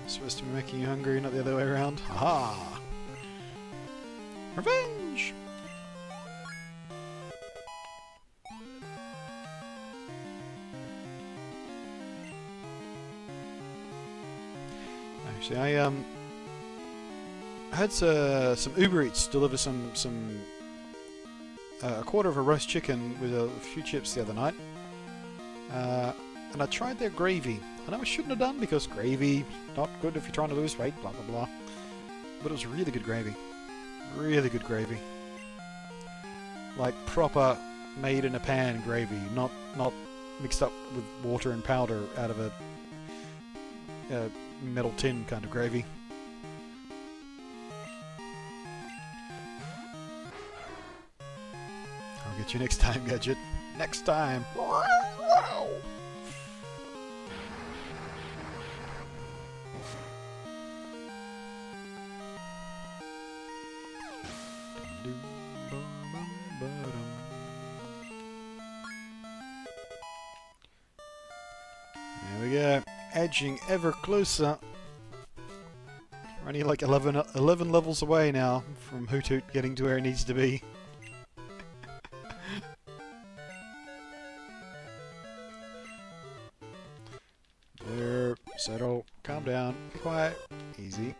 Supposed to be making you hungry, not the other way around. Ha! Revenge! Actually, I had some Uber Eats deliver a quarter of a roast chicken with a few chips the other night, and I tried their gravy. I know I shouldn't have done because gravy not good if you're trying to lose weight, blah blah blah. But it was really good gravy. Really good gravy. Like proper made in a pan gravy, not mixed up with water and powder out of a metal tin kind of gravy. I'll get you next time, Gadget. Next time. There we go, edging ever closer. We're only like 11 levels away now from Hoot Hoot getting to where it needs to be. There, settle, calm down, be quiet, easy.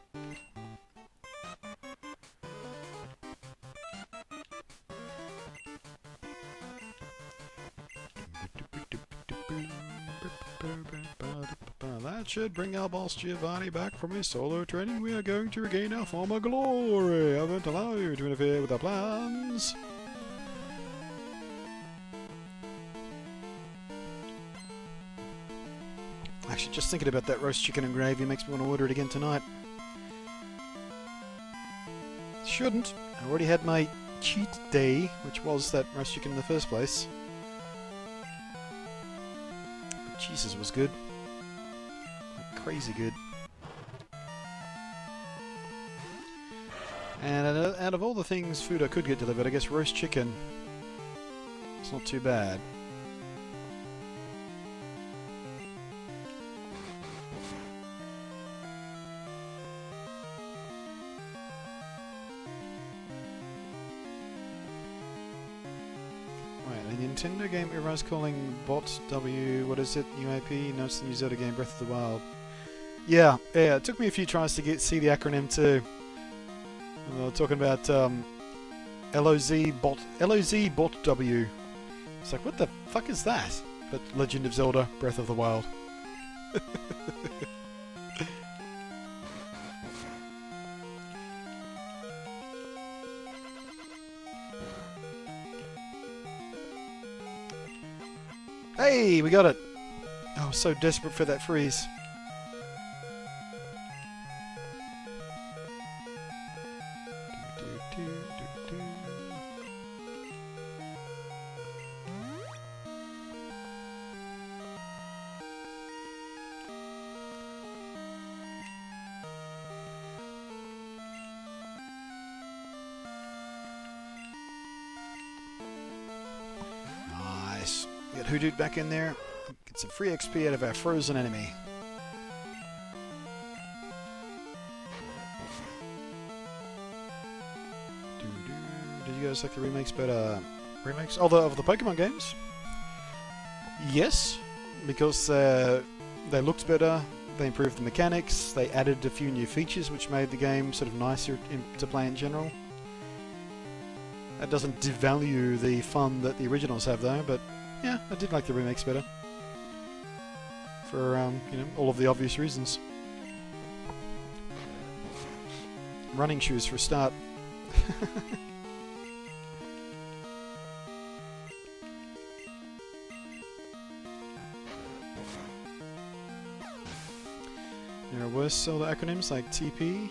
That should bring our boss Giovanni back from his solo training. We are going to regain our former glory. I won't allow you to interfere with our plans. Actually, just thinking about that roast chicken and gravy makes me want to order it again tonight. Shouldn't. I already had my cheat day, which was that roast chicken in the first place. But Jesus, it was good. Like crazy good. And out of all the things, food I could get delivered, I guess roast chicken. It's not too bad. Nintendo game everyone's calling bot W, what is it, UAP? No, it's the New Zelda game, Breath of the Wild. Yeah, it took me a few tries to see the acronym too. We're talking about LOZ bot W. It's like, what the fuck is that? But Legend of Zelda: Breath of the Wild. Hey, we got it! I was so desperate for that freeze. Nice. Get Hoodoo back in there. Get some free XP out of our frozen enemy. Did you guys like the remakes better? Remakes of the Pokemon games? Yes, because they looked better, they improved the mechanics, they added a few new features which made the game sort of nicer to play in general. That doesn't devalue the fun that the originals have though, but yeah, I did like the remakes better. For, you know, all of the obvious reasons. Running shoes for a start. There are worse Zelda acronyms like TP,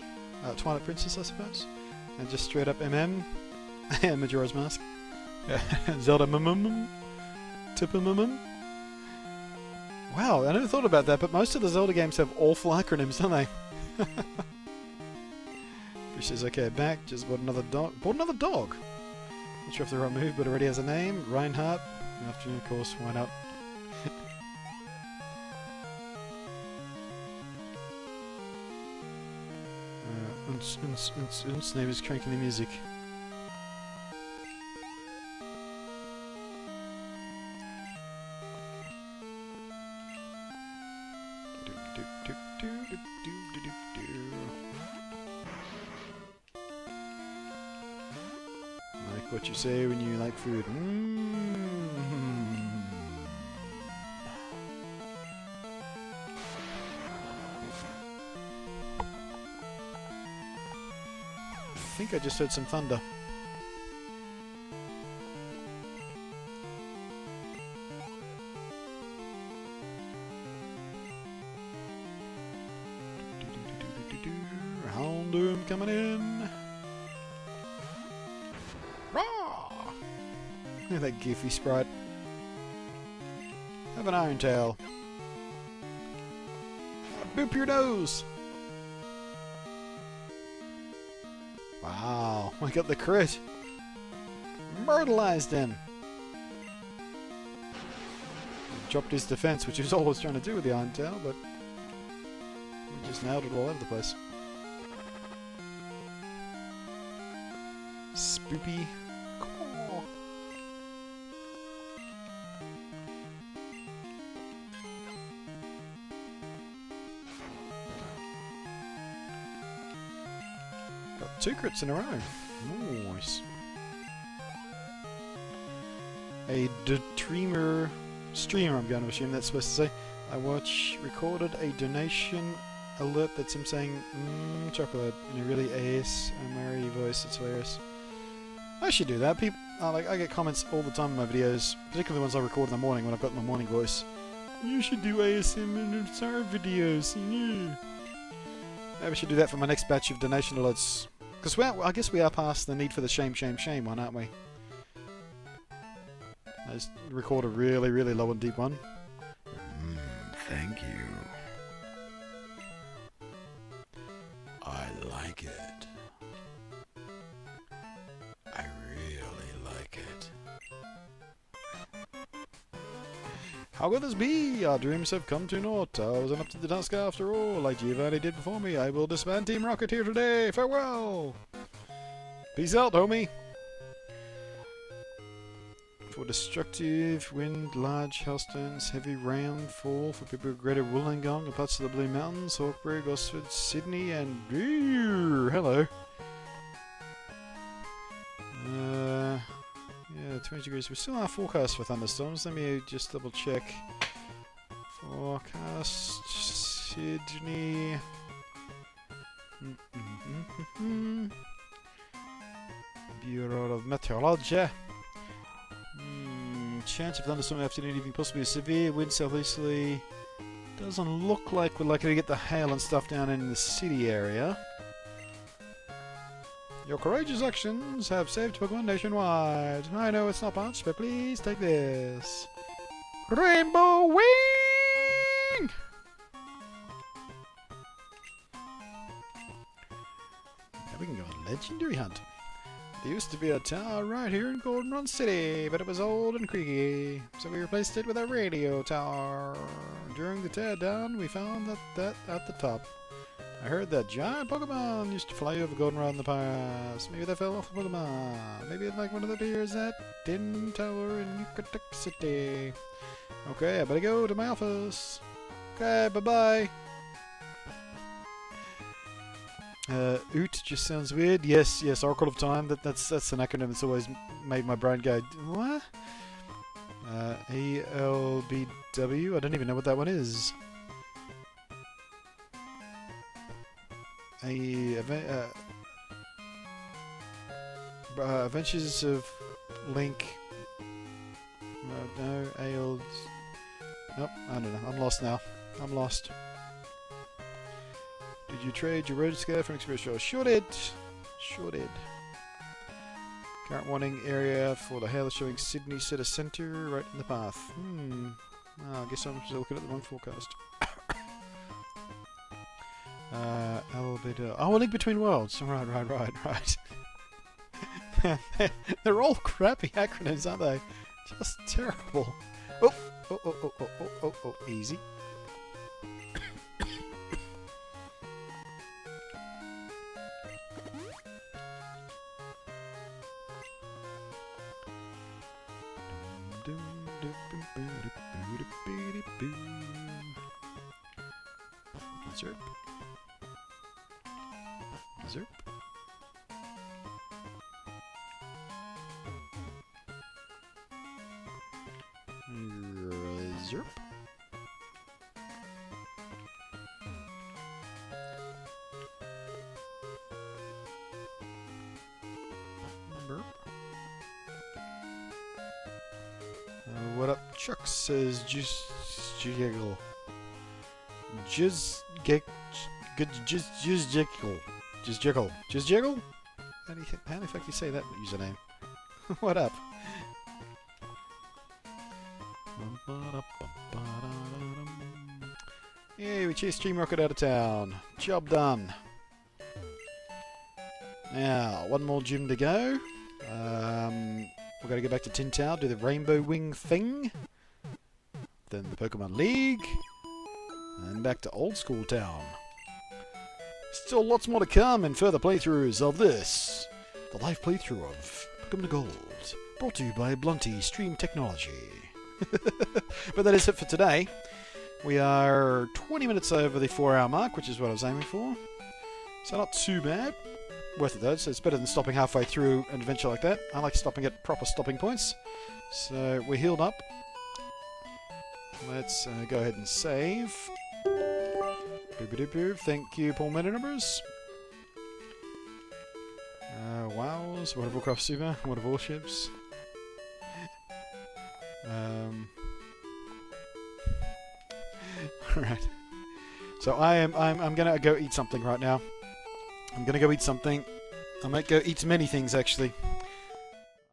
Twilight Princess I suppose, and just straight up MM, Majora's Mask, Zelda Tippa. Wow, I never thought about that, but most of the Zelda games have awful acronyms, don't they? Fish is okay, back, just bought another dog. Bought another dog! Not sure if the right move, but already has a name. Reinhardt. After, of course, why not? Un's name is cranking the music. Like what you say when you like food. I think I just heard some thunder. Houndoom coming in. Raw! Look at that goofy sprite. Have an iron tail. Boop your nose! Wow, I got the crit. Myrtleized him. Dropped his defense, which he was always trying to do with the iron tail, but we just nailed it all over the place. Spoopy. Cool. Got 2 crits in a row. Nice. A streamer, I'm going to assume that's supposed to say. Recorded a donation alert that's him saying, chocolate, in a really ASMR voice. It's hilarious. I should do that. People, I get comments all the time in my videos, particularly the ones I record in the morning when I've got my morning voice. You should do ASMR videos. Yeah. Maybe I should do that for my next batch of donation alerts. Because I guess we are past the need for the shame one, aren't we? I just record a really, really low and deep one. Thank you. I like it. I really like it. How could this be? Our dreams have come to naught. I wasn't up to the task after all. Like Giovanni did before me, I will disband Team Rocket here today. Farewell! Peace out, homie! For destructive wind, large hailstones, heavy rainfall for people of Greater Wollongong and parts of the Blue Mountains, Hawkesbury, Gosford, Sydney, and hello. Yeah, 20 degrees. We still are forecast for thunderstorms. Let me just double check. Forecast Sydney. Bureau of Meteorology. Chance of thunderstorm afternoon evening, possibly a severe wind southeasterly. Doesn't look like we're likely to get the hail and stuff down in the city area. Your courageous actions have saved Pokemon nationwide. I know it's not much, but please take this. Rainbow Wing! Now we can go on Legendary Hunt. There used to be a tower right here in Goldenrod City, but it was old and creaky, so we replaced it with a radio tower. During the teardown, we found that at the top. I heard that giant Pokemon used to fly over Goldenrod in the past. Maybe they fell off the Pokemon. Maybe it's like one of the piers at Tin Tower in Yucatec City. Okay, I better go to my office. Okay, bye-bye. Oot just sounds weird. Yes, Oracle of Time. That's an acronym that's always made my brain go, what? ELBW. I don't even know what that one is. Adventures of Link. No, AL. Nope, I don't know. I'm lost now. I'm lost. Did you trade your road scare for an express show? Sure did. Sure did. Current warning area for the hail is showing Sydney City Centre right in the path. Oh, I guess I'm still looking at the wrong forecast. Albedo. Oh, a link between worlds. Right. They're all crappy acronyms, aren't they? Just terrible. Oh, easy. Zerp. Zerp. Zerp. Burp. What up, Chuck? Says just jiggle. Just jiggle. How the fuck do you say that username? What up? Yeah, we chased Team Rocket out of town. Job done. Now, one more gym to go. We've got to go back to Tin Tower, do the Rainbow Wing thing. Then the Pokemon League. And back to Old School Town. Still lots more to come in further playthroughs of this. The live playthrough of Pokemon Gold. Brought to you by Blunty Stream Technology. But that is it for today. We are 20 minutes over the 4-hour mark, which is what I was aiming for. So not too bad. Worth it though, so it's better than stopping halfway through an adventure like that. I like stopping at proper stopping points. So we're healed up. Let's go ahead and save. Thank you, Paul Meta Numbers. Wows, World of Warcraft Super, World of Warships. Right. So I'm gonna go eat something right now. I'm gonna go eat something. I might go eat many things actually.